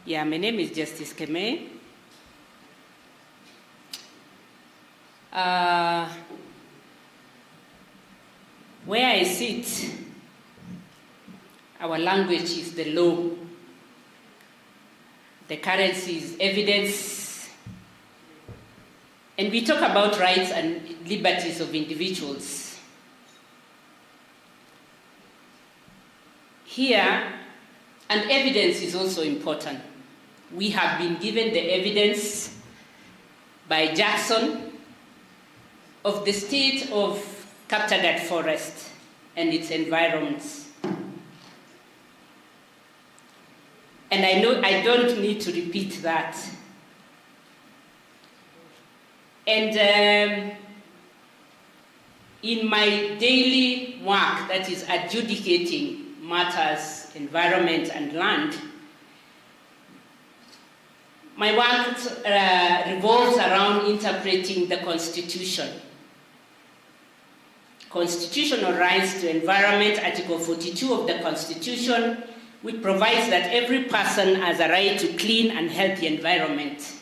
Yeah, my name is Justice Lenee. Where I sit, our language is the law. The currency is evidence. And we talk about rights and liberties of individuals. Here, and evidence is also important. We have been given the evidence by Jackson of the state of Kaptagat Forest and its environments. And I know I don't need to repeat that. And in my daily work, that is adjudicating matters, environment and land, my work revolves around interpreting the Constitution. Constitutional rights to environment, Article 42 of the Constitution, which provides that every person has a right to clean and healthy environment.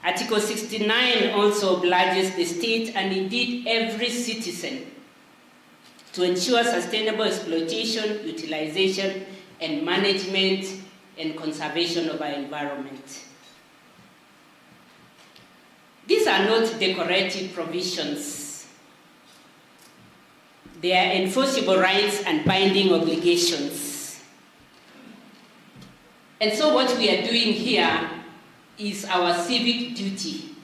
Article 69 also obliges the state and indeed every citizen to ensure sustainable exploitation, utilization, and management and conservation of our environment. These are not decorative provisions. They are enforceable rights and binding obligations. And so what we are doing here is our civic duty.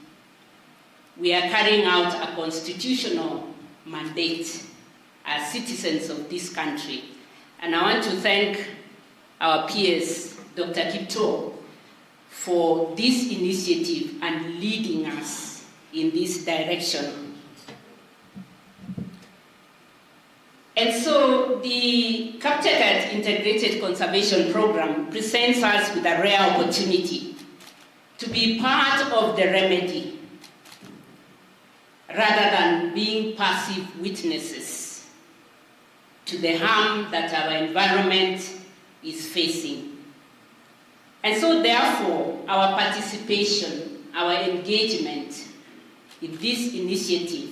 We are carrying out a constitutional mandate as citizens of this country. And I want to thank our peers, Dr. Kipto, for this initiative and leading us in this direction. And so the Kaptagat Integrated Conservation Program presents us with a rare opportunity to be part of the remedy rather than being passive witnesses to the harm that our environment is facing. And so therefore, our participation, our engagement in this initiative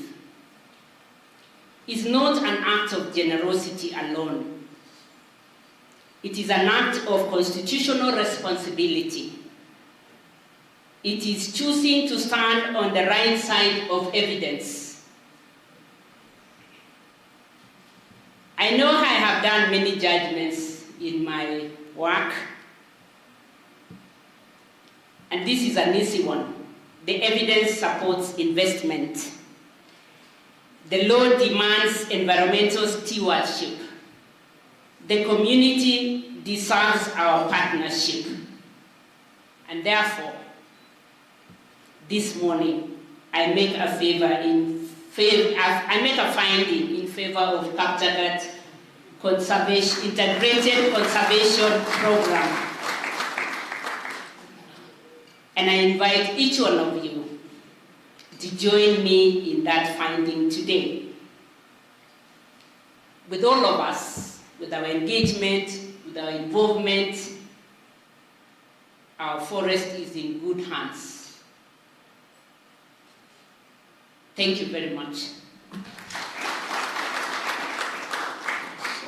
is not an act of generosity alone. It is an act of constitutional responsibility. It is choosing to stand on the right side of evidence. I know I have done many judgments in my work, and this is an easy one. The evidence supports investment. The law demands environmental stewardship. The community deserves our partnership. And therefore, this morning, I make a finding in favor of Kaptagat Integrated Conservation Program. And I invite each one of you to join me in that finding today. With all of us, with our engagement, with our involvement, our forest is in good hands. Thank you very much.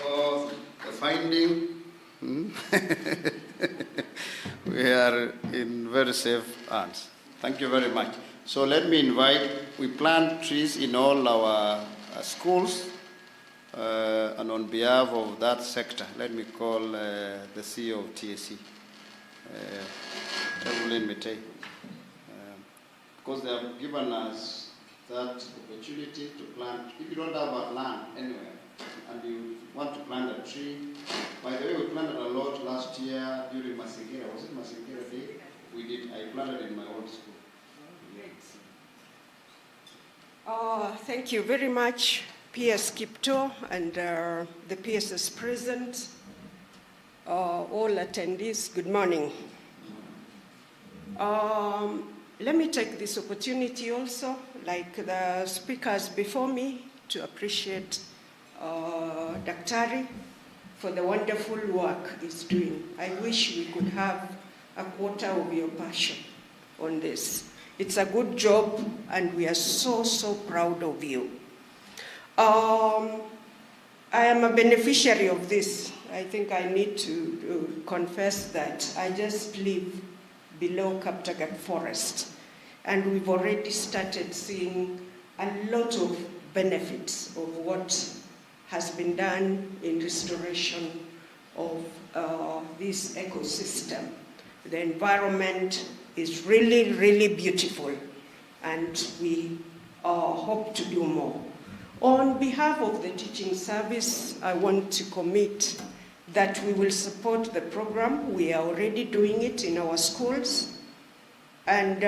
So, the finding, we are in very safe hands. Thank you very much. So let me invite, we plant trees in all our schools, and on behalf of that sector, let me call the CEO of TSC, Evelyn Mitei, because they have given us that opportunity to plant. If you don't have a land anywhere, and you want to plant a tree. By the way, we planted a lot last year during Masingira. Was it Masingira Day? I planted in my old school. Thank you very much, PS Kipto and the PSs present, all attendees, good morning. Let me take this opportunity also, like the speakers before me, to appreciate Daktari for the wonderful work he's doing. I wish we could have a quarter of your passion on this. It's a good job, and we are so, so proud of you. I am a beneficiary of this. I think I need to confess that I just live below Kaptagat Forest, and we've already started seeing a lot of benefits of what has been done in restoration of this ecosystem. The environment is really, really beautiful, and we hope to do more. On behalf of the teaching service, I want to commit that we will support the program. We are already doing it in our schools, and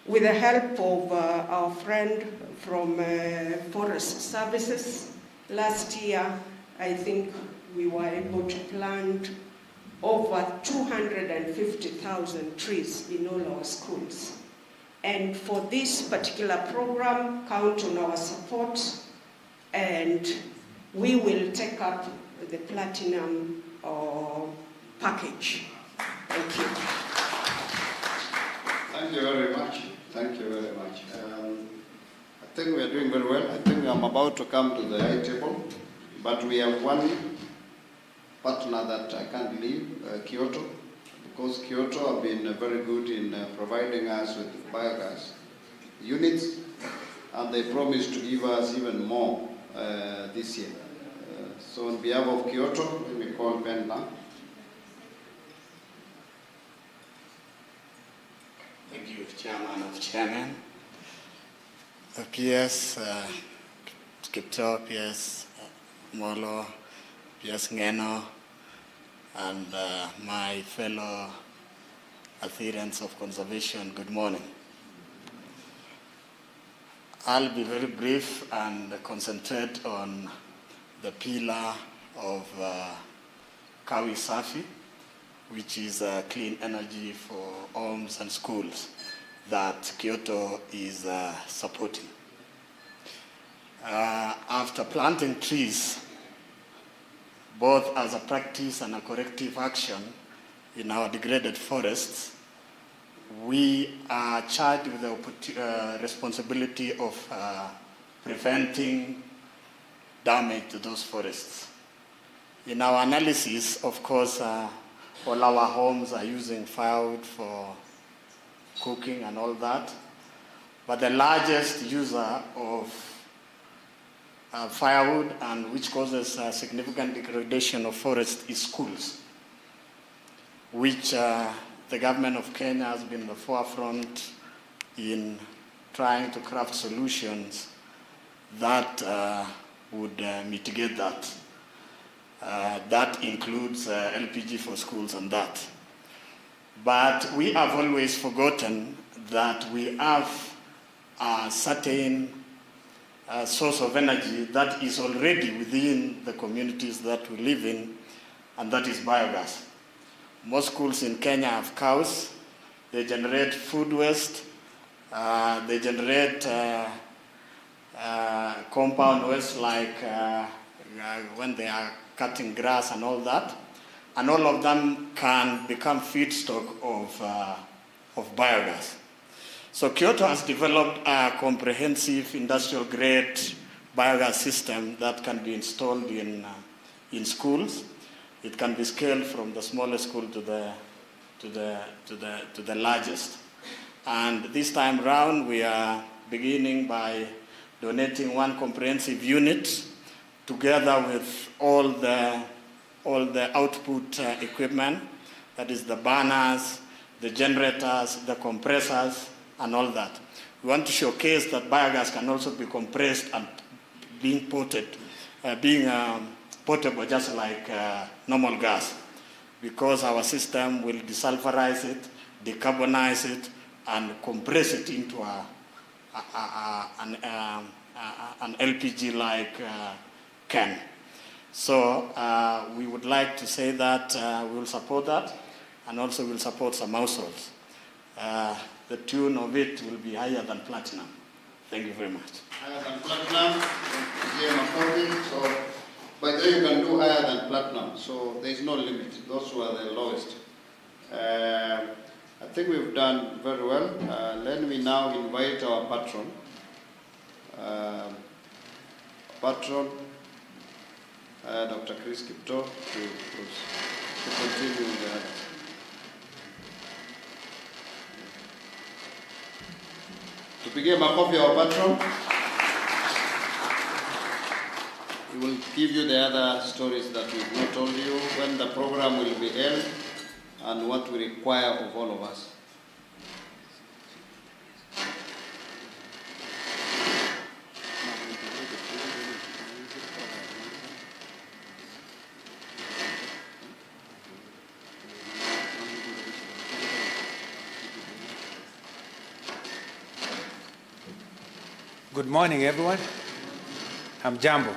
with the help of our friend from Forest Services, last year, I think we were able to plant over 250,000 trees in all our schools. And for this particular program, count on our support, and we will take up the platinum package. Thank you. Thank you very much. Thank you very much. I think we are doing very well. I think I'm about to come to the high table, but we have one partner that I can't leave, Kyoto, because Kyoto have been very good in providing us with biogas units, and they promised to give us even more this year. So on behalf of Kyoto, let me call Ben now. Thank you, Chairman of Chairman. PS Kipto, PS Molo, PS Ngeno, and my fellow adherents of conservation, good morning. I'll be very brief and concentrate on the pillar of Kawi Safi, which is clean energy for homes and schools that Kyoto is supporting. After planting trees, both as a practice and a corrective action in our degraded forests, we are charged with the responsibility of preventing damage to those forests. In our analysis, of course, all our homes are using firewood for cooking and all that, but the largest user of firewood, and which causes significant degradation of forest, is schools, which the government of Kenya has been in the forefront in trying to craft solutions that would mitigate that. That includes LPG for schools and that. But we have always forgotten that we have a certain source of energy that is already within the communities that we live in, and that is biogas. Most schools in Kenya have cows. They generate food waste. They generate compound waste, like when they are cutting grass and all that. And all of them can become feedstock of biogas. So Kyoto has developed a comprehensive industrial-grade biogas system that can be installed in schools. It can be scaled from the smallest school to the largest. And this time round, we are beginning by donating one comprehensive unit, together with all the output equipment, that is the burners, the generators, the compressors, and all that. We want to showcase that biogas can also be compressed and be imported being portable, just like normal gas, because our system will desulfurize it, decarbonize it, and compress it into an LPG-like can. So we would like to say that we will support that, and also we will support some households. The tune of it will be higher than platinum. Thank you very much. Higher than platinum, so by the way, you can do higher than platinum, so there is no limit. Those who are the lowest. I think we've done very well. Let me now invite our patron. Dr. Chris Kipto, to continue with the others. Tupigie makofi our patron. We will give you the other stories that we've not told you, when the program will be held, and what we require of all of us. Good morning, everyone. I'm Jambo.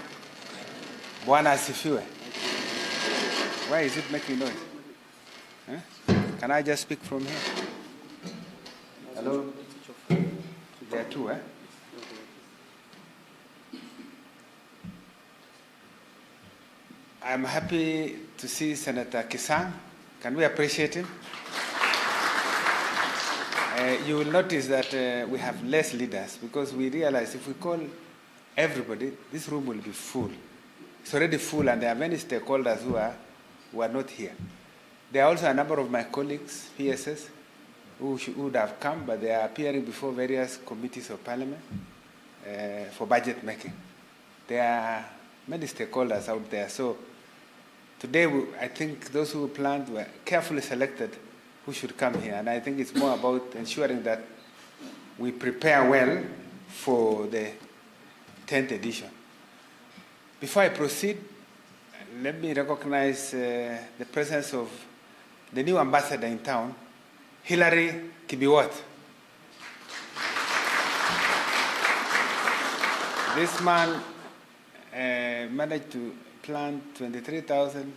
Bwana asifiwe. Why is it making noise? Huh? Can I just speak from here? Hello? There are two, eh? I'm happy to see Senator Kisang. Can we appreciate him? You will notice that we have less leaders, because we realize if we call everybody, this room will be full. It's already full, and there are many stakeholders who are not here. There are also a number of my colleagues, PSS, who would have come, but they are appearing before various committees of parliament for budget making. There are many stakeholders out there. So today, I think those who planned were carefully selected who should come here. And I think it's more about ensuring that we prepare well for the 10th edition. Before I proceed, let me recognize the presence of the new ambassador in town, Hilary Kibiwot. This man managed to plant 23,000,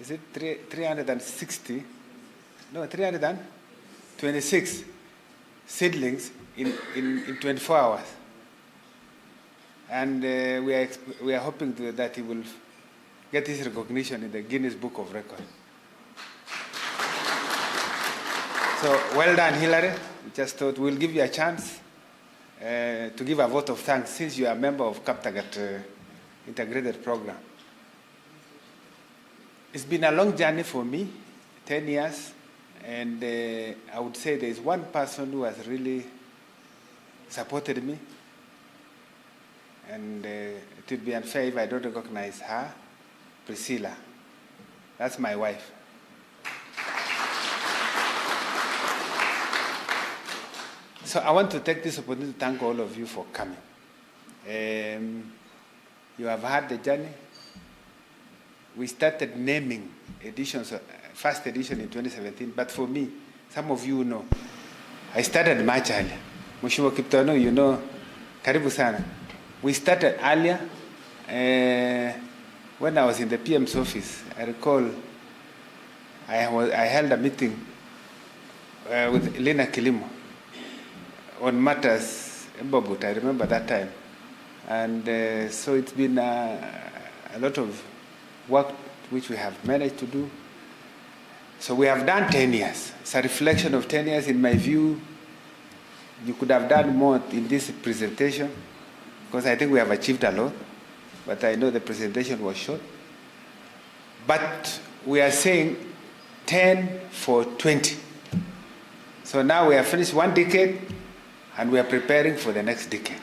is it 360? No, 326 seedlings in 24 hours. And we are hoping that he will get his recognition in the Guinness Book of Records. So well done, Hilary. We just thought we'll give you a chance to give a vote of thanks, since you are a member of Kaptagat integrated program. It's been a long journey for me, 10 years. And I would say there is one person who has really supported me. And it would be unfair if I don't recognize her, Priscilla. That's my wife. So I want to take this opportunity to thank all of you for coming. You have had the journey. We started naming editions, first edition in 2017, but for me, some of you know, I started much earlier. Mheshimiwa Kiptono, you know, karibu sana. We started earlier when I was in the PM's office. I recall I held a meeting with Lenee Kilimo on matters in Bobut. I remember that time. And so it's been a lot of work which we have managed to do. So we have done 10 years. It's a reflection of 10 years. In my view, you could have done more in this presentation, because I think we have achieved a lot, but I know the presentation was short. But we are saying 10 for 20. So now we have finished one decade, and we are preparing for the next decade.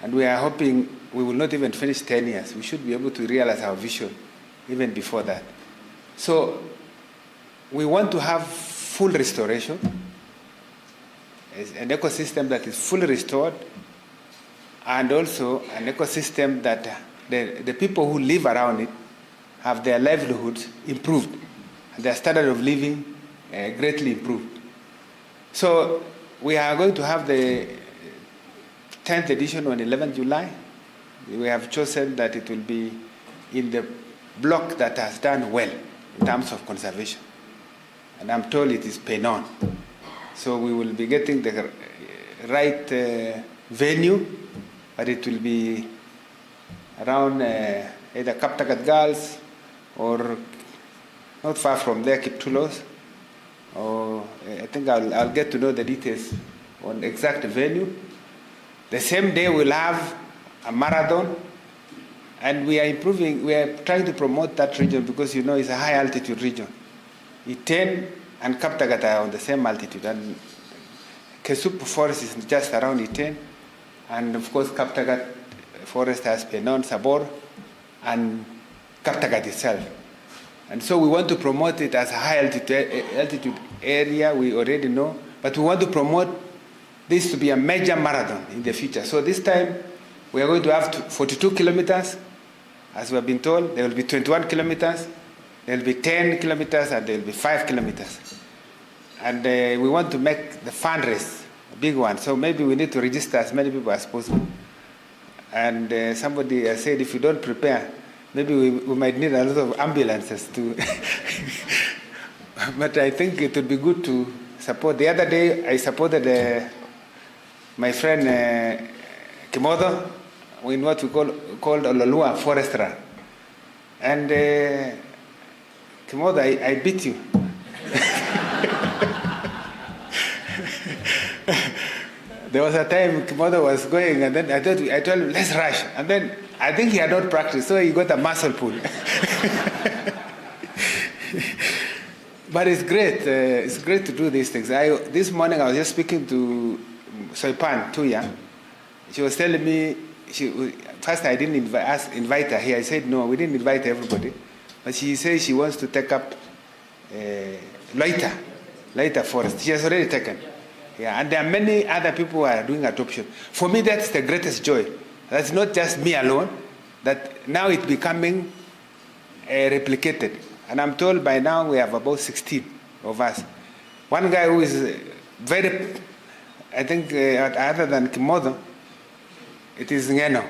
And we are hoping we will not even finish 10 years. We should be able to realize our vision even before that. So we want to have full restoration, an ecosystem that is fully restored, and also an ecosystem that the people who live around it have their livelihoods improved, and their standard of living greatly improved. So we are going to have the 10th edition on 11th July. We have chosen that it will be in the block that has done well in terms of conservation. And I'm told it is Penon. So we will be getting the right venue, but it will be around either Kaptagat Girls or not far from there, Kiptulos. Or I think I'll get to know the details on the exact venue. The same day we'll have a marathon, and we are trying to promote that region because it's a high altitude region. Iten and Kaptagat are on the same altitude, and Kesup forest is just around Iten, and of course Kaptagat forest has Penon, Sabor, and Kaptagat itself. And so we want to promote it as a high altitude area, we already know, but we want to promote this to be a major marathon in the future. So this time we are going to have 42 kilometers, as we have been told. There will be 21 kilometers, there will be 10 kilometers, and there will be 5 kilometers. And we want to make the fun race a big one, so maybe we need to register as many people as possible. And somebody said if you don't prepare, maybe we might need a lot of ambulances to. But I think it would be good to support. The other day I supported my friend Kimodo in what we called Ololua Forest Run. And Kimodo, I beat you. There was a time Kimodo was going, and then I told him, let's rush. And then I think he had not practiced, so he got a muscle pull. But it's great. It's great to do these things. This morning I was just speaking to Soipan Tuya. She was telling me, first I didn't invite her here. I said, no, we didn't invite everybody. But she says she wants to take up Loita Forest. She has already taken. Yeah, and there are many other people who are doing adoption. For me, that's the greatest joy. That's not just me alone, that now it's becoming replicated. And I'm told by now we have about 16 of us. One guy who is very, I think, other than Kimodo, it is Ngeno.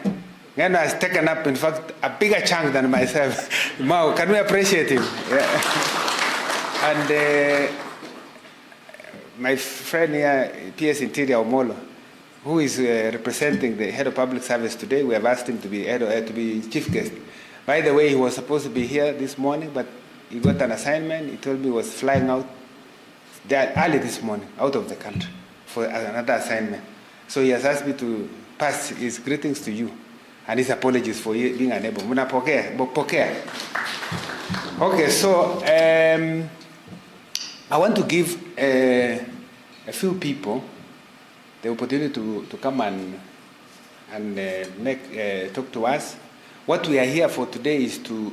Ngeno has taken up, in fact, a bigger chunk than myself. Mao, can we appreciate him? Yeah. And my friend here, PS Interior Omolo, who is representing the head of public service today, we have asked him to be chief guest. By the way, he was supposed to be here this morning, but he got an assignment. He told me he was flying out there early this morning, out of the country, for another assignment. So he has asked me to pass his greetings to you and his apologies for being unable. Okay, so I want to give a few people the opportunity to come and talk to us. What we are here for today is to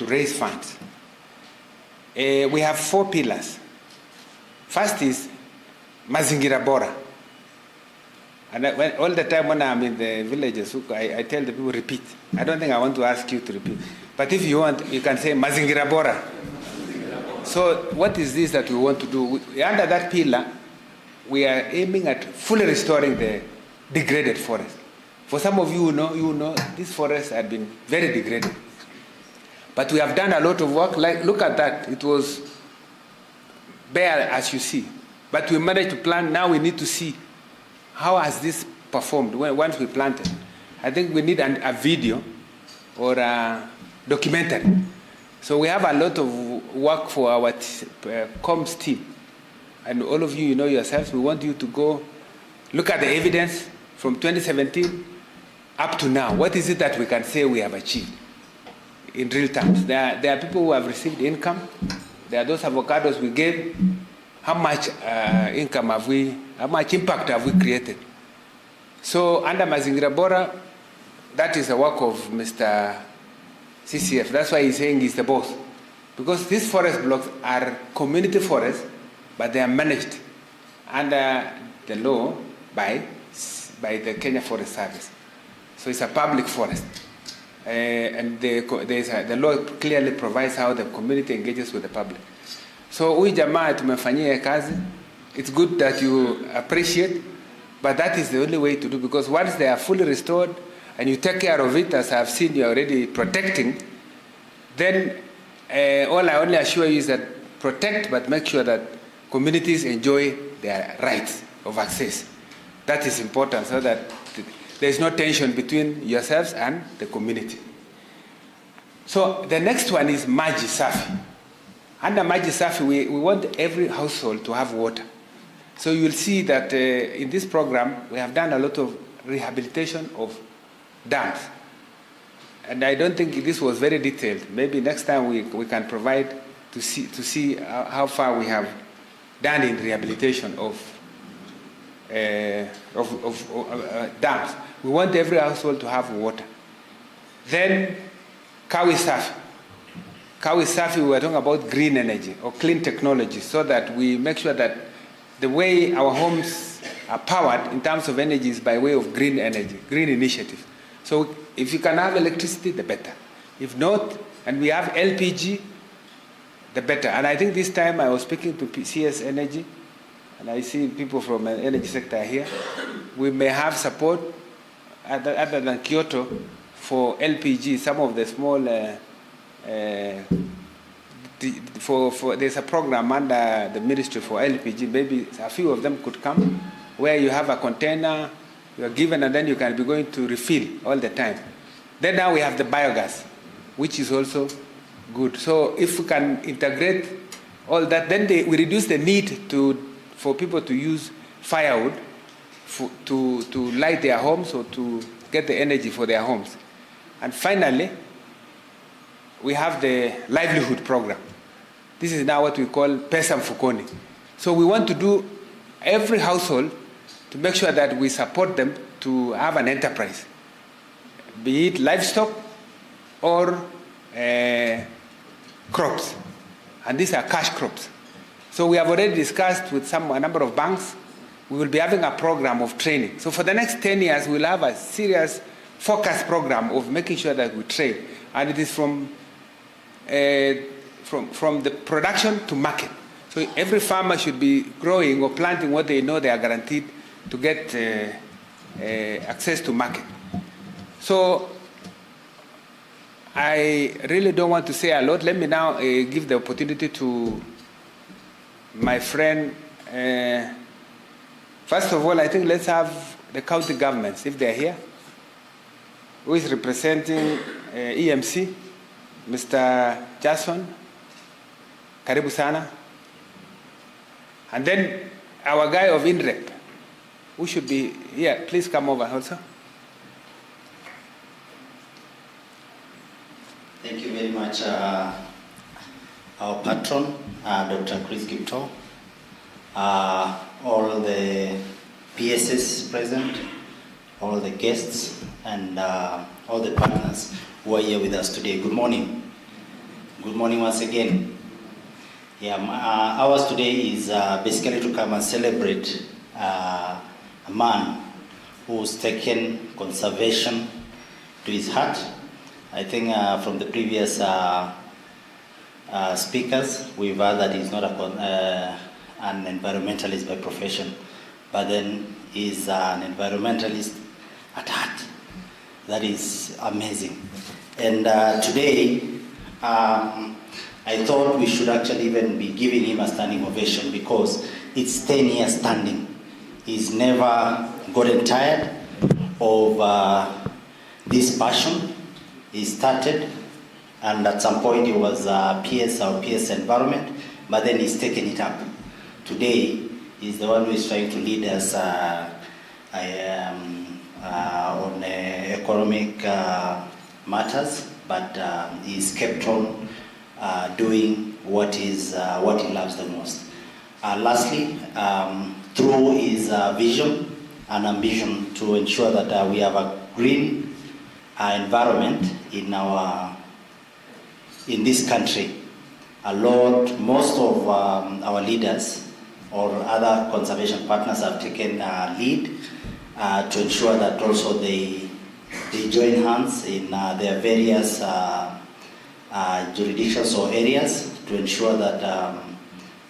raise funds. We have 4 pillars. First is Mazingira Bora. And all the time when I'm in the villages, I tell the people, repeat. I don't think I want to ask you to repeat. But if you want, you can say Mazingira Bora. So what is this that we want to do? Under that pillar, we are aiming at fully restoring the degraded forest. For some of you who know these forests have been very degraded. But we have done a lot of work. Like, look at that. It was bare as you see. But we managed to plant. Now we need to see how has this performed once we planted. I think we need a video or a documentary. So we have a lot of work for our comms team. And all of you know yourselves, we want you to go look at the evidence from 2017 up to now. What is it that we can say we have achieved in real terms? There are people who have received income. There are those avocados we gave. How much income have we, how much impact have we created? So under Mazingira Bora, that is the work of Mr. CCF. That's why he's saying he's the boss. Because these forest blocks are community forests, but they are managed under the law by the Kenya Forest Service. So it's a public forest. And the law clearly provides how the community engages with the public. So huyu jamaa tumefanyia kazi. It's good that you appreciate, but that is the only way to do, because once they are fully restored and you take care of it, as I've seen you already protecting, then all I only assure you is that protect, but make sure that communities enjoy their rights of access. That is important, so that there is no tension between yourselves and the community. So the next one is Maji Safi. Under Maji Safi, we want every household to have water. So you will see that in this program, we have done a lot of rehabilitation of dams. And I don't think this was very detailed. Maybe next time we can provide to see how far we have done in rehabilitation of dams. We want every household to have water. Then Kawi Safi. Kawi Safi, we were talking about green energy or clean technology, so that we make sure that the way our homes are powered in terms of energy is by way of green energy, green initiative. So if you can have electricity, the better. If not, and we have LPG, the better. And I think this time I was speaking to CS Energy, and I see people from the energy sector here. We may have support, other than Kyoto, for LPG, some of the small, there's a program under the Ministry for LPG. Maybe a few of them could come, where you have a container, you are given, and then you can be going to refill all the time. Then now we have the biogas, which is also good. So if we can integrate all that, then we reduce the need for people to use firewood to light their homes or to get the energy for their homes. And finally, we have the livelihood program. This is now what we call Pesa Mfukoni. So we want to do every household to make sure that we support them to have an enterprise, be it livestock or crops. And these are cash crops. So we have already discussed with a number of banks. We will be having a program of training. So for the next 10 years, we'll have a serious focus program of making sure that we train. And it is from the production to market. So every farmer should be growing or planting what they know they are guaranteed to get access to market. So I really don't want to say a lot. Let me now give the opportunity to my friend. First of all, I think let's have the county governments, if they're here. Who is representing EMC? Mr. Jason, Karibu Sana. And then our guy of INREP, who should be here. Please come over also. Thank you very much, our patron, Dr. Chris Kipto, all the PSs present, all the guests, and all the partners who are here with us today. Good morning. Good morning once again. Yeah, ours today is basically to come and celebrate a man who's taken conservation to his heart. I think from the previous speakers, we've heard that he's not an environmentalist by profession, but then he's an environmentalist at heart. That is amazing. And today, I thought we should actually even be giving him a standing ovation, because it's 10 years standing. He's never gotten tired of this passion. He started, and at some point he was PS or PS environment, but then he's taken it up. Today, he's the one who is trying to lead us on economic matters, but he's kept on doing what he loves the most. Lastly, through his vision and ambition to ensure that we have a green environment in this country, most of our leaders or other conservation partners have taken lead to ensure that also they they join hands in their various jurisdictions or areas to ensure that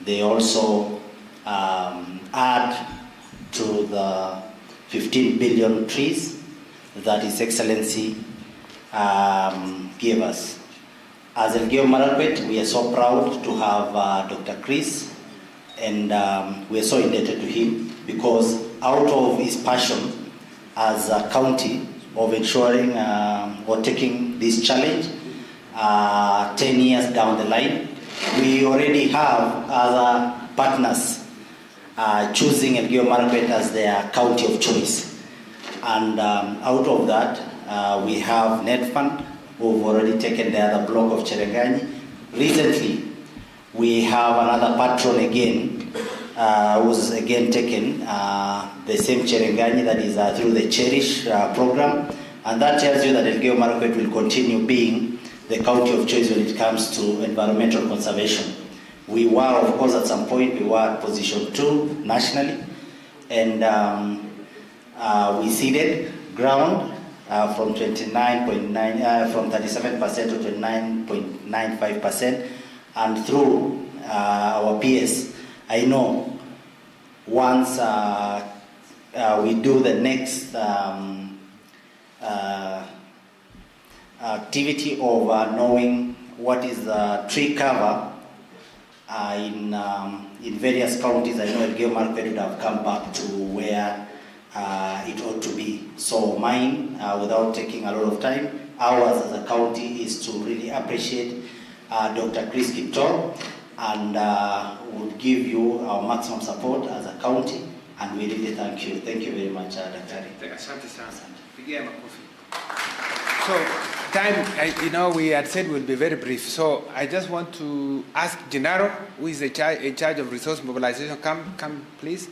they also add to the 15 billion trees that His Excellency gave us. As Elgeyo Marakwet, we are so proud to have Dr. Chris, and we are so indebted to him because out of his passion as a county of ensuring or taking this challenge 10 years down the line, we already have other partners choosing Elgeyo Marakwet as their county of choice. And out of that, we have NetFund, who've already taken the other block of Cherangani. Recently, we have another patron again, who's again taken the same Cherangani, that is through the Cherish program. And that tells you that Elgeyo Marakwet will continue being the county of choice when it comes to environmental conservation. We were, of course, at some point, we were at position 2 nationally, and we ceded ground from 29.9, from 37% to 29.95%, and through our PS, I know once we do the next activity of knowing what is the tree cover in various counties, I know Elgeyo Marakwet would have come back to where it ought to be. So mine, without taking a lot of time, ours as a county is to really appreciate Dr. Chris Kiptoo, and would give you our maximum support as a county, and we really thank you. Thank you very much, Dr. So, time, we had said we'll be very brief. So I just want to ask Gennaro, who is in charge of resource mobilization, come please,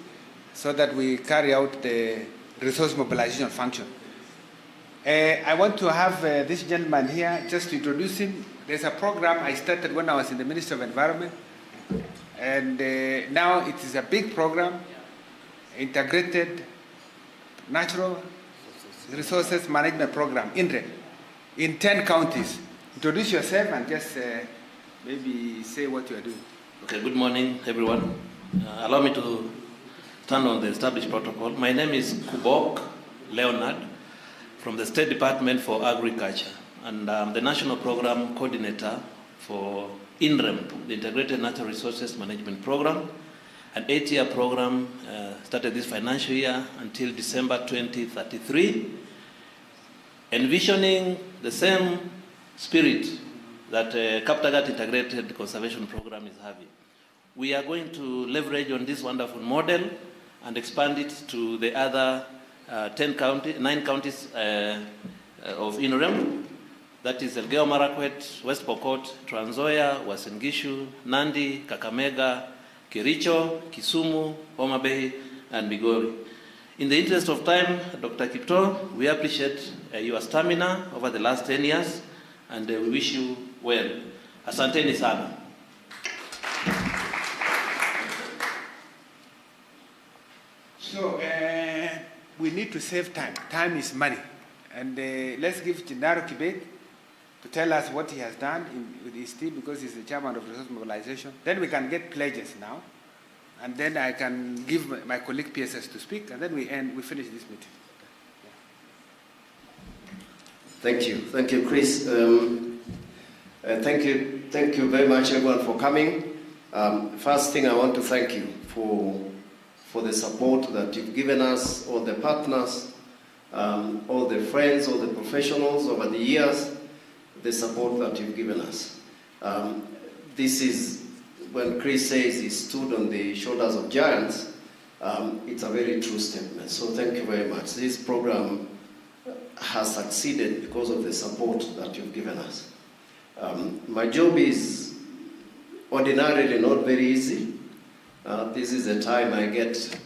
so that we carry out the resource mobilization function. I want to have this gentleman here just to introduce him. There's a program I started when I was in the Ministry of Environment, and now it is a big program, integrated natural resources management program, INRE, in 10 counties. Introduce yourself and just maybe say what you are doing. Okay, good morning, everyone. Allow me to stand on the established protocol. My name is Kubok Leonard from the State Department for Agriculture, and I'm the National Program Coordinator for INREM, the Integrated Natural Resources Management Program, an 8-year program started this financial year until December 2033, envisioning the same spirit that Kaptagat Integrated Conservation Program is having. We are going to leverage on this wonderful model and expand it to the other 9 counties of INREM. That is Elgeyo Marakwet, West Pokot, Trans Nzoia, Uasin Gishu, Nandi, Kakamega, Kericho, Kisumu, Homa Bay, and Migori. In the interest of time, Dr. Kiptoo, we appreciate your stamina over the last 10 years, and we wish you well. Asanteni sana. So we need to save time. Time is money. And let's give Gennaro Kibet to tell us what he has done with his team, because he's the chairman of resource mobilization. Then we can get pledges now. And then I can give my colleague PSS to speak, and then we finish this meeting. Thank you, Chris. Thank you very much, everyone, for coming. First thing, I want to thank you for the support that you've given us, all the partners, all the friends, all the professionals over the years, the support that you've given us. This is, when Chris says he stood on the shoulders of giants, it's a very true statement. So thank you very much. This program has succeeded because of the support that you've given us. My job is ordinarily not very easy. This is the time I get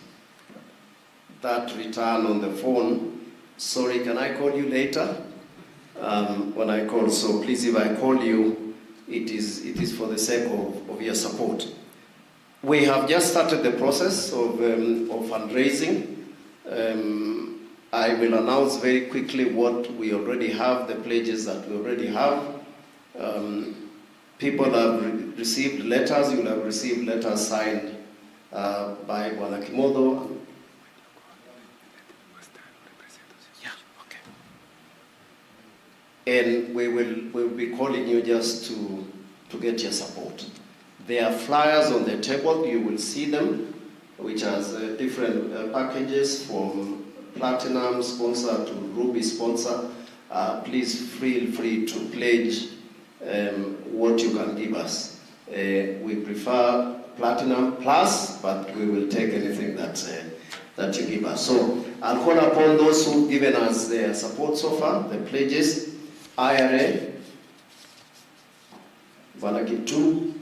that return on the phone. Sorry, can I call you later? When I call, so please, if I call you, it is for the sake of your support. We have just started the process of fundraising. I will announce very quickly what we already have, the pledges that we already have. People have received letters. You will have received letters signed by Bwana Kimodo. And we will be calling you just to get your support. There are flyers on the table. You will see them, which has different packages from Platinum sponsor to Ruby sponsor. Please feel free to pledge what you can give us. We prefer Platinum Plus, but we will take anything that you give us. So I'll call upon those who've given us their support so far, the pledges. IRA, Vanaki 2,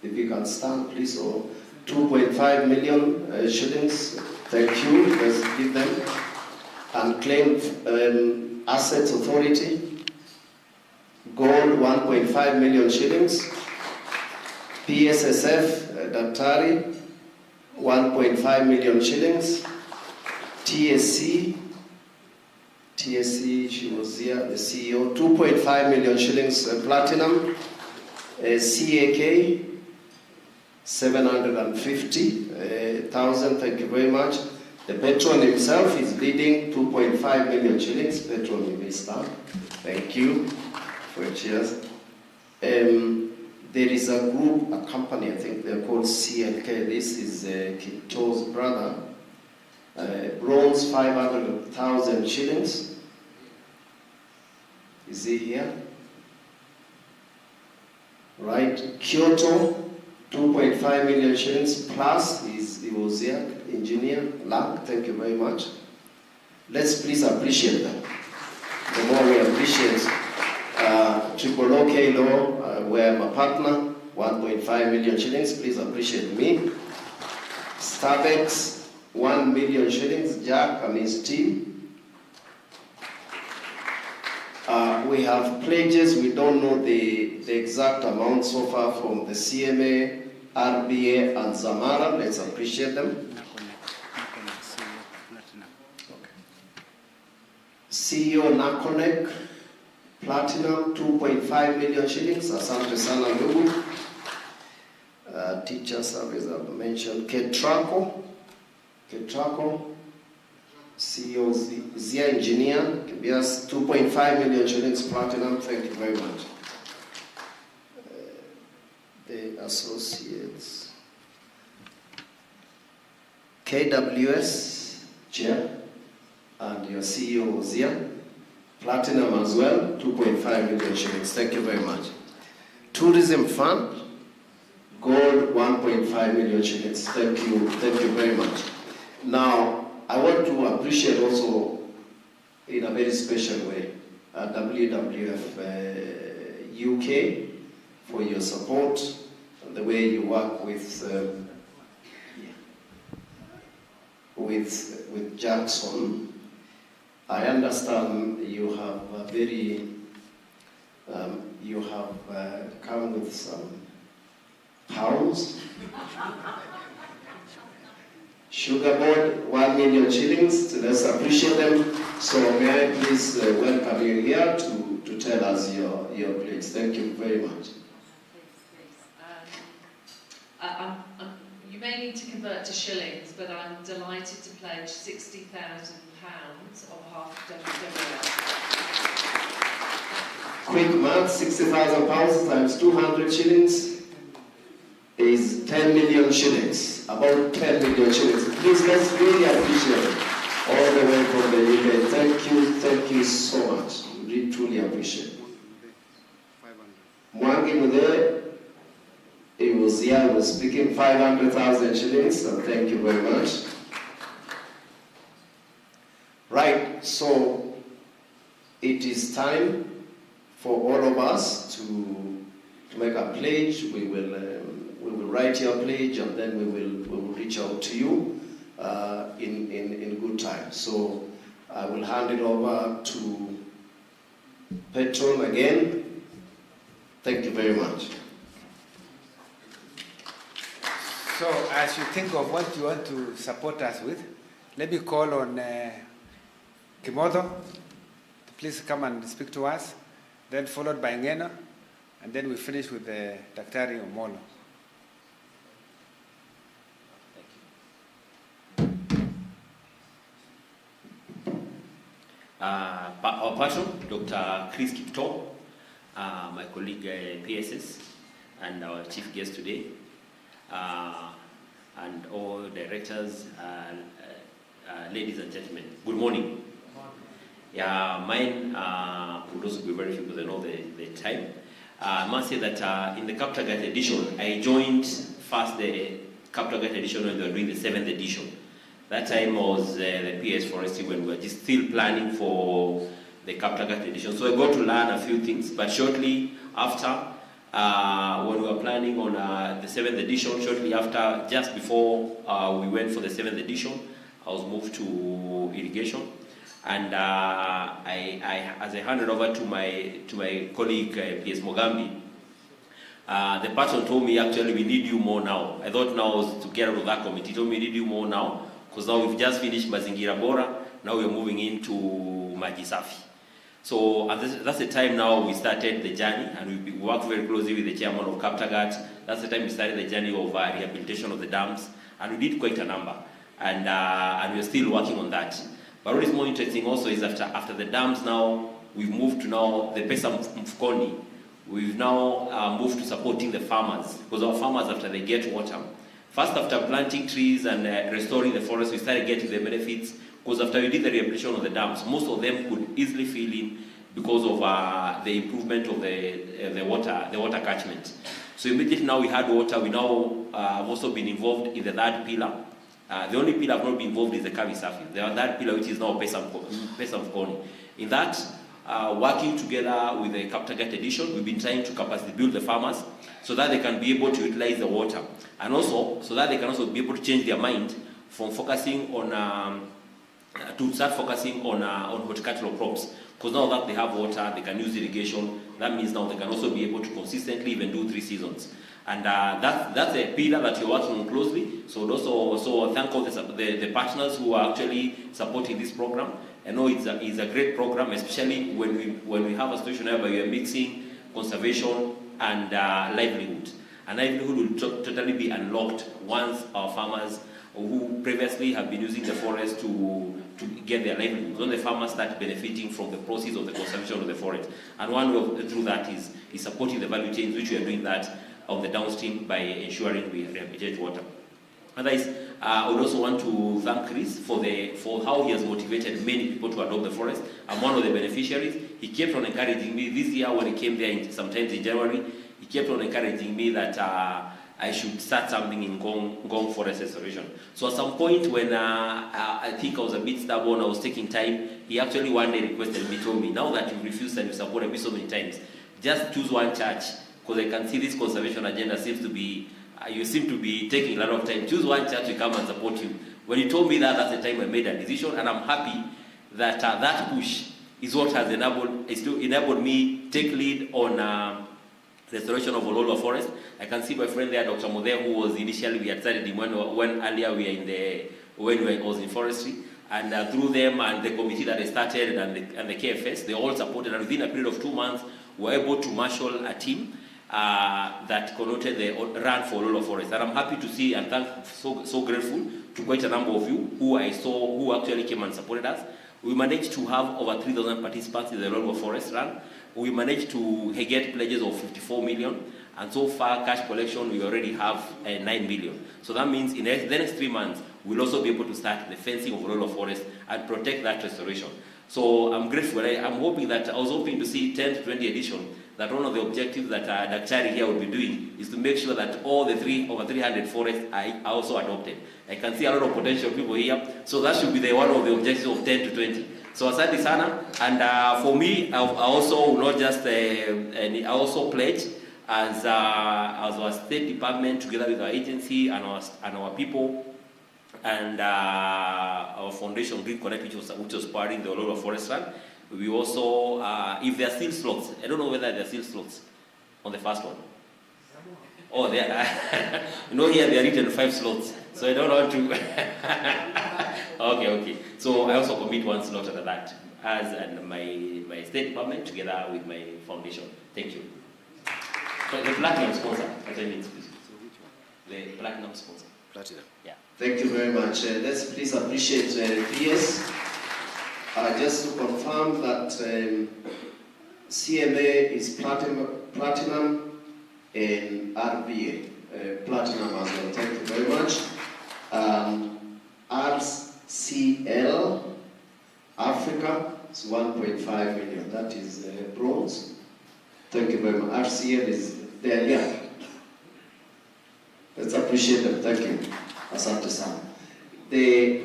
if you can stand please, or 2.5 million shillings, thank you, let's give them. Unclaimed Assets Authority, Gold 1.5 million shillings, PSSF, Daktari, 1.5 million shillings, TSC, she was here, the CEO, 2.5 million shillings Platinum, CAK, 750,000, thank you very much. The patron himself is leading 2.5 million shillings. Patron, you may stand. Thank you for your cheers. There is a group, a company, I think they're called CNK. This is Kito's brother. Bronze 500,000 shillings. Is he here? Right. Kyoto, 2.5 million shillings plus. He was here. Engineer Lang, thank you very much. Let's please appreciate them. The more we appreciate Triple OK Law, where I'm a partner, 1.5 million shillings. Please appreciate me. Starbucks, 1 million shillings, Jack and his team. We have pledges. We don't know the exact amount so far from the CMA, RBA, and Zamara. Let's appreciate them. CEO Nakonek, Platinum, 2.5 million shillings. Asante sana ndugu. Teacher service I've mentioned. Ketrako, CEO Zia Engineer, Kibias, 2.5 million shillings Platinum. Thank you very much. The associates. KWS, Chair, and your CEO Zia, Platinum as well, 2.5 million shillings. Thank you very much. Tourism Fund, Gold, 1.5 million shillings. Thank you very much. Now, I want to appreciate also in a very special way WWF UK for your support and the way you work with Jackson. I understand you have come with some pounds. Sugar Board, 1 million shillings. So let's appreciate them. So may I please welcome you here to tell us your pledge. Thank you very much. You may need to convert to shillings, but I'm delighted to pledge £60,000 on behalf of WWF. Quick math, £60,000 times 200 shillings is 10 million shillings, about 10 million shillings. Please, let's really appreciate it all the way from the UK. Thank you so much. We truly appreciate it. Mwangi Mude, he was here, he was speaking 500,000 shillings, so thank you very much. Right, so it is time for all of us to make a pledge. We will write your pledge and then we will reach out to you in good time. So I will hand it over to Petron again. Thank you very much. So as you think of what you want to support us with, let me call on Kimotho, please come and speak to us, then followed by Ngeno, and then we finish with Daktari Omolo. Our patron, Dr. Chris Kipto, my colleague PSS, and our chief guest today, and all directors, ladies and gentlemen, good morning. Yeah, mine would also be very few because I know the time. I must say that in the Kaptagat edition, I joined first the Kaptagat edition when they were doing the 7th edition. That time was the PS Forestry when we were just still planning for the Kaptagat edition. So I got to learn a few things, but shortly after, when we were planning on the 7th edition, shortly after, just before we went for the 7th edition, I was moved to irrigation. And as I handed over to my colleague, PS Mogambi, the person told me, actually, we need you more now. I thought now was to get out of that committee. He told me, we need you more now, because now we've just finished Mazingira Bora, now we're moving into Majisafi. So that's the time now we started the journey, and we worked very closely with the chairman of Kaptagat. That's the time we started the journey of rehabilitation of the dams, and we did quite a number, and we're still working on that. But what is more interesting also is after the dams now, we've moved to now the Pesa Mfukoni. We've now moved to supporting the farmers, because our farmers, after they get water, first after planting trees and restoring the forest, we started getting the benefits, because after we did the rehabilitation of the dams, most of them could easily fill in because of the improvement of the water catchment. So immediately now we had water, we now have also been involved in the third pillar. The only pillar I've not been involved is the Kavisafi. The third pillar, which is now Pesa Mfukoni. In that, working together with the Kaptagat edition, we've been trying to capacity build the farmers so that they can be able to utilize the water, and also so that they can also be able to change their mind from focusing on to start focusing on horticultural crops. Because now that they have water, they can use irrigation. That means now they can also be able to consistently even do 3 seasons. And that's a pillar that you're working on closely. So also thank all the partners who are actually supporting this program. I know it's a great program, especially when we have a situation where we are mixing conservation and livelihood. And livelihood will totally be unlocked once our farmers who previously have been using the forest to get their livelihood, when the farmers start benefiting from the proceeds of the conservation of the forest. And one way through that is supporting the value chains, which we are doing that on the downstream by ensuring we rehabilitate water. Otherwise, I would also want to thank Chris for how he has motivated many people to adopt the forest. I'm one of the beneficiaries. He kept on encouraging me. This year when he came there sometimes in January, he kept on encouraging me that I should start something in Gong forest restoration. So at some point when I think I was a bit stubborn, I was taking time, he actually one day requested me, told me, now that you've refused and you supported me so many times, just choose one church, because I can see this conservation agenda seems to be, you seem to be taking a lot of time. Choose one church to come and support you. When he told me that, that's the time I made a decision, and I'm happy that that push is what has enabled me take lead on restoration of Ololwa Forest. I can see my friend there, Dr. Modeh, who was initially, we had started him when earlier when I was in forestry. And through them and the committee that they started and the KFS, they all supported. And within a period of 2 months, we were able to marshal a team that connoted the run for Ololwa Forest. And I'm happy to see and so grateful to quite a number of you who I saw who actually came and supported us. We managed to have over 3,000 participants in the Ololwa Forest run. We managed to get pledges of 54 million, and so far cash collection we already have 9 million. So that means in the next 3 months we'll also be able to start the fencing of Ololwa Forest and protect that restoration. So I'm grateful. I'm hoping that I was hoping to see 10 to 20 edition. That one of the objectives that Daktari here will be doing is to make sure that all the over 300 forests are also adopted. I can see a lot of potential people here, so that should be one of the objectives of 10 to 20. So asante sana, and for me, I also not just, I also pledge as our State Department together with our agency and our people and our foundation Green Connect, which was powering the Ololwa Forest Run. We also, if there are still slots, I don't know whether there are still slots on the first one. Oh, they are, you know, here they are written 5 slots, so I don't want to. Okay. So I also commit 1 slot to that, as and my State Department together with my foundation. Thank you. So the platinum sponsor, please. The platinum sponsor. Platinum. Yeah. Thank you very much. Let's please appreciate PS. Just to confirm that CMA is platinum and RBA platinum as well. Thank you very much. RCL Africa is 1.5 million. That is bronze. Thank you very much. RCL is there. Yeah. Let's appreciate them. Thank you. Asante sana. There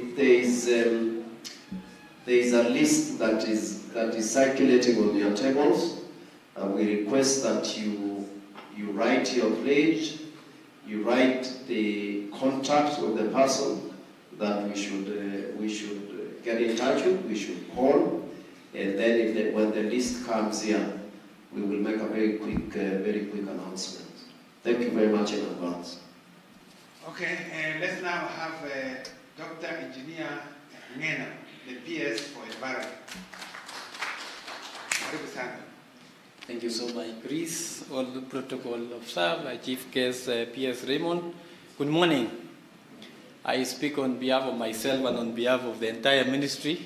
is a list that is circulating on your tables. We request that you write your pledge, you write the contact of the person that we should get in touch with, we should call, and then when the list comes here, we will make a very quick announcement. Thank you very much in advance. Okay, let's now have Dr. Engineer Ngena, the PS for Environment. Thank you so much, Chris. All the protocol observed, Chief Kass, PS Raymond. Good morning. I speak on behalf of myself and on behalf of the entire ministry,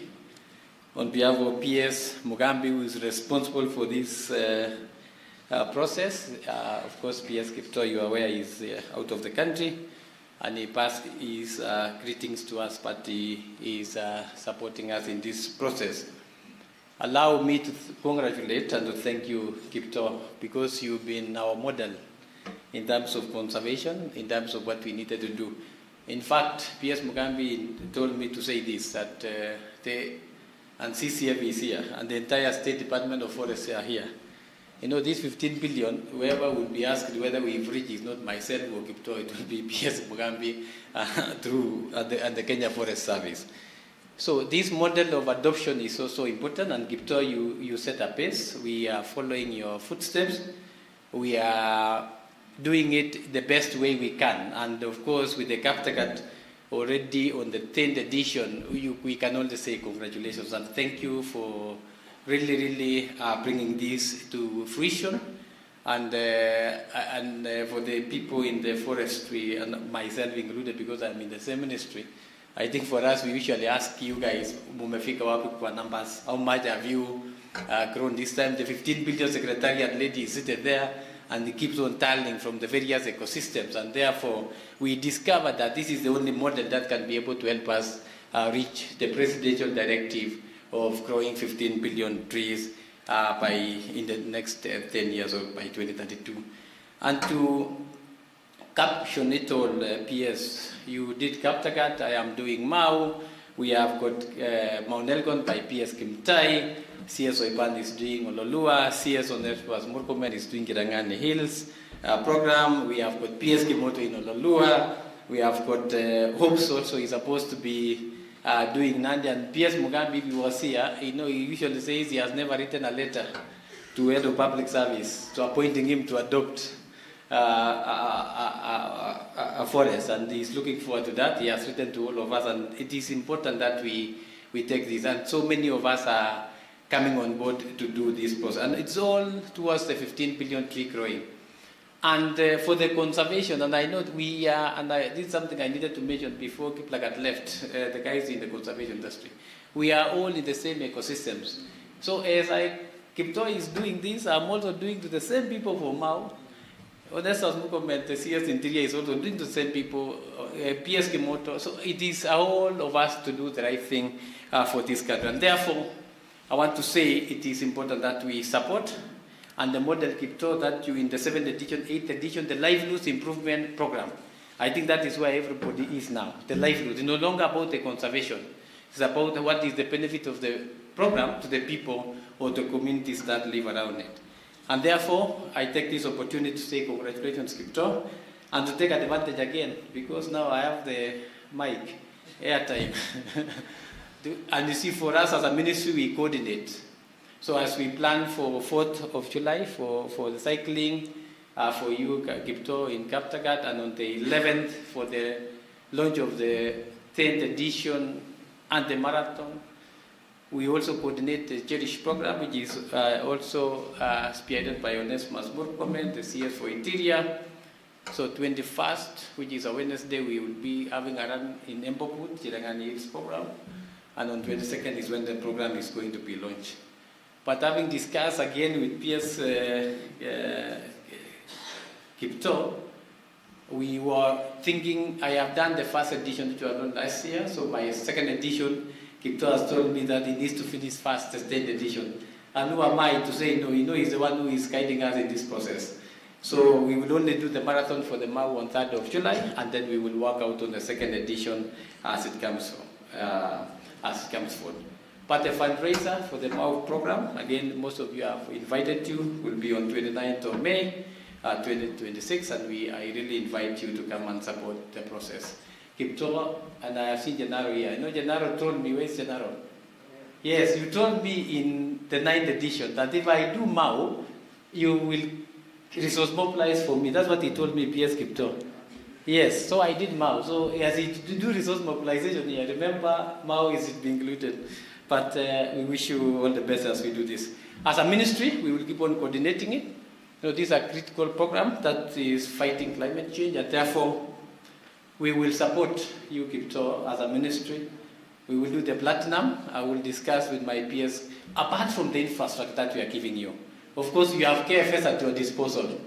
on behalf of PS Mugambi, who is responsible for this process. Of course, PS Kipto, you are aware, is out of the country, and he passed his greetings to us, but he is supporting us in this process. Allow me to congratulate and to thank you, Kipto, because you've been our model in terms of conservation, in terms of what we needed to do. In fact, PS Mugambi told me to say this, that and CCF is here, and the entire State Department of Forests are here. You know, this 15 billion, whoever will be asked whether we've reached is not myself or Kipto, it will be PS Mugambi through the Kenya Forest Service. So this model of adoption is also important, and Kipto, you set a pace. We are following your footsteps. We are doing it the best way we can. And of course, with the Kaptagat already on the 10th edition, we can only say congratulations and thank you for really bringing this to fruition. And for the people in the forestry, and myself included, because I'm in the same ministry, I think for us, we usually ask you guys, numbers, how much have you grown this time? The 15 billion secretariat lady is seated there, and it keeps on tallying from the various ecosystems. And therefore, we discovered that this is the only model that can be able to help us reach the presidential directive of growing 15 billion trees in the next 10 years or by 2032. And to caption it all, PS, you did Kaptagat, I am doing Mau. We have got Mount Elgon by PS Kimtai. CS Oipan is doing Ololua. CS Onespas Murkomen is doing Girangani Hills program. We have got PS Kimoto in Ololua. We have got Hopes also is supposed to be doing Nandi. And PS Mugambi, if he was here, he usually says he has never written a letter to head of public service to appointing him to adopt a forest, and he's looking forward to that. He has written to all of us, and it is important that we take this. And so many of us are coming on board to do this process, and it's all towards the 15 billion tree growing. And for the conservation, and I know this is something I needed to mention before Kiplagat left, the guys in the conservation industry. We are all in the same ecosystems. So as Kipto is doing this, I'm also doing to the same people for Mau. Odessa's movement, the CS Interior is also doing to the same people, PS Kimoto. So it is all of us to do the right thing for this country. And therefore, I want to say it is important that we support, and the model Kipto that you in the 7th edition, 8th edition, the livelihood improvement program. I think that is where everybody is now. The livelihood is no longer about the conservation. It's about what is the benefit of the program to the people or the communities that live around it. And therefore, I take this opportunity to say congratulations, Kipto, and to take advantage again, because now I have the mic, airtime. And you see, for us as a ministry, we coordinate. So as we plan for 4th of July for the cycling, for you, Kipto, in Kaptagat, and on the 11th for the launch of the 10th edition and the marathon. We also coordinate the Cherish program, which is also spearheaded by Onesmus Murkomen, the CS for Interior. So 21st, which is a Wednesday, we will be having a run in Embobut, Chirangani Hills program. And on 22nd is when the program is going to be launched. But having discussed again with PS Kipto, we were thinking, I have done the first edition which was done last year, so my second edition, Kipto has told me that he needs to finish first the 10th edition. And who am I to say no? You know, he's the one who is guiding us in this process. So we will only do the marathon for the MAU on 3rd of July, and then we will work out on the second edition as it comes forward. But the fundraiser for the MAU program, again, most of you have invited you, will be on 29th of May, 2026, and I really invite you to come and support the process. Kipto, and I have seen Gennaro here. I know Gennaro told me, where's Gennaro? Yes, you told me in the 9th edition that if I do MAU, you will resource mobilize for me. That's what he told me, PS Kipto. Yes, so I did MAU. So as he do resource mobilization here, remember MAU is being included. But we wish you all the best as we do this. As a ministry, we will keep on coordinating it. So this is a critical program that is fighting climate change, and therefore we will support you, Kipto, as a ministry. We will do the platinum. I will discuss with my peers, apart from the infrastructure that we are giving you. Of course, you have KFS at your disposal.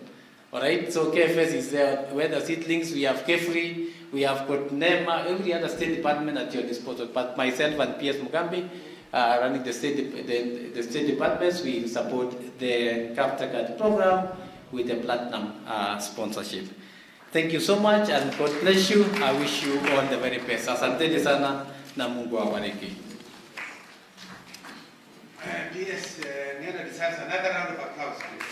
All right, so KFS is there. Where the seedlings, we have Kefri, we have got NEMA, every other state department at your disposal. But myself and PS Mugambi, running the state departments, we support the Kaptagat program with the platinum sponsorship. Thank you so much, and God bless you. I wish you all the very best. Asante sana na Mungu awabariki. PS Nena deserves another round of applause, please.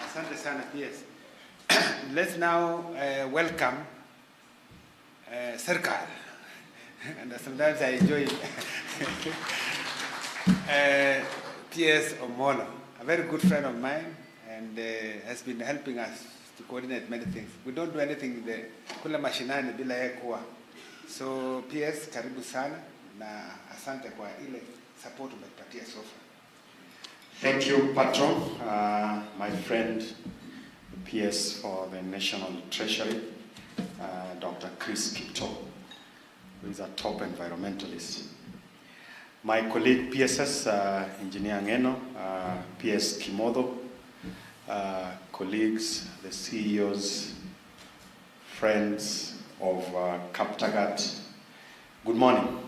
Asante sana, PS. Let's now welcome Serkal. And sometimes I enjoy PS Omolo, a very good friend of mine, and has been helping us to coordinate many things. We don't do anything the kula mashinani bila yekuwa. So PS, karibu sana na asante kwa ile support umetupatia so far. Thank you, Patron, my friend, PS for the National Treasury, Dr. Chris Kipto, who is a top environmentalist. My colleague PSS, Engineer Ngeno, PS Kimodo, colleagues, the CEOs, friends of Kaptagat, good morning.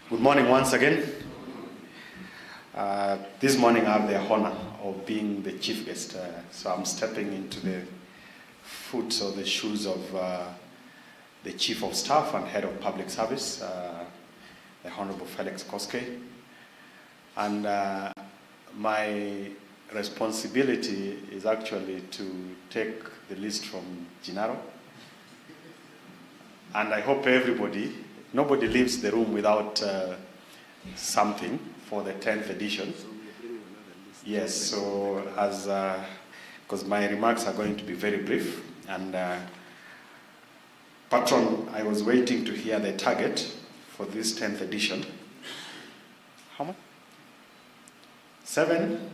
Good morning once again. This morning I have the honor of being the chief guest, so I'm stepping into the foot or the shoes of the Chief of Staff and Head of Public Service, the Honorable Felix Koske. And my responsibility is actually to take the list from Gennaro. And I hope nobody leaves the room without something for the 10th edition. Yes, so because my remarks are going to be very brief. And Patron, I was waiting to hear the target for this 10th edition. How much? 7?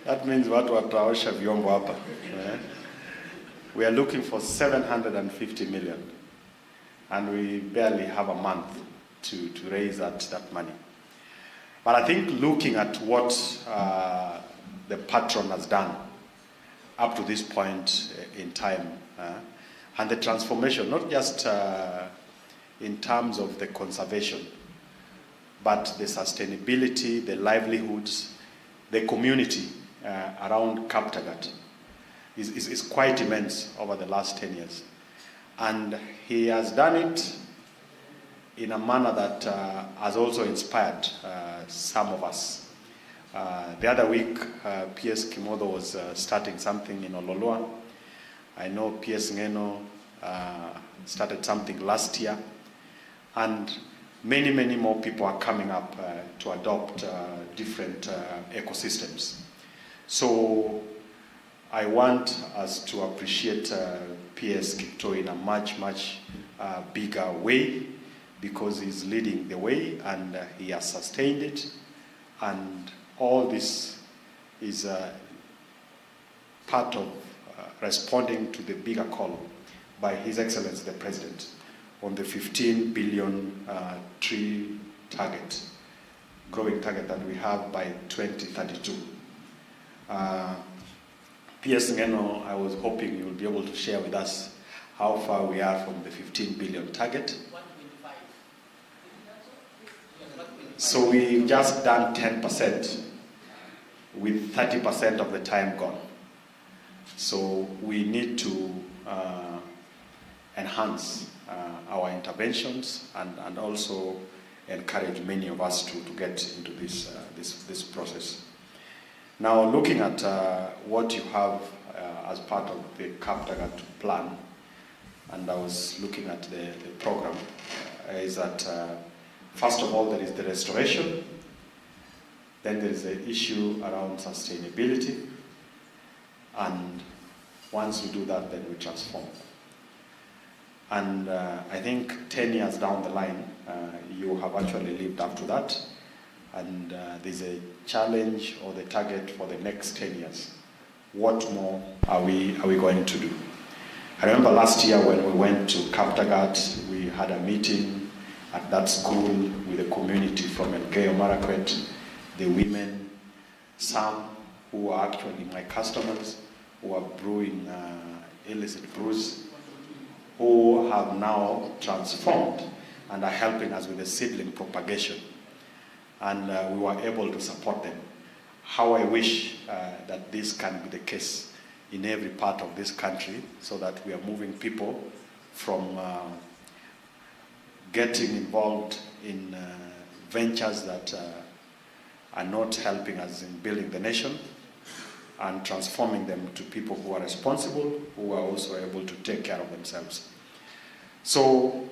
That means watu wataosha vyombo hapa. We are looking for 750 million. And we barely have a month to raise that money. But I think looking at what the Patron has done up to this point in time, and the transformation, not just in terms of the conservation, but the sustainability, the livelihoods, the community around Kaptagat is quite immense over the last 10 years. And he has done it in a manner that has also inspired some of us. The other week, PS Kimodo was starting something in Ololoa. I know PS Ngeno started something last year. And many more people are coming up to adopt different ecosystems. So I want us to appreciate PS Kipto in a much bigger way, because he's leading the way and he has sustained it. And all this is part of responding to the bigger call by His Excellency the President on the 15 billion tree target, growing target that we have by 2032. PS Ngeno, I was hoping you will be able to share with us how far we are from the 15 billion target. So we've just done 10%, with 30% of the time gone. So we need to enhance our interventions and also encourage many of us to get into this process. Now, looking at what you have as part of the Kaptagat plan, and I was looking at the program, is that first of all, there is the restoration, then there is the issue around sustainability, and once we do that, then we transform. And I think 10 years down the line, you have actually lived up to that, and there's a challenge or the target for the next 10 years. What more are we going to do? I remember last year when we went to Kaptagat, we had a meeting at that school with the community from Elgeyo Marakwet, the women, some who are actually my customers, who are brewing illicit brews, who have now transformed and are helping us with the seedling propagation. And we were able to support them. How I wish that this can be the case in every part of this country, so that we are moving people from getting involved in ventures that are not helping us in building the nation, and transforming them to people who are responsible, who are also able to take care of themselves. So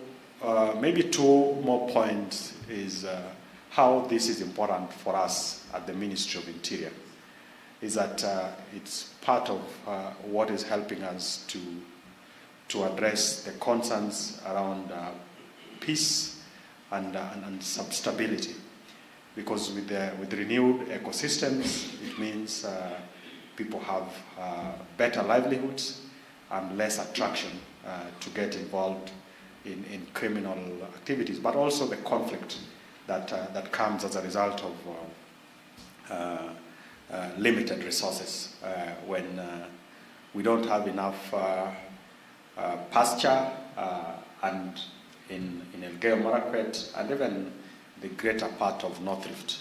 maybe two more points is how this is important for us at the Ministry of Interior, is that it's part of what is helping us to address the concerns around peace and stability. Because with renewed ecosystems, it means people have better livelihoods and less attraction to get involved in criminal activities, but also the conflict that comes as a result of limited resources. When we don't have enough pasture, and in Elgeyo Marakwet and even the greater part of North Rift,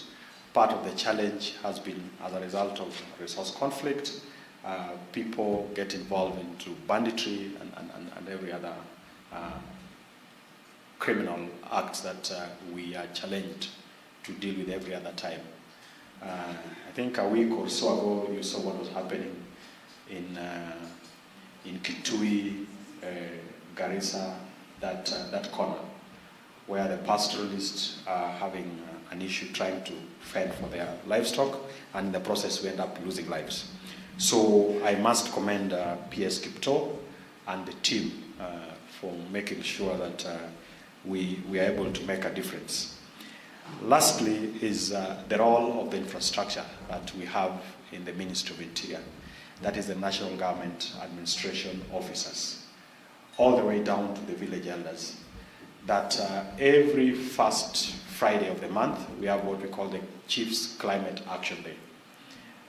part of the challenge has been as a result of resource conflict. People get involved into banditry and every other criminal acts that we are challenged to deal with every other time. I think a week or so ago, you saw what was happening in Kitui, Garissa, that corner, where the pastoralists are having an issue trying to fend for their livestock, and in the process we end up losing lives. So I must commend PS Kipto and the team for making sure that we are able to make a difference. Lastly is the role of the infrastructure that we have in the Ministry of Interior. That is the National Government Administration officers, all the way down to the village elders. That every first Friday of the month, we have what we call the Chiefs Climate Action Day.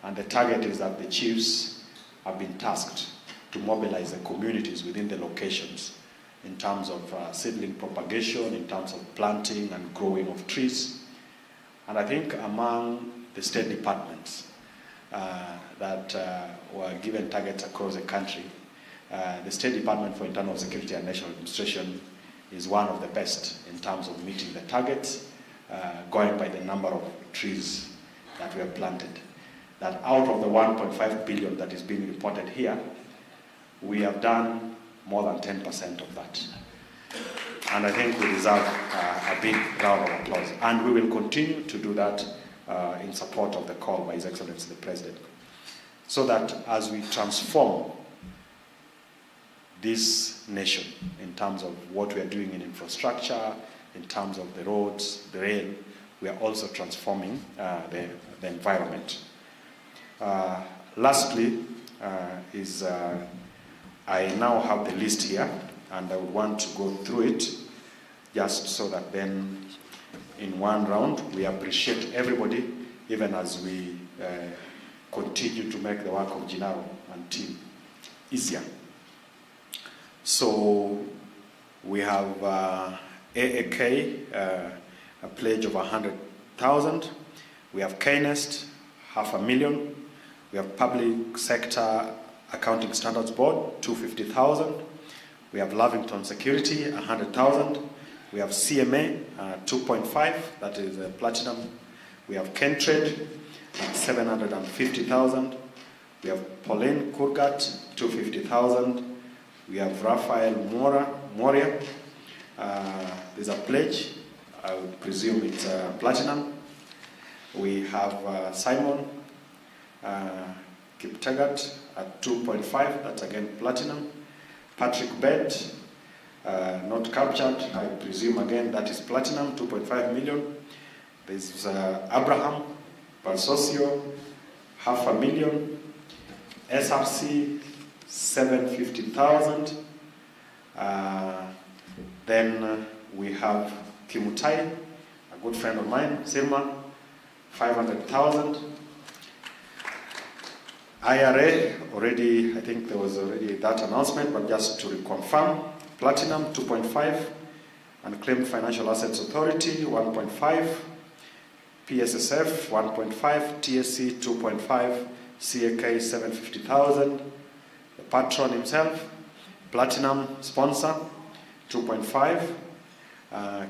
And the target is that the chiefs have been tasked to mobilize the communities within the locations in terms of seedling propagation, in terms of planting and growing of trees. And I think among the state departments that were given targets across the country, the State Department for Internal Security and National Administration is one of the best in terms of meeting the targets, going by the number of trees that we have planted. That out of the 1.5 billion that is being reported here, we have done more than 10% of that. And I think we deserve a big round of applause. And we will continue to do that in support of the call by His Excellency the President. So that as we transform this nation in terms of what we are doing in infrastructure, in terms of the roads, the rail, we are also transforming the environment. Lastly, I now have the list here, and I would want to go through it just so that then in one round we appreciate everybody, even as we continue to make the work of Gennaro and team easier. So we have AAK, a pledge of 100,000. We have KNEST, 500,000. We have Public Sector Accounting Standards Board, 250,000. We have Lavington Security, 100,000. We have CMA, 2.5, that is platinum. We have Kentrade, 750,000. We have Pauline Kurgat, 250,000. We have Raphael Moria. There's a pledge. I would presume it's platinum. We have Simon Kiptagat at 2.5. That's again platinum. Patrick Bett, not captured. I presume again that is platinum, 2.5 million. There's Abraham Balsosio, 500,000. SRC, 750,000. Then we have Kimutai, a good friend of mine, Silma, 500,000. IRA, already, I think there was already that announcement, but just to reconfirm, Platinum, 2.5. Unclaimed Financial Assets Authority, 1.5. PSSF, 1.5. TSC, 2.5. CAK, 750,000. The patron himself, Platinum sponsor, 2.5.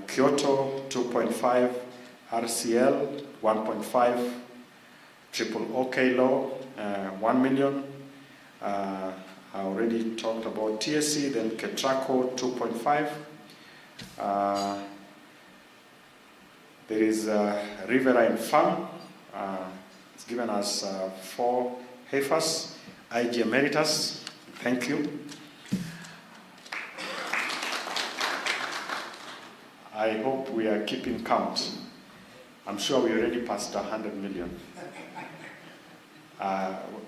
Kyoto, 2.5. RCL, 1.5. Triple OK Law, 1 million. I already talked about TSC, then Ketraco, 2.5. There is Riverine Farm. It's given us 4 heifers. IG Emeritus, thank you. I hope we are keeping count. I'm sure we already passed 100 million.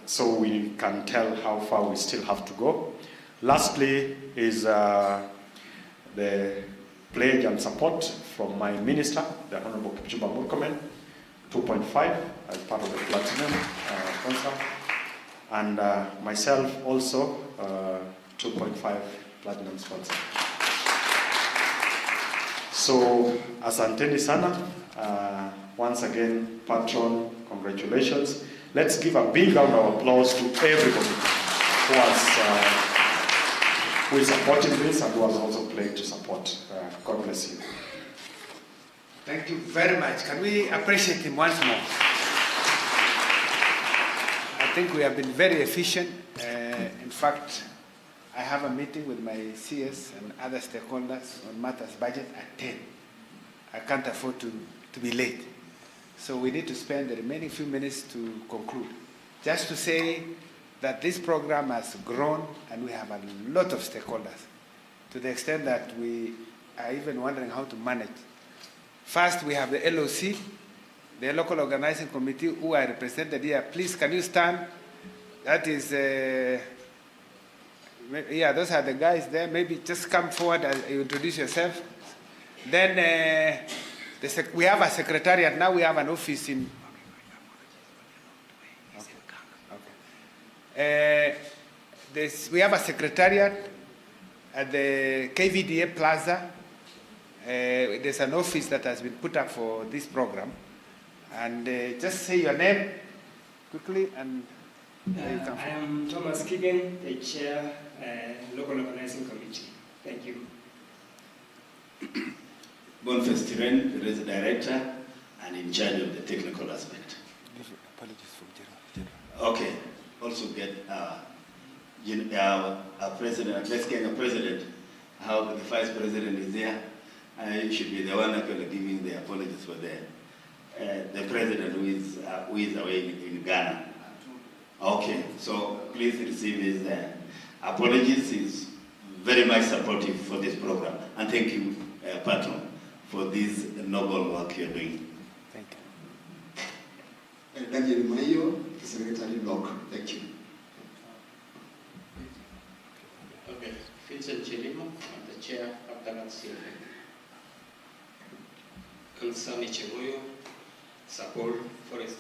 So we can tell how far we still have to go. Lastly is the pledge and support from my minister, the Honorable Kipchumba Murkomen, 2.5 as part of the platinum sponsor, and myself also 2.5 platinum sponsor. So asanteni sana. Once again, patron, congratulations. Let's give a big round of applause to everybody who is supporting this and who has also pledged to support. God bless you. Thank you very much. Can we appreciate him once more? I think we have been very efficient. In fact, I have a meeting with my CS and other stakeholders on matters budget at 10. I can't afford to be late. So we need to spend the remaining few minutes to conclude. Just to say that this program has grown and we have a lot of stakeholders to the extent that we are even wondering how to manage. First, we have the LOC, the Local Organizing Committee, who are represented here. Please, can you stand? That is, yeah, those are the guys there. Maybe just come forward and introduce yourself. Then we have a secretariat. Now we have an office in... we have a secretariat at the KVDA Plaza. There's an office that has been put up for this program. And just say your name quickly and where you come from. I am Thomas Kigen, the chair, Local Organizing Committee. Thank you. Boniface Tiren, there is a director and in charge of the technical aspect. Apologies from General. Okay. Also get a president, let's get a president how the Vice President is there. I should be the one actually giving the apologies for the President who is away in Ghana. Okay, so please receive his apologies. He's very much supportive for this program. And thank you, Patron, for this noble work you're doing. Thank you. Daniel Mayo, Secretary Block. Thank you. Okay, Vincent Chilimo, I'm the Chair of the CFA. Ansani Chemoyo, Support Forest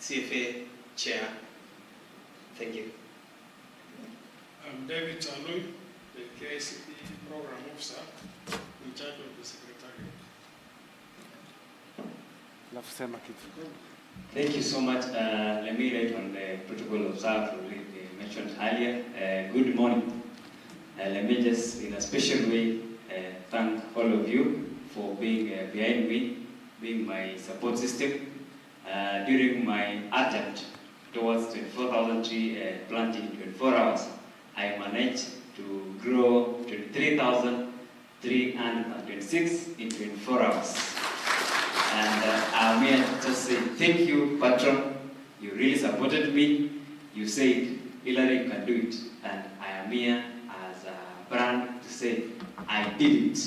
CFA Chair. Thank you. I'm David Chanui, the KICP Program Officer in charge of the Secretariat. Thank you so much. Let me write on the protocol observed mentioned earlier. Good morning. Let me just, in a special way, thank all of you for being behind me, being my support system. During my attempt towards 24,000 tree planting in 24 hours, I managed to grow 23,326 in 24 hours. And I'm here to just say thank you, Patron. You really supported me. You said, Hillary, you can do it. And I am here as a brand to say, I did it.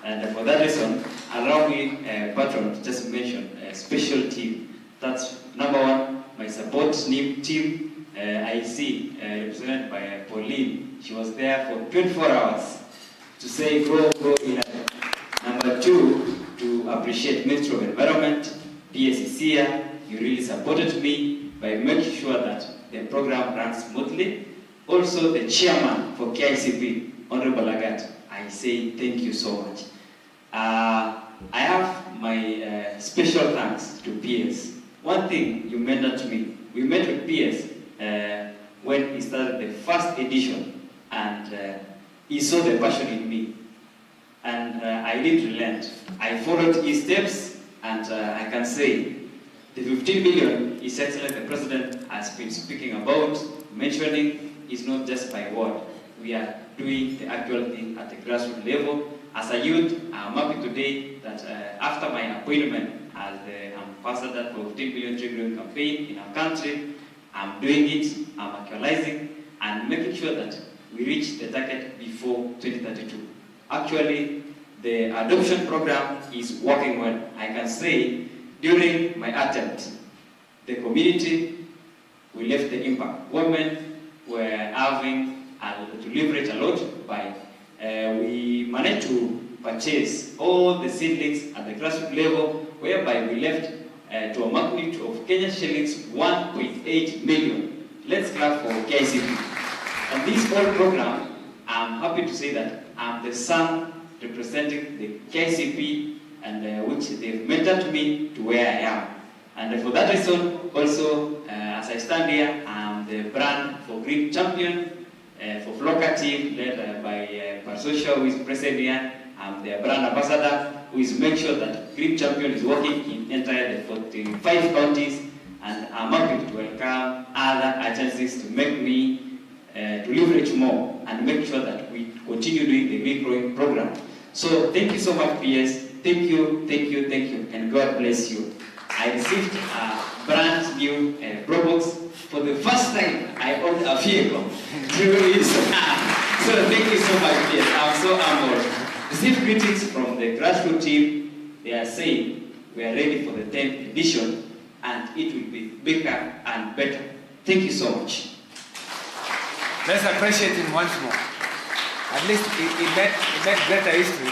And for that reason, allow me, Patron, to just mention a special team. That's number one, my support team. I see, represented by Pauline. She was there for 24 hours to say, go, Hillary. Number two, to appreciate Ministry of Environment, PS is here. You really supported me by making sure that the program runs smoothly. Also, the chairman for KICP, Honorable Lagat, I say thank you so much. I have my special thanks to PS. One thing you mentioned to me, we met with PS when he started the first edition, and he saw the passion in me. And I didn't relent. I followed his steps, and I can say the 15 million His Excellency the President has been speaking about, mentioning, is not just by word. We are doing the actual thing at the grassroots level. As a youth, I'm happy today that after my appointment as the ambassador for 15 billion tree growing campaign in our country, I'm doing it, I'm actualizing, and making sure that we reach the target before 2032. Actually, the adoption program is working well. I can say during my attempt, the community, we left the impact. Women were having to leverage a lot by, we managed to purchase all the seedlings at the grassroots level, whereby we left to a magnitude of Kenyan shillings 1.8 million. Let's clap for KICP. And this whole program, I'm happy to say that I'm the son representing the KICP, and which they've mentored me to where I am. And for that reason, also, as I stand here, I'm the brand for Green Champion, for Flocker team, led by Parsosha, who is present here. I'm their brand ambassador, who is making sure that Green Champion is working in entire 45 counties, and I'm happy to welcome other agencies to make me to leverage more and make sure that we continue doing the Green Growing program. So thank you so much, PS. Thank you, and God bless you. I received a brand new Probox. For the first time, I owned a vehicle. So thank you so much, PS. I'm so humbled. Received greetings from the grassroots team. They are saying we are ready for the 10th edition, and it will be bigger and better. Thank you so much. Let's appreciate him once more. At least he made greater history.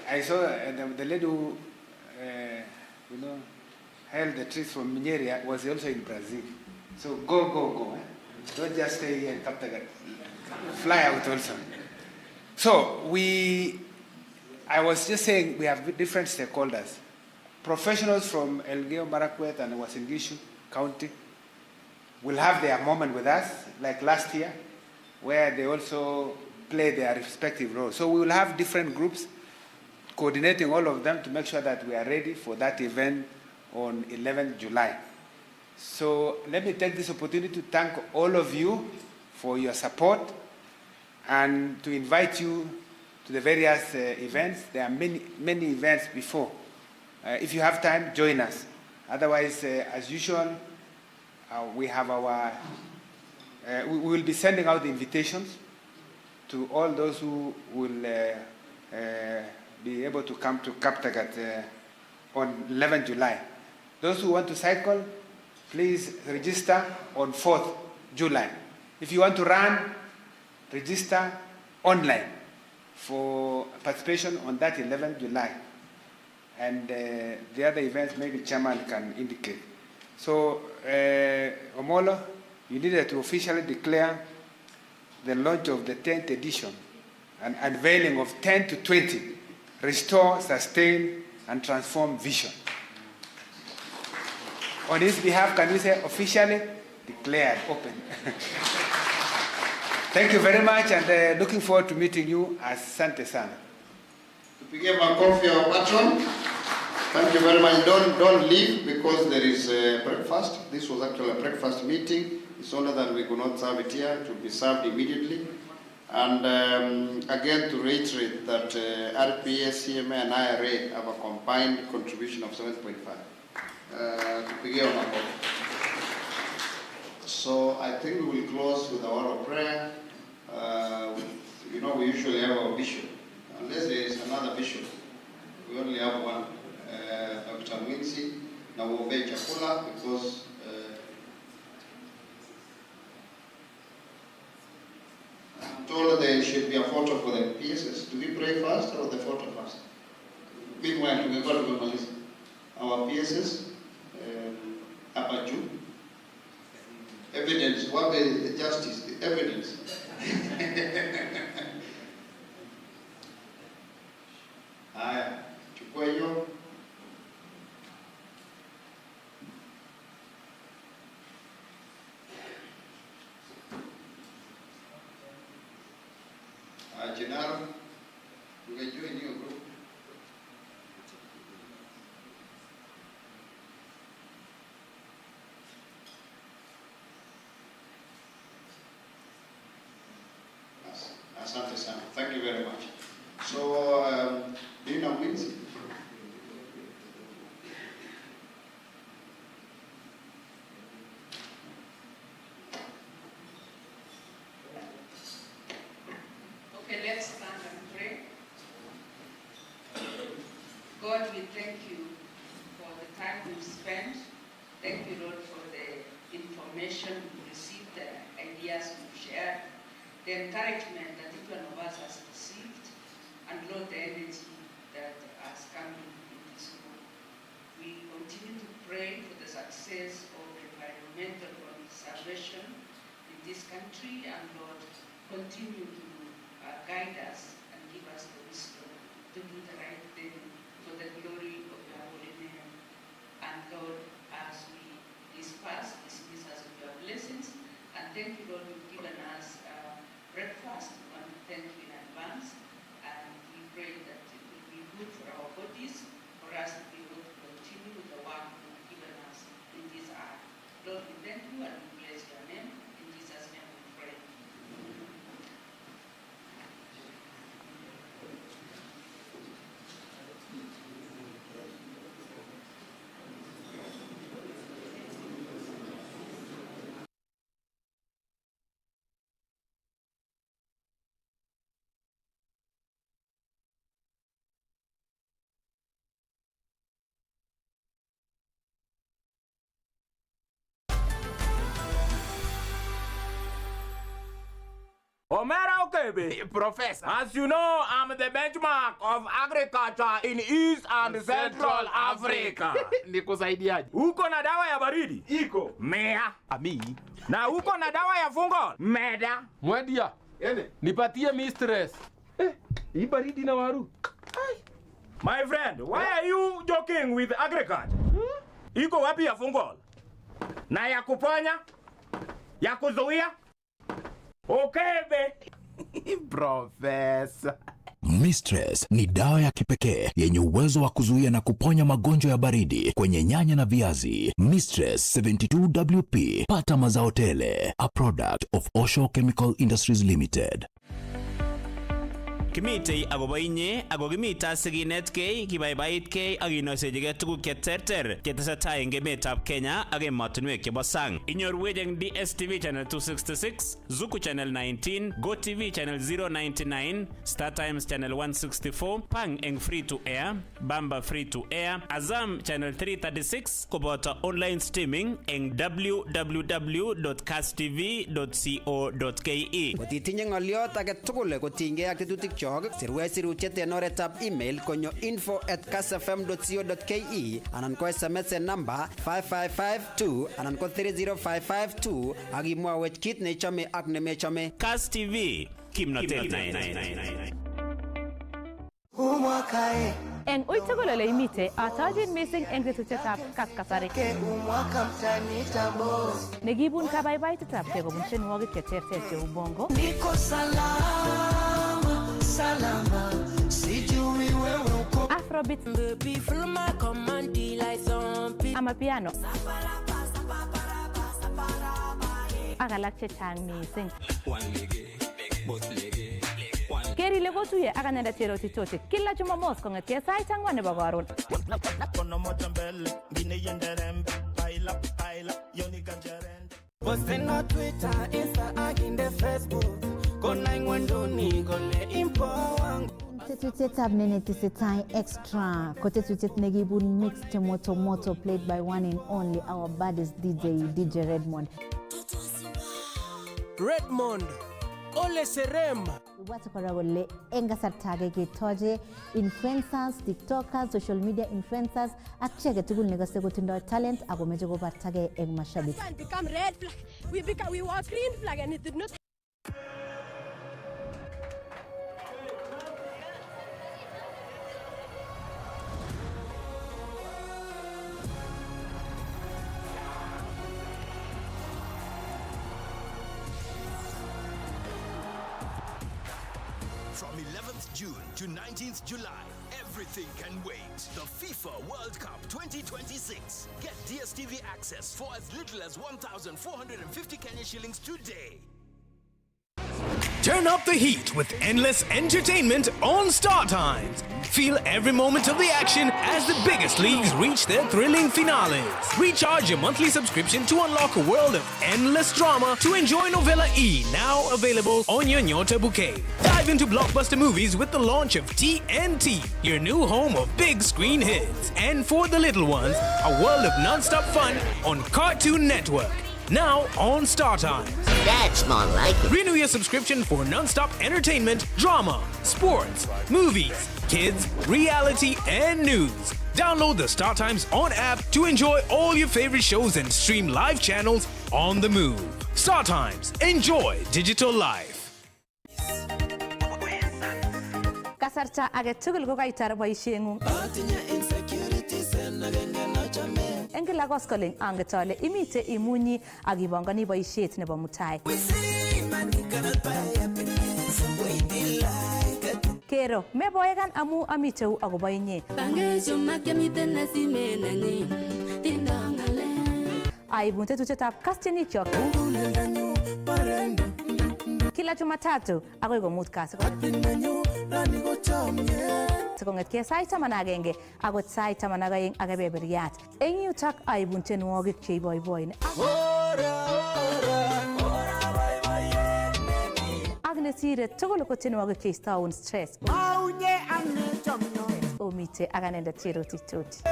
I saw the lady who, held the trees from Mineria was also in Brazil. So go. Don't just stay here in Kaptagat. Fly out also. So I was just saying we have different stakeholders. Professionals from Elgeyo Marakwet and Uasin Gishu County will have their moment with us, like last year, where they also play their respective roles. So we will have different groups coordinating all of them to make sure that we are ready for that event on 11th July. So let me take this opportunity to thank all of you for your support. and to invite you to the various events. There are many events before. If you have time, join us. Otherwise, as usual, we have our, we will be sending out the invitations to all those who will be able to come to Kaptagat on 11 July. Those who want to cycle, please register on 4th July. If you want to run, register online for participation on that 11th July. And the other events, maybe Chairman can indicate. So, Omolo, you needed to officially declare the launch of the 10th edition and unveiling of 10 to 20 Restore, Sustain, and Transform Vision. On his behalf, can you say officially declared open? Thank you very much, and looking forward to meeting you as Sante Sana. To give a coffee or patron. Thank you very much. Don't leave because there is a breakfast. This was actually a breakfast meeting. It's only that we could not serve it here. It will be served immediately. And again, to reiterate that RPA, CMA, and IRA have a combined contribution of 7.5. So I think we will close with a word of prayer. You know, we usually have our bishop. Unless there is another bishop, we only have one, Dr. Mwinsi. Now we'll obey Chakula because I'm told there should be a photo for the PSS. Do we pray first or the photo first? Meanwhile, we've got to go our PSS, Upper Jew. Evidence, what is the justice, the evidence. Haya, chukua hiyo. Genaro, ungejua hiyo group. Asante sana. Thank you very much. So, Dina wins. Okay, let's stand and pray. God, we thank you for the time we've spent. Thank you, Lord, for the information we received, the ideas we've shared, the encouragement that each one of us has received, and Lord, the energy that has come in this room. We continue to pray for the success of environmental conservation in this country, and Lord, continue to guide us and give us the wisdom to do the right thing for the glory of your holy name. And Lord, as we dismiss us with your blessings, and thank you, Lord, you've given us breakfast. We want to thank you in advance, and we pray that it will be good for our bodies, for us to be able to continue with the work you've given us in this hour. Lord, we thank you and we bless your name. In Jesus' name we pray. Omera Okebe, Professor. As you know, I'm the benchmark of agriculture in East and Central Africa. Nikusaidiaje? Uko na dawa ya baridi? Iko. Mea. Ami. Na uko na dawa ya fungo? Meda. Mwedia. Ene. Nipatie mistress. Hii baridi na waru. My friend, why are you joking with agriculture? Iko wapi ya fungo? Na ya kuponya? Ya kuzuia? Okebe. Professor. Mistress ni dawa ya kipekee yenye uwezo wa kuzuia na kuponya magonjwa ya baridi kwenye nyanya na viazi. Mistress 72WP, pata mazao tele, a product of Osho Chemical Industries Limited. Kimitei agobo inye ago kimita siginetkei kibaibaitkei ak inosechigei tuguk cheterter chetesetai eng emetab Kenya ak emotinwek chebo sang. Inyorwech eng DSTV channel 266, Zuku channel 19, GoTV channel 099, Star Times channel 164, Pang eng free to air, Bamba free to air, Azam channel 336 koboto online streaming eng www.kasstv.co.ke. Kotitinye ng'oliot age tugul kotinygei ak tetutik chok, sirwech sirutiet en oretab email konyo info@kassfm.co.ke anan ko SMS en number 5552 anan ko 30552 ak imwawech kit neichome ak nemechome. Kass TV, kimnotet naet. Eng ui tugul ole imite, atochin mising eng tetutietab Kass kasari. Nekibun kabaibaitetab kei kobun tienwogik cheterter cheu bongo, Niko salama, salama, sijui wewe uko. Afrobeat, Baby, feel my command like zombie. Amapiano, ak alak chechang mising. Keri ile kotuye ak anendet Cherotich Toti kila Jumamos kong'etkei sait 4 nebo karon. Posten on Twitter, Insta, ak inde Facebook. Kona ingwenduni kole impo wangu. Tetutietab netesetai extra ko tetutiet nekibun mix moto moto played by one and only our baddest DJ Redmond. Redmond, Ole Serem. Ibwate kora kole eng kasarta age ketoche influencers, tiktokers, social media influencers ak chi age tugul nekose kotindoi talent ako meche kobartagei eng mashabik. It become red flag. We was green flag and it did not. From 11th June to 19th July, everything can wait. The FIFA World Cup 2026. Get DSTV access for as little as 1,450 Kenya shillings today. Turn up the heat with endless entertainment on Star Times. Feel every moment of the action as the biggest leagues reach their thrilling finales. Recharge your monthly subscription to unlock a world of endless drama to enjoy Novella E, now available on your Nyota bouquet. Dive into blockbuster movies with the launch of TNT, your new home of big screen hits. And for the little ones, a world of non-stop fun on Cartoon Network. Now on Star Times. That's more like it. Renew your subscription for non-stop entertainment, drama, sports, movies, kids, reality, and news. Download the Star Times On app to enjoy all your favorite shows and stream live channels on the move. Star Times. Enjoy digital life. Kasarta age tugul ko kaitar boisieng'ung. Eng kila koskoling anget ale imite imunyi ak ibongoni boisiet nebo mutai. Kero, meboekan amu amiteu akobo inye. Aibun tetutietab Kass tienikyok kila Jumatatu akoi komut kasi. Kong'etkei sait 11 akot sait 12 ak kebeberyat. Eng yutok aibun tienwogik cheiboiboin ak nesire tugul ko tienwogik cheistoun stress. Omite ak anendet Cherotich Toti.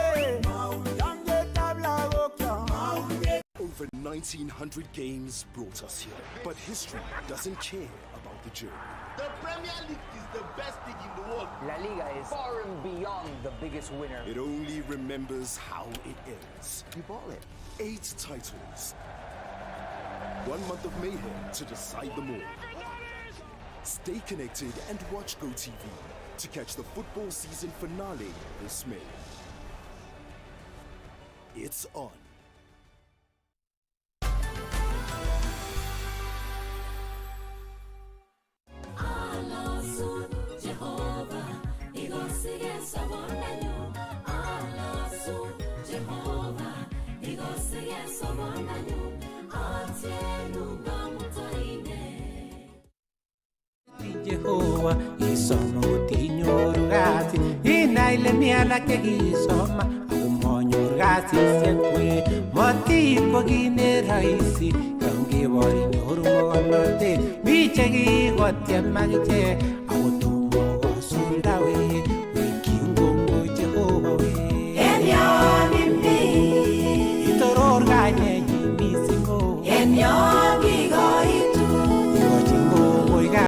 Over 1,900 games brought us here, but history doesn't care about the journey. The Premier League is the best league in the world. La Liga is far and beyond the biggest winner. It only remembers how it ends. You ball it. 8 titles. 1 month of mayhem to decide them all. Stay connected and watch GoTV to catch the football season finale this May. It's on. Jehova isoma kotinyoru kasit inai ile mi alak chekisoma ako manyor kasisiek kwe motiib ko kit ne rahisi yon kebor inyoru mogomnotet mi chekikotiem akichek ako